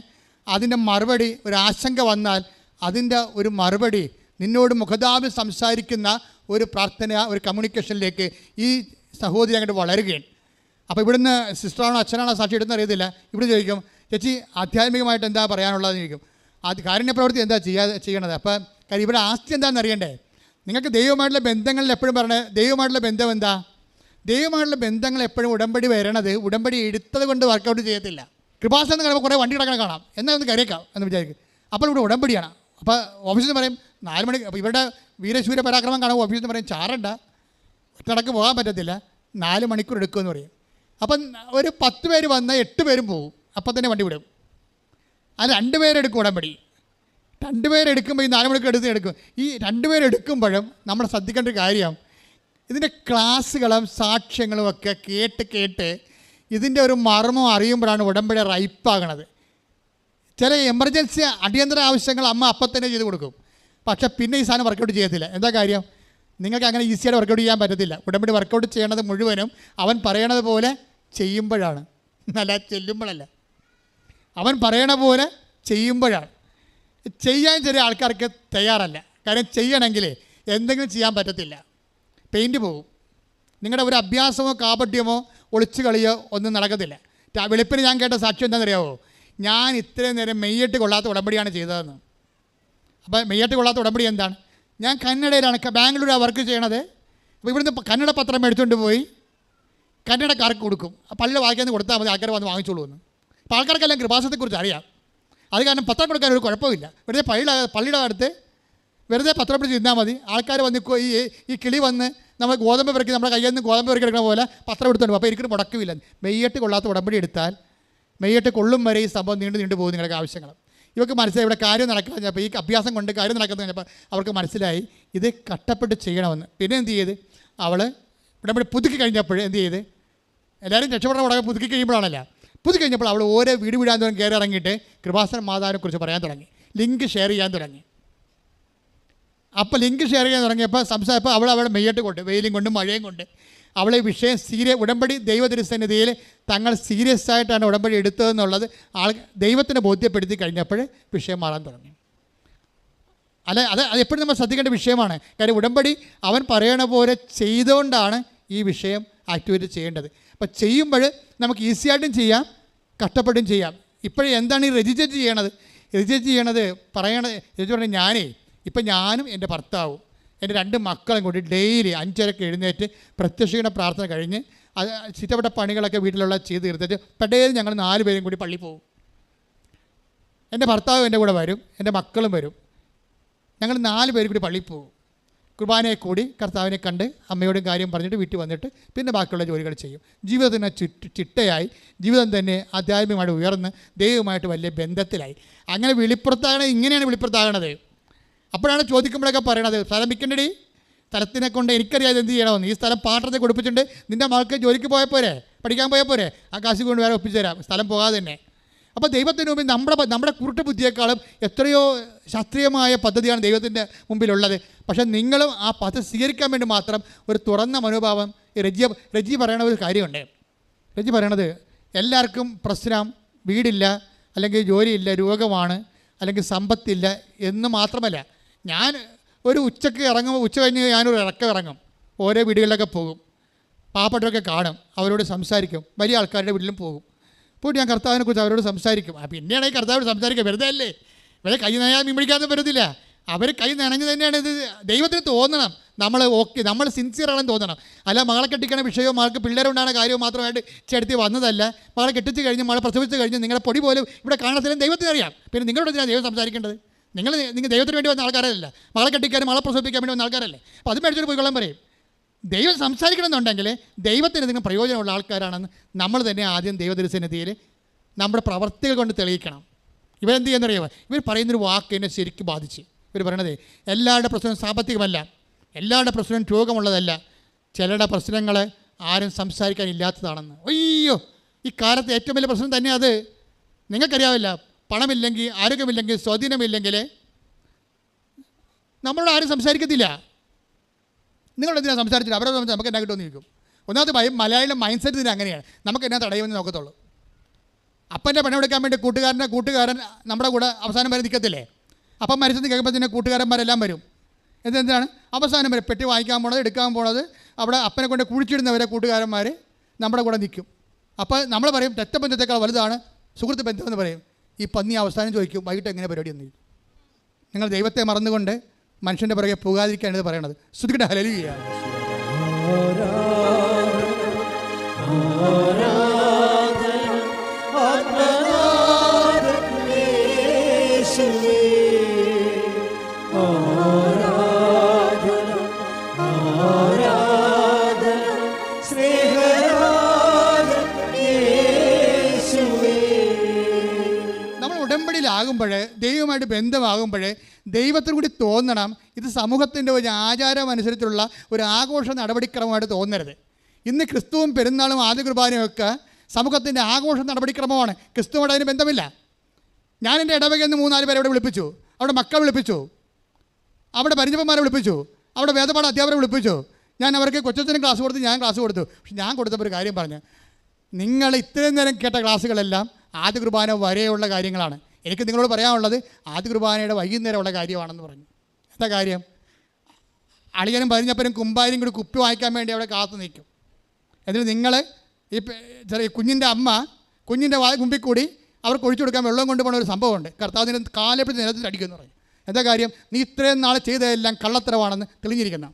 അതിൻ്റെ മറുപടി, ഒരു ആശങ്ക വന്നാൽ അതിൻ്റെ ഒരു മറുപടി നിന്നോട് മുഖതാപി സംസാരിക്കുന്ന ഒരു പ്രാർത്ഥന, ഒരു കമ്മ്യൂണിക്കേഷനിലേക്ക് ഈ സഹോദരി അങ്ങോട്ട് വളരുകയാണ്. അപ്പോൾ ഇവിടുന്ന് സിസ്റ്ററാണോ അച്ഛനാണോ സാക്ഷി ഇടുന്ന അറിയത്തില്ല. ഇവിടെ ചോദിക്കും, ചേച്ചി ആധ്യാത്മികമായിട്ട് എന്താ പറയാനുള്ളതെന്ന് ചോദിക്കും. കാരുണ്യപ്രവൃത്തി എന്താ ചെയ്യണത്? അപ്പം കാര്യം ഇവിടെ ആസ്തി എന്താണെന്ന് അറിയണ്ടേ? നിങ്ങൾക്ക് ദൈവമായിട്ടുള്ള ബന്ധങ്ങളിൽ എപ്പോഴും പറയണേ, ദൈവമായിട്ടുള്ള ബന്ധം എന്താ? ദൈവമായിട്ടുള്ള ബന്ധങ്ങൾ എപ്പോഴും ഉടമ്പടി വരണത്, ഉടമ്പടി എടുത്തത് കൊണ്ട് വർക്കൗട്ട് ചെയ്യത്തില്ല. കൃപാസനം കാണുമ്പോൾ കുറേ വണ്ടി കിടക്കണം കാണാം, എന്നാൽ ഒന്ന് കരയേക്കാം എന്ന് വിചാരിക്കും. അപ്പോൾ ഇവിടെ ഉടമ്പടിയാണ്. അപ്പോൾ ഓഫീസിൽ നിന്ന് പറയും 4 മണിക്ക്. അപ്പോൾ ഇവരുടെ വീരശൂര പരാക്രമം കാണുമ്പോൾ ഓഫീസിൽ നിന്ന് പറയും ചാരണ്ട, ഒറ്റടക്ക് പോകാൻ പറ്റത്തില്ല, 4 മണിക്കൂർ എടുക്കുമെന്ന് പറയും. അപ്പം ഒരു 10 പേര് വന്നാൽ 8 പേരും പോകും, അപ്പം തന്നെ വണ്ടി വിടും. അത് 2 പേരെടുക്കും ഉടമ്പടി. 2 പേരെടുക്കുമ്പോൾ ഈ 4 മണിക്കൂർ എടുക്കും. ഈ 2 പേരെടുക്കുമ്പോഴും നമ്മൾ ശ്രദ്ധിക്കേണ്ട ഒരു കാര്യം, ഇതിൻ്റെ ക്ലാസ്സുകളും സാക്ഷ്യങ്ങളും ഒക്കെ കേട്ട് ഇതിൻ്റെ ഒരു മർമ്മം അറിയുമ്പോഴാണ് ഉടമ്പടി റൈപ്പാകണത്. ചില എമർജൻസി അടിയന്തര ആവശ്യങ്ങൾ അമ്മ അപ്പം തന്നെ ചെയ്ത് കൊടുക്കും, പക്ഷേ പിന്നെ ഈ സാധനം വർക്കൗട്ട് ചെയ്യത്തില്ല. എന്താ കാര്യം? നിങ്ങൾക്ക് അങ്ങനെ ഈസിയായിട്ട് വർക്കൗട്ട് ചെയ്യാൻ പറ്റത്തില്ല. ഉടമ്പടി വർക്കൗട്ട് ചെയ്യണത് മുഴുവനും അവൻ പറയണത് പോലെ ചെയ്യുമ്പോഴാണ്, അല്ല ചെല്ലുമ്പോഴല്ല. അവൻ പറയണ പോലെ ചെയ്യുമ്പോഴാണ്. ചെയ്യാൻ ചില ആൾക്കാർക്ക് തയ്യാറല്ല. കാര്യം ചെയ്യണമെങ്കിൽ എന്തെങ്കിലും ചെയ്യാൻ പറ്റത്തില്ല, പെയിൻറ്റ് പോകും. നിങ്ങളുടെ ഒരു അഭ്യാസമോ കാപട്യമോ ഒളിച്ചു കളിയോ ഒന്നും നടക്കത്തില്ല. വെളുപ്പിന് ഞാൻ കേട്ട സാക്ഷ്യം എന്താണെന്നറിയാമോ? ഞാൻ ഇത്രയും നേരം മെയ്യട്ട് കൊള്ളാത്ത ഉടമ്പടിയാണ് ചെയ്തതെന്ന്. അപ്പോൾ മെയ്യട്ട് കൊള്ളാത്ത ഉടമ്പടി എന്താണ്? ഞാൻ കന്നഡയിലാണ്, ബാംഗ്ലൂരാണ് വർക്ക് ചെയ്യണത്. അപ്പോൾ ഇവിടുന്ന് കന്നഡ പത്രം എടുത്തുകൊണ്ട് പോയി കന്നഡക്കാർക്ക് കൊടുക്കും. പള്ളിയിൽ വായിക്കാൻ കൊടുത്താൽ മതി, ആൾക്കാർ വന്ന് വാങ്ങിച്ചോളൂ എന്ന്. അപ്പോൾ ആൾക്കാർക്കെല്ലാം കൃപാസനത്തെക്കുറിച്ച് അറിയാം. അത് കാരണം പത്രം കൊടുക്കാൻ ഒരു കുഴപ്പമില്ല. വെറുതെ പള്ളിയുടെ അടുത്ത് വെറുതെ പത്രം പിടിച്ച് ഇരുന്നാൽ മതി. ആൾക്കാർ വന്ന് ഈ കിളി വന്ന് നമ്മൾ ഗോതമ്പ് പെറുക്കി നമ്മുടെ കയ്യിൽ നിന്ന് ഗോതമ്പ് പെറുക്കി എടുക്കുന്ന പോലെ പത്രം എടുത്തുകൊണ്ട് പോകും. അപ്പോൾ എനിക്കൊരു മുടക്കമില്ല. മെയ്യട്ട് കൊള്ളാത്ത ഉടമ്പടി എടുത്താൽ മെയ്യട്ട് കൊള്ളും വരെ ഈ സംഭവം നീണ്ടു പോകും നിങ്ങളുടെ ആവശ്യങ്ങൾ. ഇവർക്ക് മനസ്സിലായി ഇവിടെ കാര്യം നടക്കാൻ കഴിഞ്ഞപ്പോൾ, ഈ അഭ്യാസം കൊണ്ട് കാര്യം നടക്കുന്ന കഴിഞ്ഞപ്പോൾ അവർക്ക് മനസ്സിലായി ഇത് കഷ്ടപ്പെട്ട് ചെയ്യണമെന്ന്. പിന്നെ എന്ത് ചെയ്ത് അവൾ ഉടമ്പടി പുതുക്കി കഴിഞ്ഞപ്പോൾ എന്ത് ചെയ്ത്, എല്ലാവരും രക്ഷപ്പെടാൻ ഉടനെ പുതുക്കി കഴിയുമ്പോഴാണല്ല, പുതുക്കി കഴിഞ്ഞപ്പോൾ അവൾ ഓരോ വീട് വീടാൻ തുടങ്ങി, കയറി ഇറങ്ങിയിട്ട് കൃപാസന മാതാവിനെക്കുറിച്ച് പറയാൻ തുടങ്ങി, ലിങ്ക് ഷെയർ ചെയ്യാൻ തുടങ്ങി. അപ്പോൾ ലിങ്ക് ഷെയർ ചെയ്യാൻ തുടങ്ങിയപ്പോൾ സംസാരിച്ചപ്പോൾ അവളെ മെയ്യട്ട് കൊണ്ട്, വെയിലും കൊണ്ട് മഴയും കൊണ്ട് അവളെ വിഷയം ഉടമ്പടി ദൈവതിരുസന്നിധിയിൽ തങ്ങൾ സീരിയസ് ആയിട്ടാണ് ഉടമ്പടി എടുത്തതെന്നുള്ളത് ദൈവത്തിന് ബോധ്യപ്പെടുത്തി കഴിഞ്ഞപ്പോൾ വിഷയം മാറാൻ തുടങ്ങി. അത് എപ്പോഴും നമ്മൾ ശ്രദ്ധിക്കേണ്ട വിഷയമാണ്. കാര്യം ഉടമ്പടി അവൻ പറയണ പോലെ ചെയ്തുകൊണ്ടാണ് ഈ വിഷയം ആക്ടിവേറ്റ് ചെയ്യേണ്ടത്. അപ്പോൾ ചെയ്യുമ്പോൾ നമുക്ക് ഈസിയായിട്ടും ചെയ്യാം, കഷ്ടപ്പെട്ടും ചെയ്യാം. ഇപ്പോഴും എന്താണ് ഈ രജിസ്റ്റർ ചെയ്യണത്? രജിസ്റ്റർ ചെയ്യണത് രജിസ്റ്റർ ഞാനേ ഇപ്പം ഞാനും എൻ്റെ ഭർത്താവും എൻ്റെ 2 മക്കളും കൂടി ഡെയിലി 5:30 എഴുന്നേറ്റ് പ്രത്യക്ഷീണ പ്രാർത്ഥന കഴിഞ്ഞ് അത് ചുറ്റപ്പെട്ട പണികളൊക്കെ വീട്ടിലുള്ള ചെയ്ത് തീർത്തിട്ട് പെട്ടെന്ന് ഞങ്ങൾ 4 പേരും കൂടി പള്ളിയിൽ പോകും. എൻ്റെ ഭർത്താവ് എൻ്റെ കൂടെ വരും, എൻ്റെ മക്കളും വരും. ഞങ്ങൾ 4 പേരും കൂടി പള്ളിയിൽ പോകും. കുർബാനയെ കൂടി കർത്താവിനെ കണ്ട് അമ്മയോടും കാര്യം പറഞ്ഞിട്ട് വീട്ടിൽ വന്നിട്ട് പിന്നെ ബാക്കിയുള്ള ജോലികൾ ചെയ്യും. ജീവിതത്തിന് ചിട്ടയായി, ജീവിതം തന്നെ ആധ്യാത്മികമായിട്ട് ഉയർന്ന് ദൈവമായിട്ട് വലിയ ബന്ധത്തിലായി. അങ്ങനെ വെളിപ്പുറത്താകണത് ഇങ്ങനെയാണ് വെളിപ്പുറത്താകണത്. അപ്പോഴാണ് ചോദിക്കുമ്പോഴൊക്കെ പറയണത്, സ്ഥലം വിൽക്കണ്ടടി, സ്ഥലത്തിനെ കൊണ്ട് എനിക്കറിയാതെ എന്ത് ചെയ്യണമെന്ന്. ഈ സ്ഥലം പാട്ടത്തെ കൊടുപ്പിച്ചിട്ടുണ്ട്, നിൻ്റെ മകൾക്ക് ജോലിക്ക് പോയാൽ പോരെ, പഠിക്കാൻ പോയാൽ പോരെ, ആ കാശ് കൊണ്ട് വേറെ ഒപ്പിച്ചു തരാം, സ്ഥലം പോകാതെ തന്നെ. അപ്പോൾ ദൈവത്തിന് മുമ്പിൽ നമ്മുടെ കുരുട്ട് ബുദ്ധിയേക്കാളും എത്രയോ ശാസ്ത്രീയമായ പദ്ധതിയാണ് ദൈവത്തിൻ്റെ മുമ്പിലുള്ളത്. പക്ഷേ നിങ്ങളും ആ പദ്ധതി സ്വീകരിക്കാൻ വേണ്ടി മാത്രം ഒരു തുറന്ന മനോഭാവം. രജി പറയണ ഒരു കാര്യമുണ്ട്. രജി പറയണത് എല്ലാവർക്കും പ്രശ്നം വീടില്ല, അല്ലെങ്കിൽ ജോലിയില്ല, രോഗമാണ്, അല്ലെങ്കിൽ സമ്പത്തില്ല എന്ന് മാത്രമല്ല. ഞാൻ ഒരു ഉച്ചയ്ക്ക് ഇറങ്ങുമ്പോൾ ഉച്ച കഴിഞ്ഞ് ഞാനൊരു ഇറങ്ങും, ഓരോ വീടുകളിലൊക്കെ പോകും, പാവപ്പെട്ടവരൊക്കെ കാണും, അവരോട് സംസാരിക്കും, വലിയ ആൾക്കാരുടെ വീട്ടിലും പോകും. പോയിട്ട് ഞാൻ കർത്താവിനെ കുറിച്ച് അവരോട് സംസാരിക്കും. പിന്നെയാണ് ഈ കർത്താവോട് സംസാരിക്കുക, വെറുതെ അല്ലേ, വെറുതെ കൈ നനയാൻ മീൻ പറ്റത്തില്ല. അവർ കൈ നനഞ്ഞ് തന്നെയാണ് ഇത്. ദൈവത്തിന് തോന്നണം നമ്മൾ സിൻസിയറാണെന്ന് തോന്നണം. അല്ല മകളെ കെട്ടിക്കണ വിഷയവും മകൾക്ക് പിള്ളേരുണ്ടാകുന്ന കാര്യവും മാത്രമായിട്ട് ചേർത്തി വന്നതല്ല. മകളെ കെട്ടിച്ച് കഴിഞ്ഞ് മകളെ പ്രസവിച്ച് കഴിഞ്ഞ് നിങ്ങളുടെ പൊടി പോലും ഇവിടെ കാണത്തില്ലെന്ന് ദൈവത്തിന് അറിയാം. പിന്നെ നിങ്ങളോട് എന്തിനാണ് ദൈവം സംസാരിക്കേണ്ടത്? നിങ്ങൾ ദൈവത്തിന് വേണ്ടി വന്ന ആൾക്കാരല്ല, മകളെ കെട്ടിക്കാനും മകളെ പ്രസവിപ്പിക്കാൻ വേണ്ടി വന്ന ആൾക്കാരല്ലേ. അപ്പോൾ അത് മേടിച്ചൊരു പോയിക്കൊള്ളാൻ പറയും. ദൈവം സംസാരിക്കണമെന്നുണ്ടെങ്കിൽ ദൈവത്തിന് നിങ്ങൾ പ്രയോജനമുള്ള ആൾക്കാരാണെന്ന് നമ്മൾ തന്നെ ആദ്യം ദൈവദർശനത്തിൽ നമ്മുടെ പ്രവർത്തികൾ കൊണ്ട് തെളിയിക്കണം. ഇവരെന്ത് ചെയ്യുന്നറിയാമോ? ഇവർ പറയുന്നൊരു വാക്ക് എന്നെ ശരിക്കും ബാധിച്ച്. ഇവർ പറയണത് എല്ലാവരുടെ പ്രശ്നവും സാമ്പത്തികമല്ല, എല്ലാവരുടെ പ്രശ്നവും രോഗമുള്ളതല്ല, ചിലരുടെ പ്രശ്നങ്ങൾ ആരും സംസാരിക്കാനില്ലാത്തതാണെന്ന്. അയ്യോ, ഈ കാലത്ത് ഏറ്റവും വലിയ പ്രശ്നം തന്നെ അത്. നിങ്ങൾക്കറിയാവില്ല, പണമില്ലെങ്കിൽ, ആരോഗ്യമില്ലെങ്കിൽ, സ്വാധീനമില്ലെങ്കിൽ നമ്മളോട് ആരും സംസാരിക്കത്തില്ല. നിങ്ങളെന്തിനാണ് സംസാരിച്ചിട്ട് അവരോട് സംസാരിച്ച് നമുക്ക് എന്നാ കിട്ടുമെന്ന് ചോദിക്കും. ഒന്നാമത്തെ മലയാളിയുടെ മൈൻഡ് സെറ്റ് ഇതിന് അങ്ങനെയാണ്, നമുക്ക് എന്നാ തടയുമെന്ന് നോക്കത്തുള്ളൂ. അപ്പൻ്റെ പണമെടുക്കാൻ വേണ്ടി കൂട്ടുകാരൻ നമ്മുടെ കൂടെ അവസാനം വരെ നിൽക്കത്തില്ലേ? അപ്പം മരിച്ചെന്ന് കേൾക്കുമ്പോൾ തന്നെ കൂട്ടുകാരന്മാരെല്ലാം വരും. എന്താണ് അവസാനം വരെ പെട്ടി വാങ്ങിക്കാൻ പോണത്, എടുക്കാൻ പോണത്, അവിടെ അപ്പനെ കൊണ്ട് കുഴിച്ചിടുന്നവരെ കൂട്ടുകാരന്മാർ നമ്മുടെ കൂടെ നിൽക്കും. അപ്പോൾ നമ്മൾ പറയും രക്തബന്ധത്തേക്കാൾ വലുതാണ് സുഹൃത്ത് ബന്ധം എന്ന് പറയും. ഈ പന്നി അവസാനം ചോദിക്കും, വൈകിട്ട് എങ്ങനെ പരിപാടി എന്ന് ചോദിക്കും. നിങ്ങൾ ദൈവത്തെ മറന്നുകൊണ്ട് മനുഷ്യൻ്റെ പുറകെ പോകാതിരിക്കാണ് ഇത് പറയണത്. ശ്രുതിക്കട്ടെ ഹല്ലേലൂയ. ഉടമ്പടിയിലാകുമ്പോൾ, ദൈവമായിട്ട് ബന്ധമാകുമ്പോൾ ദൈവത്തിന് കൂടി തോന്നണം. ഇത് സമൂഹത്തിൻ്റെ ഒരു ആചാരം അനുസരിച്ചുള്ള ഒരു ആഘോഷ നടപടിക്രമമായിട്ട് തോന്നരുത്. ഇന്ന് ക്രിസ്തുവും പെരുന്നാളും ആദ്യ കുർബാനയും ഒക്കെ സമൂഹത്തിൻ്റെ ആഘോഷ നടപടിക്രമമാണ്. ക്രിസ്തുവുമായിട്ട് അതിന് ബന്ധമില്ല. ഞാൻ എൻ്റെ ഇടവകയിൽ നിന്ന് 3-4 പേരെ അവിടെ വിളിപ്പിച്ചു, അവിടെ മക്കളെ വിളിപ്പിച്ചു, അവിടെ പരിചയന്മാരെ വിളിപ്പിച്ചു, അവിടെ വേദപാഠ അധ്യാപകരെ വിളിപ്പിച്ചു. ഞാൻ അവർക്ക് കൊച്ചച്ഛനും ക്ലാസ് കൊടുത്തു, ഞാൻ ക്ലാസ് കൊടുത്തു. പക്ഷെ ഞാൻ കൊടുത്തപ്പോൾ ഒരു കാര്യം പറഞ്ഞു, നിങ്ങൾ ഇത്രയും നേരം കേട്ട ക്ലാസ്സുകളെല്ലാം ആദ്യ കുർബാന വരെയുള്ള കാര്യങ്ങളാണ്. എനിക്ക് നിങ്ങളോട് പറയാനുള്ളത് ആദ്യ കുർബാനയുടെ വൈകുന്നേരമുള്ള കാര്യമാണെന്ന് പറഞ്ഞു. എന്താ കാര്യം? അളിയനും പരിഞ്ഞപ്പനും കുമ്പാരിയും കൂടി കുപ്പി വാങ്ങിക്കാൻ വേണ്ടി അവിടെ കാത്തു നിൽക്കും. എന്നിട്ട് നിങ്ങൾ ഈ ചെറിയ കുഞ്ഞിൻ്റെ അമ്മ കുഞ്ഞിൻ്റെ മുമ്പിൽ കൂടി അവർക്ക് ഒഴിച്ചു കൊടുക്കാൻ വെള്ളം കൊണ്ടുപോകുന്ന ഒരു സംഭവമുണ്ട്. കർത്താവിനെ കാലെപ്പിടിച്ച് നിലത്തിൽ അടിക്കുമെന്ന് പറയും. എന്താ കാര്യം? നീ ഇത്രയും നാൾ ചെയ്തതെല്ലാം കള്ളത്തരമാണെന്ന് തെളിഞ്ഞിരിക്കുന്ന.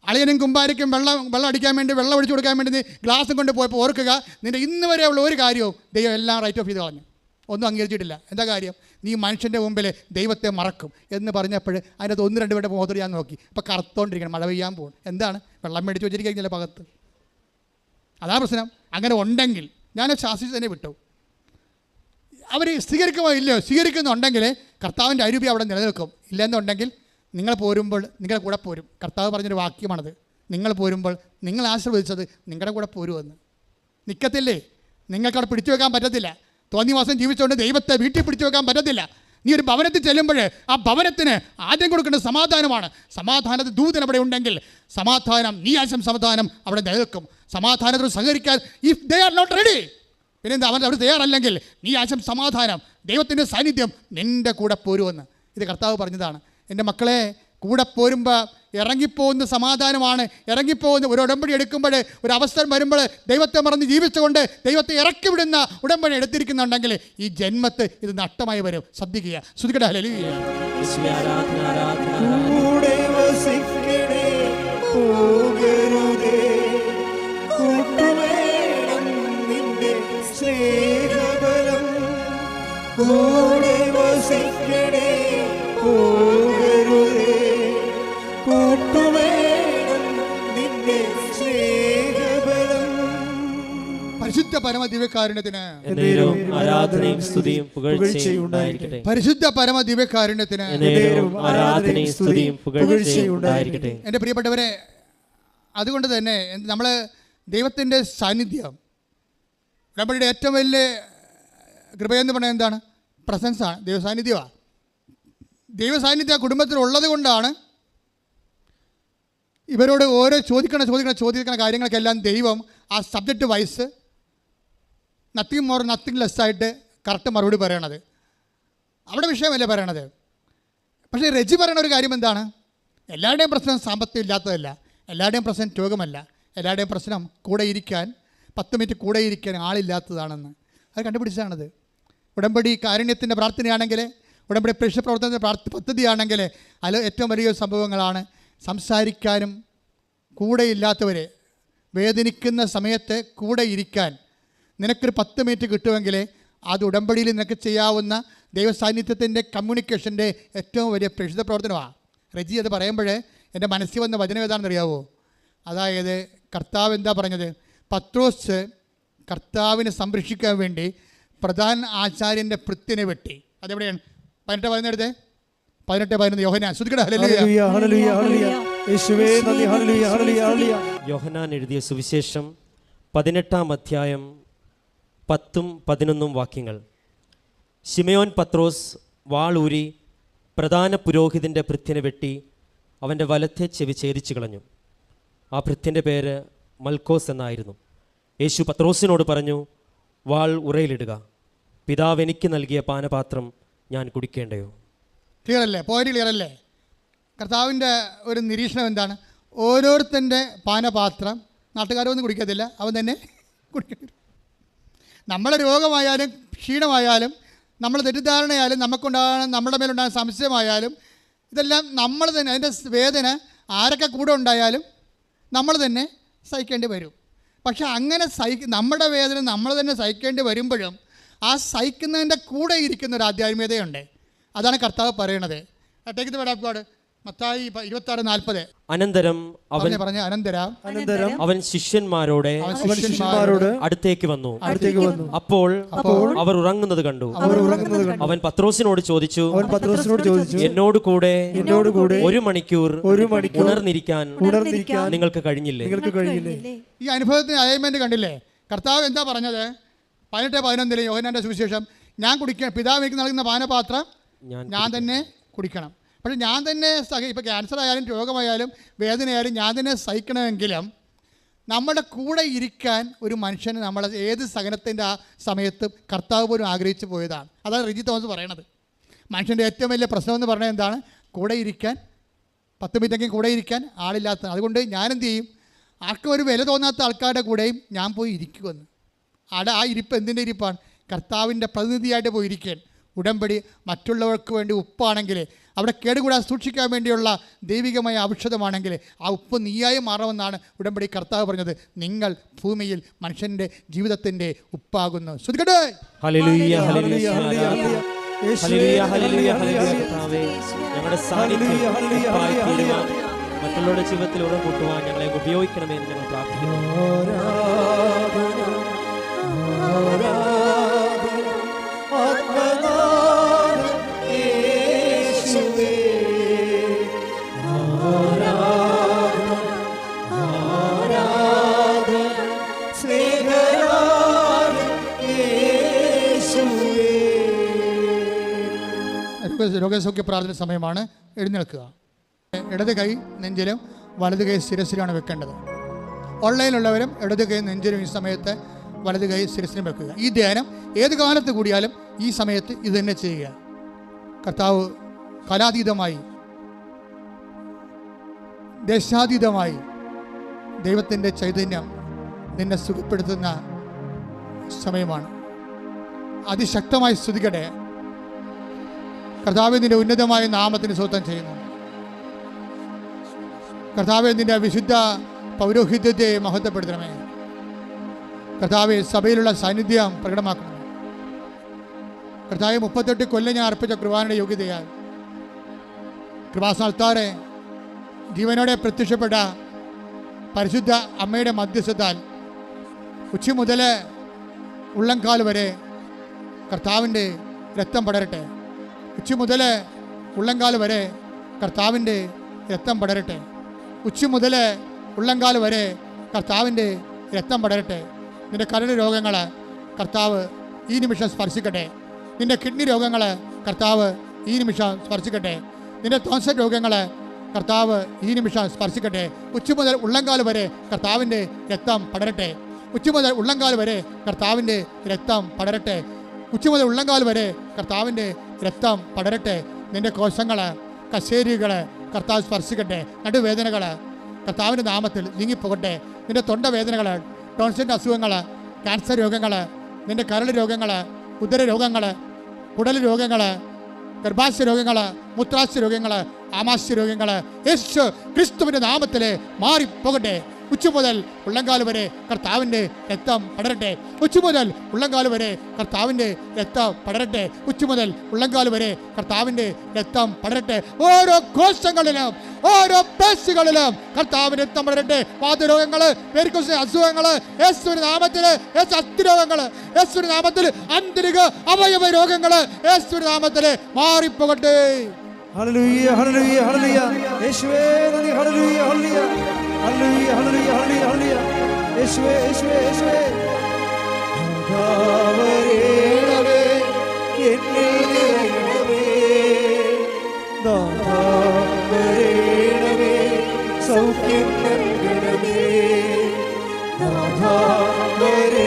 അളിയനും കുമ്പാരിക്കും വെള്ളം അടിക്കാൻ വേണ്ടി, വെള്ളം ഒഴിച്ചു കൊടുക്കാൻ വേണ്ടി നീ ഗ്ലാസും കൊണ്ട് പോയപ്പോൾ ഓർക്കുക, നിൻ്റെ ഇന്ന് വരെയുള്ള ഒരു കാര്യവും ദൈവം എല്ലാം റൈറ്റ് ഓഫ് ചെയ്ത് കളഞ്ഞു, ഒന്നും അംഗീകരിച്ചിട്ടില്ല. എന്താ കാര്യം? നീ മനുഷ്യൻ്റെ മുമ്പിൽ ദൈവത്തെ മറക്കും എന്ന് പറഞ്ഞപ്പോൾ അതിനകത്ത് 1-2 പേരുടെ മുഖത്തോട് ഞാൻ നോക്കി. ഇപ്പോൾ കറുത്തോണ്ടിരിക്കണം, മഴ പെയ്യാൻ പോകും. എന്താണ്? വെള്ളം മേടിച്ച് വെച്ചിരിക്കുന്നില്ല പകത്ത്. അതാ പ്രശ്നം. അങ്ങനെ ഉണ്ടെങ്കിൽ ഞാൻ ശാസിച്ച് തന്നെ വിട്ടു. അവർ സ്വീകരിക്കുമോ ഇല്ലയോ? സ്വീകരിക്കുന്നുണ്ടെങ്കിൽ കർത്താവിൻ്റെ അരൂപി അവിടെ നിലനിൽക്കും. ഇല്ലെന്നുണ്ടെങ്കിൽ നിങ്ങൾ പോരുമ്പോൾ നിങ്ങളുടെ കൂടെ പോരും. കർത്താവ് പറഞ്ഞൊരു വാക്യമാണത്. നിങ്ങൾ പോരുമ്പോൾ നിങ്ങൾ ആശീർവദിച്ചത് നിങ്ങളുടെ കൂടെ പോരുമെന്ന്. നിൽക്കത്തില്ലേ? നിങ്ങൾക്കവിടെ പിടിച്ചു വെക്കാൻ പറ്റത്തില്ല. തോന്നിവാസം ജീവിച്ചുകൊണ്ട് ദൈവത്തെ വീട്ടിൽ പിടിച്ചു വെക്കാൻ പറ്റത്തില്ല. നീ ഒരു ഭവനത്തിൽ ചെല്ലുമ്പോൾ ആ ഭവനത്തിന് ആദ്യം കൊടുക്കേണ്ട സമാധാനമാണ്. സമാധാനത്തിൽ ദൂതൻ അവിടെ ഉണ്ടെങ്കിൽ സമാധാനം, നീ ആശം സമാധാനം അവിടെ നിലനിൽക്കും. സമാധാനത്തോട് സഹകരിക്കാൻ if they are not ready, പിന്നെ അവർ തയ്യാറല്ലെങ്കിൽ നീ ആശം സമാധാനം, ദൈവത്തിൻ്റെ സാന്നിധ്യം നിൻ്റെ കൂടെ പോരുമെന്ന്. ഇത് കർത്താവ് പറഞ്ഞതാണ്. എൻ്റെ മക്കളെ, കൂടെ പോരുമ്പോൾ ഇറങ്ങിപ്പോകുന്ന സമാധാനമാണ്. ഇറങ്ങിപ്പോകുന്ന ഒരു ഉടമ്പടി എടുക്കുമ്പോൾ, ഒരു അവസരം വരുമ്പോൾ ദൈവത്തെ മറന്ന് ജീവിച്ചുകൊണ്ട് ദൈവത്തെ ഇറക്കി വിടുന്ന ഉടമ്പടി എടുത്തിരിക്കുന്നുണ്ടെങ്കിൽ ഈ ജന്മത്ത് ഇത് നഷ്ടമായി വരും. ശ്രദ്ധിക്കുക. ശ്രുതിക്കട്ടെ ഹല്ലേലൂയ. കൂടെ വസിക്കണേ, പോകരുതേ, കൂട്ടുവേണം നിന്റെ സ്നേഹബലം. കൂടെ വസിക്കണേ, പോകരുതേ, കൂട്ടുവേണം നിന്റെ സ്നേഹബലം. പരിശുദ്ധ പരമ ദിവ്യകാരുണ്യത്തിന് എന്നേരവും ആരാധനയും സ്തുതിയും പുകഴ്ചയും ഉണ്ടായിരിക്കട്ടെ. പരിശുദ്ധ പരമ ദിവ്യകാരുണ്യത്തിന് എന്നേരവും ആരാധനയും സ്തുതിയും പുകഴ്ചയും ഉണ്ടായിരിക്കട്ടെ. എൻ്റെ പ്രിയപ്പെട്ടവരെ, അതുകൊണ്ട് തന്നെ നമ്മൾ ദൈവത്തിൻ്റെ സാന്നിധ്യം, നമ്മുടെ ഏറ്റവും വലിയ കൃപയെന്ന് പറഞ്ഞാൽ എന്താണ്? പ്രസൻസാണ്, ദൈവസാന്നിധ്യമാണ്. ദൈവസാന്നിധ്യം കുടുംബത്തിലുള്ളത് കൊണ്ടാണ് ഇവരോട് ഓരോ ചോദിക്കണ കാര്യങ്ങൾക്കെല്ലാം ദൈവം ആ subject vice nothing more nothing less ആയിട്ട് കറക്റ്റ് മറുപടി പറയണത്. അവിടെ വിഷയമല്ലേ പറയണത്. പക്ഷേ റെജി പറയണ ഒരു കാര്യം എന്താണ്? എല്ലാവരുടെയും പ്രശ്നം സാമ്പത്തികം ഇല്ലാത്തതല്ല, എല്ലാവരുടെയും പ്രശ്നം രോഗമല്ല, എല്ലാവരുടെയും പ്രശ്നം കൂടെ ഇരിക്കാൻ 10 മിനിറ്റ് കൂടെ ഇരിക്കാൻ ആളില്ലാത്തതാണെന്ന് അത് കണ്ടുപിടിച്ചതാണത്. ഉടമ്പടി കാരുണ്യത്തിൻ്റെ പ്രാർത്ഥനയാണെങ്കിൽ, ഉടമ്പടി പ്രേക്ഷിത പ്രവർത്തനത്തിൻ്റെ പദ്ധതിയാണെങ്കിൽ അതിൽ ഏറ്റവും വലിയ സംഭവങ്ങളാണ് സംസാരിക്കാനും കൂടെ ഇല്ലാത്തവരെ വേദനിക്കുന്ന സമയത്ത് കൂടെ ഇരിക്കാൻ നിനക്കൊരു 10 മിനിറ്റ് കിട്ടുമെങ്കിൽ അത് ഉടമ്പടിയിൽ നിനക്ക് ചെയ്യാവുന്ന ദൈവസാന്നിധ്യത്തിൻ്റെ കമ്മ്യൂണിക്കേഷൻ്റെ ഏറ്റവും വലിയ പ്രേക്ഷിത പ്രവർത്തനമാണ്. റെജി അത് പറയുമ്പോൾ എൻ്റെ മനസ്സിൽ വന്ന വചനം ഏതാണെന്ന് അറിയാവോ? അതായത് കർത്താവ് എന്താ പറഞ്ഞത്? പത്രോസ് കർത്താവിനെ സംരക്ഷിക്കാൻ വേണ്ടി പ്രധാന ആചാര്യൻ്റെ ഭൃത്യനെ വെട്ടി. അതെവിടെയാണ്? 18:11 18:11 യോഹന്നാൻ. ശ്രുതിക്കട്ടെ ഹല്ലേലൂയ. ഹല്ലേലൂയ, ഹല്ലേലൂയ. യേശുവേ നന്ദി. ഹല്ലേലൂയ, ഹല്ലേലൂയ, ഹല്ലേലൂയ. യോഹന്നാൻ എഴുതിയ സുവിശേഷം 18-ാം അധ്യായം 10-11 വാക്യങ്ങൾ. ശിമയോൻ പത്രോസ് വാളൂരി പ്രധാന പുരോഹിതൻ്റെ ഭൃത്യനെ വെട്ടി അവൻ്റെ വലത്തെ ചെവി ഛേദിച്ചു കളഞ്ഞു. ആ ഭൃത്യൻ്റെ പേര് മൽക്കോസ് എന്നായിരുന്നു. യേശു പത്രോസിനോട് പറഞ്ഞു, വാൾ ഉറയിലിടുക. പിതാവ് എനിക്ക് നൽകിയ പാനപാത്രം ഞാൻ കുടിക്കേണ്ടയോ? ക്ലിയർ അല്ലേ? പോയിന്റ് ക്ലിയർ അല്ലേ? കർത്താവിൻ്റെ ഒരു നിരീക്ഷണം എന്താണ്? ഓരോരുത്തൻ്റെ പാനപാത്രം നാട്ടുകാരൊന്നും കുടിക്കത്തില്ല, അവൻ തന്നെ കുടിക്കേണ്ടി. നമ്മളെ രോഗമായാലും ക്ഷീണമായാലും നമ്മൾ തെറ്റിദ്ധാരണയായാലും നമുക്കുണ്ടാകുന്ന നമ്മുടെ മേലുണ്ടാകുന്ന സംശയമായാലും ഇതെല്ലാം നമ്മൾ തന്നെ, അതിൻ്റെ വേദന ആരൊക്കെ കൂടെ ഉണ്ടായാലും നമ്മൾ തന്നെ സഹിക്കേണ്ടി വരും. പക്ഷെ അങ്ങനെ നമ്മുടെ വേദന നമ്മൾ തന്നെ സഹിക്കേണ്ടി വരുമ്പോഴും ആ സഹിക്കുന്നതിൻ്റെ കൂടെ ഇരിക്കുന്ന ഒരു ആധ്യാത്മികതയുണ്ട്. അതാണ് കർത്താവ് പറയണത്. Take the word of God. Mathai 26:40. അനന്തരം അവൻ ശിഷ്യന്മാരോട് അടുത്തേക്ക് വന്നു. അപ്പോൾ അവർ ഉറങ്ങുന്നത് കണ്ടു. അവൻ പത്രോസിനോട് ചോദിച്ചു, എന്നോട് കൂടെ 1 മണിക്കൂർ ഉണർന്നിരിക്കാൻ നിങ്ങൾക്ക് കഴിഞ്ഞില്ലേ? ഈ അനുഭവത്തിന് അലൈൻമെന്റ് കണ്ടില്ലേ? കർത്താവ് എന്താ പറഞ്ഞത്? 18:11 യോഹന്നാന്റെ സുവിശേഷം, ഞാൻ കുടിക്കാൻ പിതാവ് എനിക്ക് നൽകുന്ന പാനപാത്രം ഞാൻ തന്നെ കുടിക്കണം. പക്ഷേ ഞാൻ തന്നെ ഇപ്പോൾ ക്യാൻസർ ആയാലും രോഗമായാലും വേദനയായാലും ഞാൻ തന്നെ സഹിക്കണമെങ്കിലും നമ്മുടെ കൂടെ ഇരിക്കാൻ ഒരു മനുഷ്യന് നമ്മളെ ഏത് സഹനത്തിൻ്റെ ആ സമയത്തും കർത്താവ് പോലും ആഗ്രഹിച്ചു പോയതാണ്. അതാണ് റിജി തോമസ് പറയണത്. മനുഷ്യൻ്റെ ഏറ്റവും വലിയ പ്രശ്നമെന്ന് പറഞ്ഞാൽ എന്താണ്? കൂടെ ഇരിക്കാൻ 10 മിനിറ്റെങ്കിലും കൂടെ ഇരിക്കാൻ ആളില്ലാത്ത. അതുകൊണ്ട് ഞാനെന്ത് ചെയ്യും? ആർക്കും ഒരു വില തോന്നാത്ത ആൾക്കാരുടെ കൂടെയും ഞാൻ പോയി ഇരിക്കുമെന്ന്. ആ ഇരിപ്പ് എന്തിൻ്റെ ഇരിപ്പാണ്? കർത്താവിൻ്റെ പ്രതിനിധിയായിട്ട് പോയി ഇരിക്കാൻ. ഉടമ്പടി മറ്റുള്ളവർക്ക് വേണ്ടി ഉപ്പാണെങ്കിൽ, അവിടെ കേടുകൂടാതെ സൂക്ഷിക്കാൻ വേണ്ടിയുള്ള ദൈവികമായ ഔഷധമാണെങ്കിൽ ആ ഉപ്പ് നീയായി മാറണമെന്നാണ് ഉടമ്പടി കർത്താവ് പറഞ്ഞത്. നിങ്ങൾ ഭൂമിയിൽ മനുഷ്യൻ്റെ ജീവിതത്തിൻ്റെ ഉപ്പാകുന്നു. ശ്രുതിക്കട്ടെ. ഹല്ലേലൂയ, ഹല്ലേലൂയ, ഹല്ലേലൂയ, ഹല്ലേലൂയ, ഹല്ലേലൂയ. ഞങ്ങളുടെ സാന്നിധ്യം മറ്റുള്ളവരുടെ ജീവിതത്തിൽ ഉറം കൂട്ടുവാൻ ഞങ്ങളെ ഉപയോഗിക്കണമെന്ന് ഞങ്ങൾ പ്രാർത്ഥിക്കുന്നു. രോഗസൗഖ്യ പ്രാർത്ഥന സമയമാണ്. എഴുന്നേൽക്കുക. ഇടത് കൈ നെഞ്ചിലും വലത് കൈ ശിരസിലാണ് വെക്കേണ്ടത്. ഓൺലൈനിലുള്ളവരും ഇടത് കൈ നെഞ്ചിലും ഈ സമയത്ത് വലത് കൈ ശിരസിലും വെക്കുക. ഈ ധ്യാനം ഏത് കാലത്ത് കൂടിയാലും ഈ സമയത്ത് ഇത് തന്നെ ചെയ്യുക. കർത്താവ് കാലാതീതമായി, ദേശാതീതമായി ദൈവത്തിൻ്റെ ചൈതന്യം നിന്നെ സുഖപ്പെടുത്തുന്ന സമയമാണ്. അതിശക്തമായി സ്തുതിക്കട്ടെ. കർത്താവേ, നിന്റെ ഉന്നതമായ നാമത്തിന് സ്തോത്രം ചെയ്യുന്നു. കർത്താവേ, നിന്റെ വിശുദ്ധ പൗരോഹിത്യത്തെ മഹത്വപ്പെടുത്തണമേ. കർത്താവേ, സഭയിലുള്ള സാന്നിധ്യം പ്രകടമാക്കണം. കർത്താവേ, 38 കൊല്ലം ഞാൻ അർപ്പിച്ച കൃപാനയുടെ യോഗ്യതയാൽ കൃപാസ്ഥാനത്താറെ ജീവനോടെ പ്രത്യക്ഷപ്പെട്ട പരിശുദ്ധ അമ്മയുടെ മധ്യസ്ഥത്താൽ ഉച്ച മുതൽ ഉള്ളംകാൽ വരെ കർത്താവിൻ്റെ രക്തം പടരട്ടെ. ഉച്ച മുതൽ ഉള്ളംകാൽ വരെ കർത്താവിൻ്റെ രക്തം പടരട്ടെ. ഉച്ച മുതൽ ഉള്ളംകാൽ വരെ കർത്താവിൻ്റെ രക്തം പടരട്ടെ. നിന്റെ കരൾ രോഗങ്ങൾ കർത്താവ് ഈ നിമിഷം സ്പർശിക്കട്ടെ. നിന്റെ കിഡ്നി രോഗങ്ങൾ കർത്താവ് ഈ നിമിഷം സ്പർശിക്കട്ടെ. നിന്റെ തോൻസ രോഗങ്ങൾ കർത്താവ് ഈ നിമിഷം സ്പർശിക്കട്ടെ. ഉച്ച മുതൽ ഉള്ളംകാൽ വരെ കർത്താവിൻ്റെ രക്തം പടരട്ടെ. ഉച്ച മുതൽ ഉള്ളംകാൽ വരെ കർത്താവിൻ്റെ രക്തം പടരട്ടെ. ഉച്ച മുതൽ ഉള്ളംകാൽ വരെ കർത്താവിൻ്റെ രക്തം പടരട്ടെ. നിന്റെ കോശങ്ങൾ, കശേരികൾ കർത്താവ് സ്പർശിക്കട്ടെ. നടുവേദനകൾ കർത്താവിൻ്റെ നാമത്തിൽ നീങ്ങിപ്പോകട്ടെ. നിന്റെ തൊണ്ടവേദനകൾ, ടോൺസിൻ്റെ അസുഖങ്ങൾ, ക്യാൻസർ രോഗങ്ങൾ, നിന്റെ കരൾ രോഗങ്ങൾ, ഉദര രോഗങ്ങൾ, കുടൽ രോഗങ്ങൾ, ഗർഭാശയ രോഗങ്ങൾ, മൂത്രാശയ രോഗങ്ങൾ, ആമാശയ രോഗങ്ങൾ യേശു ക്രിസ്തുവിൻ്റെ നാമത്തിൽ മാറിപ്പോകട്ടെ. ഉച്ച മുതൽ ഉള്ളംകാൽ വരെ കർത്താവിൻ്റെ രക്തം പടരട്ടെ. ഉച്ച മുതൽ ഉള്ളംകാൽ വരെ കർത്താവിൻ്റെ രക്തം പടരട്ടെ. ഉച്ച മുതൽ ഉള്ളംകാൽ വരെ കർത്താവിൻ്റെ രക്തം പടരട്ടെ. ഓരോ കോശങ്ങളിലും ഓരോ പേശികളിലും കർത്താവിൻ്റെ രക്തം പടരട്ടെ. വാതരോഗങ്ങൾ, വെരിക്കോസ് അസുഖങ്ങൾ യേശുവിന്റെ നാമത്തിൽ, അസ്ഥിരോഗങ്ങൾ യേശുവിന്റെ നാമത്തിൽ, ആന്തരിക അവയവ രോഗങ്ങൾ യേശുവിന്റെ നാമത്തിൽ മാറിപ്പോകട്ടെ. ഹല്ലേലൂയ, ഹല്ലേലൂയ, ഹല്ലേലൂയ. യേശുവേ നന്ദി. ഹല്ലേലൂയ, ഹല്ലേലൂയ, ഹല്ലേലൂയ, ഹല്ലേലൂയ, ഹല്ലേലൂയ, ഹല്ലേലൂയ. യേശുവേ, യേശുവേ, യേശുവേ. നാഥാവരേണമേ, എന്നിൽ നിറയണമേ. നാഥാവരേണമേ, സൗഖ്യം നൽകണമേ. നാഥാവരേണമേ,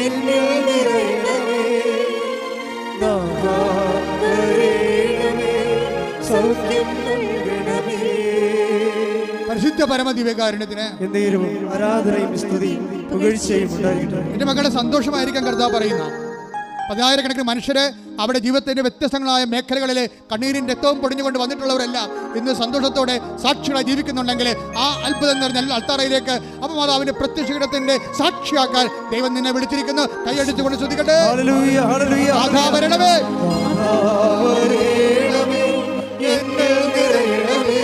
എന്നിൽ നിറയണമേ. നാഥാവരേണമേ, സൗഖ്യം നൽകണമേ. പരിശുദ്ധ പരമദിവ്യകാരുണ്യത്തിന് എന്നേരും ആരാധനയും സ്തുതിയും പുകഴ്ചയും ഉണ്ടായിരിക്കട്ടെ. എൻ്റെ മക്കളുടെ സന്തോഷമായിരിക്കാൻ കർത്താവ് പറയുന്ന 10,000-കണക്കിന് മനുഷ്യരെ അവിടെ ജീവിതത്തിൻ്റെ വ്യത്യസ്തങ്ങളായ മേഖലകളിൽ കണ്ണീരും രക്തവും പൊടിഞ്ഞുകൊണ്ട് വന്നിട്ടുള്ളവരെല്ലാം ഇന്ന് സന്തോഷത്തോടെ സാക്ഷികളായി ജീവിക്കുന്നുണ്ടെങ്കിൽ ആ അത്ഭുതം നിറഞ്ഞ അൾത്താറയിലേക്ക് അപ്പമാതാവിന്റെ പ്രത്യക്ഷീകരണത്തിന്റെ സാക്ഷിയാക്കാൻ ദൈവം നിന്നെ വിളിച്ചിരിക്കുന്നു. കൈയടിച്ചുകൊണ്ട് ശ്രദ്ധിക്കട്ടെ. ഹല്ലേലൂയ, ഹല്ലേലൂയ, വരണമേ, എന്നിൽ നിറയണമേ.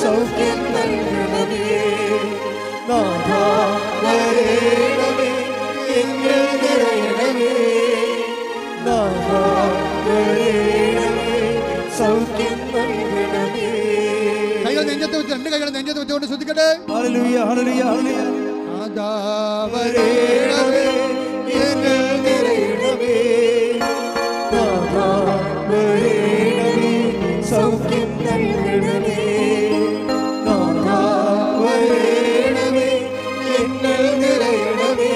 സൗഖ്യം നൽകണമേ. നാഥാവരേണമേ, എന്നിൽ നിറയണമേ. നാഥാവരേണമേ, സൗഖ്യം നൽകണമേ. കൈകൾ നെഞ്ചത്ത് വെച്ച്, 2 കൈകൾ നെഞ്ചത്ത് വെച്ചുകൊണ്ട് ശ്രദ്ധിക്കട്ടെ. ഹല്ലേലൂയ, ഹല്ലേലൂയ, ഹല്ലേലൂയ. നാഥാവരേണമേ, എന്നിൽ നിറയണമേ. നാഥാവരേണമേ, സൗഖ്യം നൽകണമേ. നാഥാവരേണമേ, എന്നിൽ നിറയണമേ.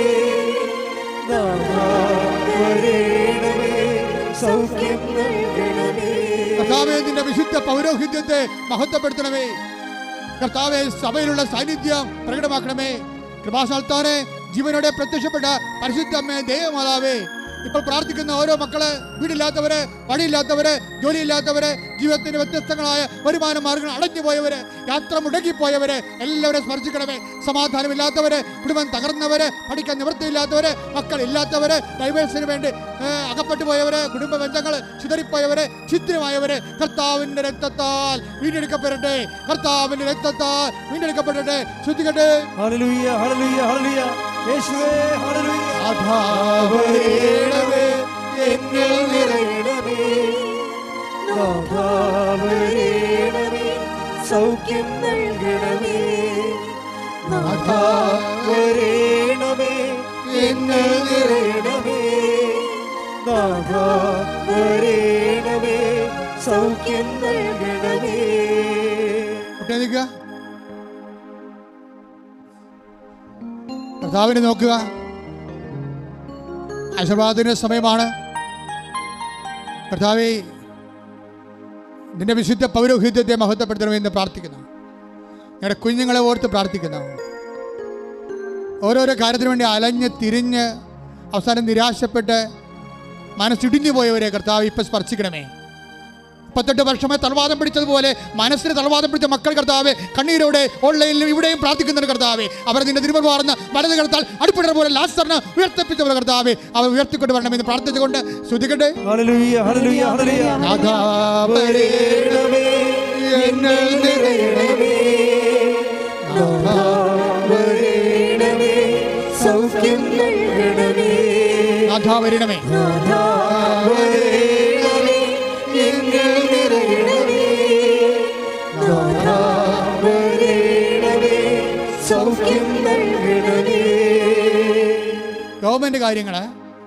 നാഥാവരേണമേ, സൗഖ്യം നൽകണമേ. കർത്താവേ, നിന്റെ വിശുദ്ധ പൗരോഹിത്യത്തെ മഹത്വപ്പെടുത്തണമേ. കർത്താവേ, സഭയിലുള്ള സാന്നിധ്യം പ്രകടമാക്കണമേ. കൃപാസ്ഥാനത്താറെ ജീവനോടെ പ്രത്യക്ഷപ്പെട്ട പരിശുദ്ധ അമ്മേ, ദൈവമാതാവേ, ഇപ്പോൾ പ്രാർത്ഥിക്കുന്ന ഓരോ മക്കള്, വീടില്ലാത്തവര്, പണിയില്ലാത്തവര്, ജോലിയില്ലാത്തവര്, ജീവിതത്തിന്റെ വ്യത്യസ്തങ്ങളായ വരുമാന മാർഗങ്ങൾ അടഞ്ഞുപോയവര്, യാത്ര മുടങ്ങിപ്പോയവര് എല്ലാവരും സ്മരിച്ചിക്കണമേ. സമാധാനമില്ലാത്തവര്, കുടുംബം തകർന്നവര്, പഠിക്കാൻ നിവൃത്തിയില്ലാത്തവര്, മക്കളില്ലാത്തവര്, ഡൈവേഴ്സിന് വേണ്ടി അകപ്പെട്ടു പോയവര്, കുടുംബ ബന്ധങ്ങൾ ചിതറിപ്പോയവര്, ഛിദ്രമായവര് കർത്താവിന്റെ രക്തത്താൽ വീണ്ടെടുക്കപ്പെടട്ടെ. കർത്താവിന്റെ രക്തത്താൽ വീണ്ടെടുക്കപ്പെടട്ടെ. ശ്രദ്ധിക്കട്ടെ. ഹല്ലേലൂയ, ഹല്ലേലൂയ, ഹല്ലേലൂയ. യേശുവേ, ഹല്ലേലൂയ. നാഥാവരേണമേ, എന്നിൽ നിറയണമേ. നാഥാവരേണമേ, സൗഖ്യം നൽകണമേ. നാഥാവരേണമേ, എന്നിൽ നിറയണമേ. നാഥാവരേണമേ, സൗഖ്യം നൽകണമേ. കർത്താവിനെ നോക്കുക. ആശീർവാദത്തിൻ്റെ സമയമാണ്. കർത്താവേ, നിന്റെ വിശുദ്ധ പൗരോഹിത്യത്തെ മഹത്വപ്പെടുത്തണമെന്ന് പ്രാർത്ഥിക്കുന്നു. ഞങ്ങളുടെ കുഞ്ഞുങ്ങളെ ഓർത്ത് പ്രാർത്ഥിക്കുന്നു. ഓരോരോ കാര്യത്തിന് വേണ്ടി അലഞ്ഞ് തിരിഞ്ഞ് അവസാനം നിരാശപ്പെട്ട് മനസ്സിടിഞ്ഞു പോയവരെ കർത്താവ് ഇപ്പം സ്പർശിക്കണമേ. 38 വർഷമായി തളവാദം പിടിച്ചതുപോലെ മനസ്സിന് തളവാദം പിടിച്ച മക്കൾ കർത്താവെ കണ്ണീരോടെ ഓൺലൈനിലും ഇവിടെയും പ്രാർത്ഥിക്കുന്നുണ്ട് കർത്താവെ. അവർ നിന്റെ തിരുമുൻപാർന്ന വലത് കർത്താൽ അടിപ്പിടുന്ന പോലെ ലാസറിനെ ഉയർത്തിപ്പിച്ചവരെ കർത്താവെ അവർ ഉയർത്തിക്കൊണ്ട് വരണമെന്ന് പ്രാർത്ഥിച്ചുകൊണ്ട് ശ്രുതിക്കട്ടെ. ഹല്ലേലൂയ ഹല്ലേലൂയ ഹല്ലേലൂയ. വരണമേ. ഗവൺമെൻറ് കാര്യങ്ങൾ,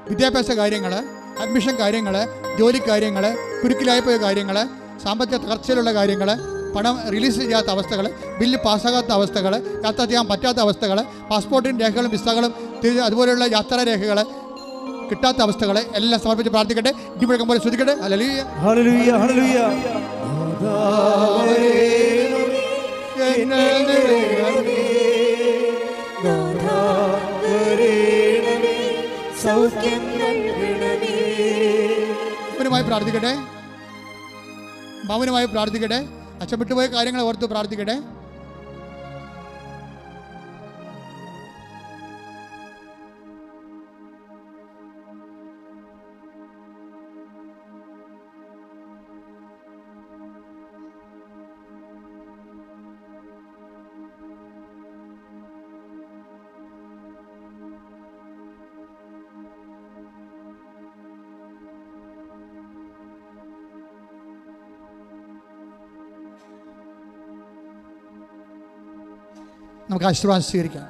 വിദ്യാഭ്യാസ കാര്യങ്ങൾ, അഡ്മിഷൻ കാര്യങ്ങൾ, ജോലി കാര്യങ്ങൾ, കുരുക്കിലായിപ്പോയ കാര്യങ്ങൾ, സാമ്പത്തിക തകർച്ചയിലുള്ള കാര്യങ്ങൾ, പണം റിലീസ് ചെയ്യാത്ത അവസ്ഥകൾ, ബില്ല് പാസ്സാകാത്ത അവസ്ഥകൾ, യാത്ര ചെയ്യാൻ പറ്റാത്ത അവസ്ഥകൾ, പാസ്പോർട്ടിൻ്റെ രേഖകളും വിസകളും അതുപോലെയുള്ള യാത്രാ രേഖകൾ കിട്ടാത്ത അവസ്ഥകൾ എല്ലാം സമർപ്പിച്ച് പ്രാർത്ഥിക്കട്ടെ. ഇടിമുഴക്കം പോലെ ശ്രദ്ധിക്കട്ടെ. ഹല്ലേലൂയ ഹല്ലേലൂയ ഹല്ലേലൂയ. മൗനമായി പ്രാർത്ഥിക്കട്ടെ. മൗനമായി പ്രാർത്ഥിക്കട്ടെ. അച്ചപ്പെട്ടുപോയ കാര്യങ്ങളെ ഓർത്ത് പ്രാർത്ഥിക്കട്ടെ. നമുക്ക് ആശീർവാദം സ്വീകരിക്കാം.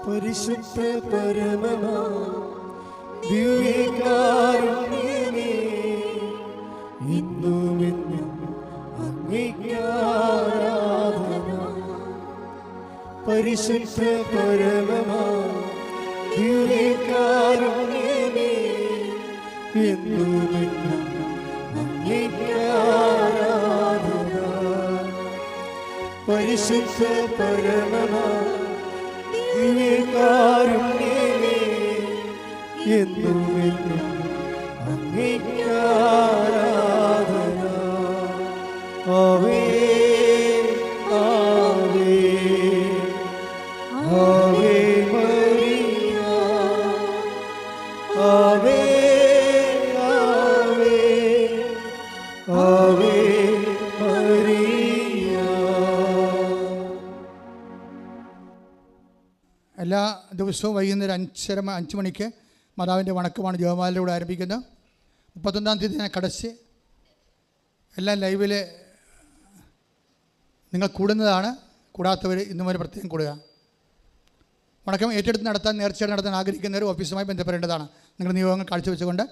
പരിശുദ്ധ പരമമാ ദിവ്യകാരുണ്യമേ, ഇന്നുമെന്നും അങ്ങേക്ക് ആരാധന. പരിശുദ്ധ പരമമാ ദിവ്യകാരുണ്യമേ, എന്നുമെന്നും അങ്ങേക്ക് ആരാധന. പരിശുദ്ധ പരമമാ ദിവ്യകാരുണ്യമേ, എന്നുമെന്നും അങ്ങേക്ക് ആരാധന. ആവേ ആവേ ആവേ മരിയ, ആവേ ആവേ ആവേ മരിയ. എല്ലാ ദിവസവും വൈകുന്നേരം 5 മണിക്ക് മാതാവിൻ്റെ വണക്കമാണ് ജപമാലയിലൂടെ ആരംഭിക്കുന്നത്. 31-ാം തീയതി ഞാൻ കടച്ച് എല്ലാം ലൈവിൽ നിങ്ങൾ കൂടുന്നതാണ്. കൂടാത്തവർ ഇന്നും വരെ പ്രത്യേകം കൂടുക. വണക്കം ഏറ്റെടുത്ത് നടത്താൻ, നേർച്ചയായിട്ട് നടത്താൻ ആഗ്രഹിക്കുന്നവർ ഓഫീസുമായി ബന്ധപ്പെടേണ്ടതാണ്. നിങ്ങൾ നിയോഗങ്ങൾ കാഴ്ചവെച്ചുകൊണ്ട്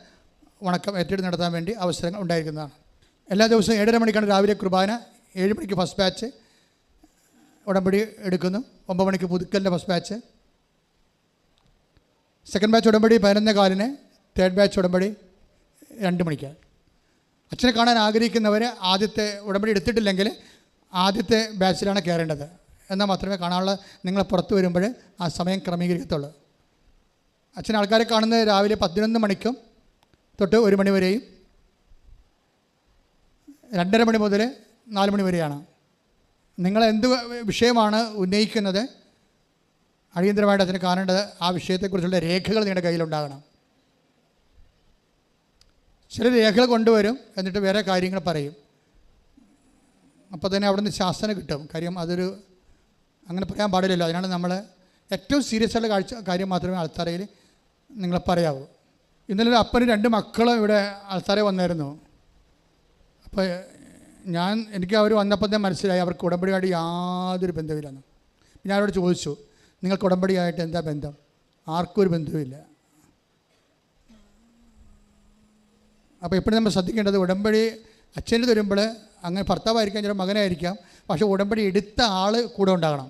വണക്കം ഏറ്റെടുത്ത് നടത്താൻ വേണ്ടി അവസരങ്ങൾ ഉണ്ടായിരിക്കുന്നതാണ്. എല്ലാ ദിവസവും 7:30 മണിക്കാണ് രാവിലെ കുർബാന. 7 മണിക്ക് ഫസ്റ്റ് ബാച്ച് ഉടമ്പടി എടുക്കുന്നു. 9 മണിക്ക് പുതുക്കലിൻ്റെ ഫസ്റ്റ് ബാച്ച്. സെക്കൻഡ് ബാച്ച് ഉടമ്പടി 11:15. തേർഡ് ബാച്ച് ഉടമ്പടി 2 മണിക്ക്. അച്ഛനെ കാണാൻ ആഗ്രഹിക്കുന്നവർ ആദ്യത്തെ ഉടമ്പടി എടുത്തിട്ടില്ലെങ്കിൽ ആദ്യത്തെ ബാച്ചിലാണ് കയറേണ്ടത്. എന്നാൽ മാത്രമേ കാണാനുള്ള നിങ്ങളെ പുറത്ത് വരുമ്പോൾ ആ സമയം ക്രമീകരിക്കത്തുള്ളൂ. അച്ഛൻ ആൾക്കാരെ കാണുന്നത് രാവിലെ 11 മണിക്കും തൊട്ട് 1 മണി വരെയും 2:30 മണി മുതൽ 4 മണി വരെയാണ്. നിങ്ങൾ എന്ത് വിഷയമാണ് ഉന്നയിക്കുന്നത്, അടിയന്തരമായിട്ട് അതിന് കാണേണ്ടത് ആ വിഷയത്തെക്കുറിച്ചുള്ള രേഖകൾ നിങ്ങളുടെ കയ്യിലുണ്ടാകണം. ചില രേഖകൾ കൊണ്ടുവരും, എന്നിട്ട് വേറെ കാര്യങ്ങൾ പറയും. അപ്പോൾ തന്നെ അവിടെ നിന്ന് ശാസന കിട്ടും. കാര്യം അതൊരു അങ്ങനെ പറയാൻ പാടില്ലല്ലോ. അതിനാണ് നമ്മൾ ഏറ്റവും സീരിയസ് ആയിട്ടുള്ള കാര്യം മാത്രമേ ആൾത്താരയിൽ നിങ്ങൾ പറയാവൂ. ഇന്നലെ ഒരു അപ്പനും 2 മക്കളും ഇവിടെ ആൾത്താരെ വന്നായിരുന്നു. അപ്പോൾ എനിക്ക് അവർ വന്നപ്പോൾ തന്നെ മനസ്സിലായി അവർക്ക് ഉടമ്പടിയായിട്ട് യാതൊരു ബന്ധമില്ലെന്ന്. ഞാൻ അവരോട് ചോദിച്ചു, നിങ്ങൾക്ക് ഉടമ്പടിയായിട്ട് എന്താ ബന്ധം? ആർക്കും ഒരു ബന്ധവുമില്ല. അപ്പോൾ എപ്പോഴും നമ്മൾ ശ്രദ്ധിക്കേണ്ടത്, ഉടമ്പടി അച്ഛൻ്റെ തരുമ്പോൾ അങ്ങനെ ഭർത്താവായിരിക്കാം, ചില മകനായിരിക്കാം, പക്ഷേ ഉടമ്പടി എടുത്ത ആൾ കൂടെ ഉണ്ടാകണം.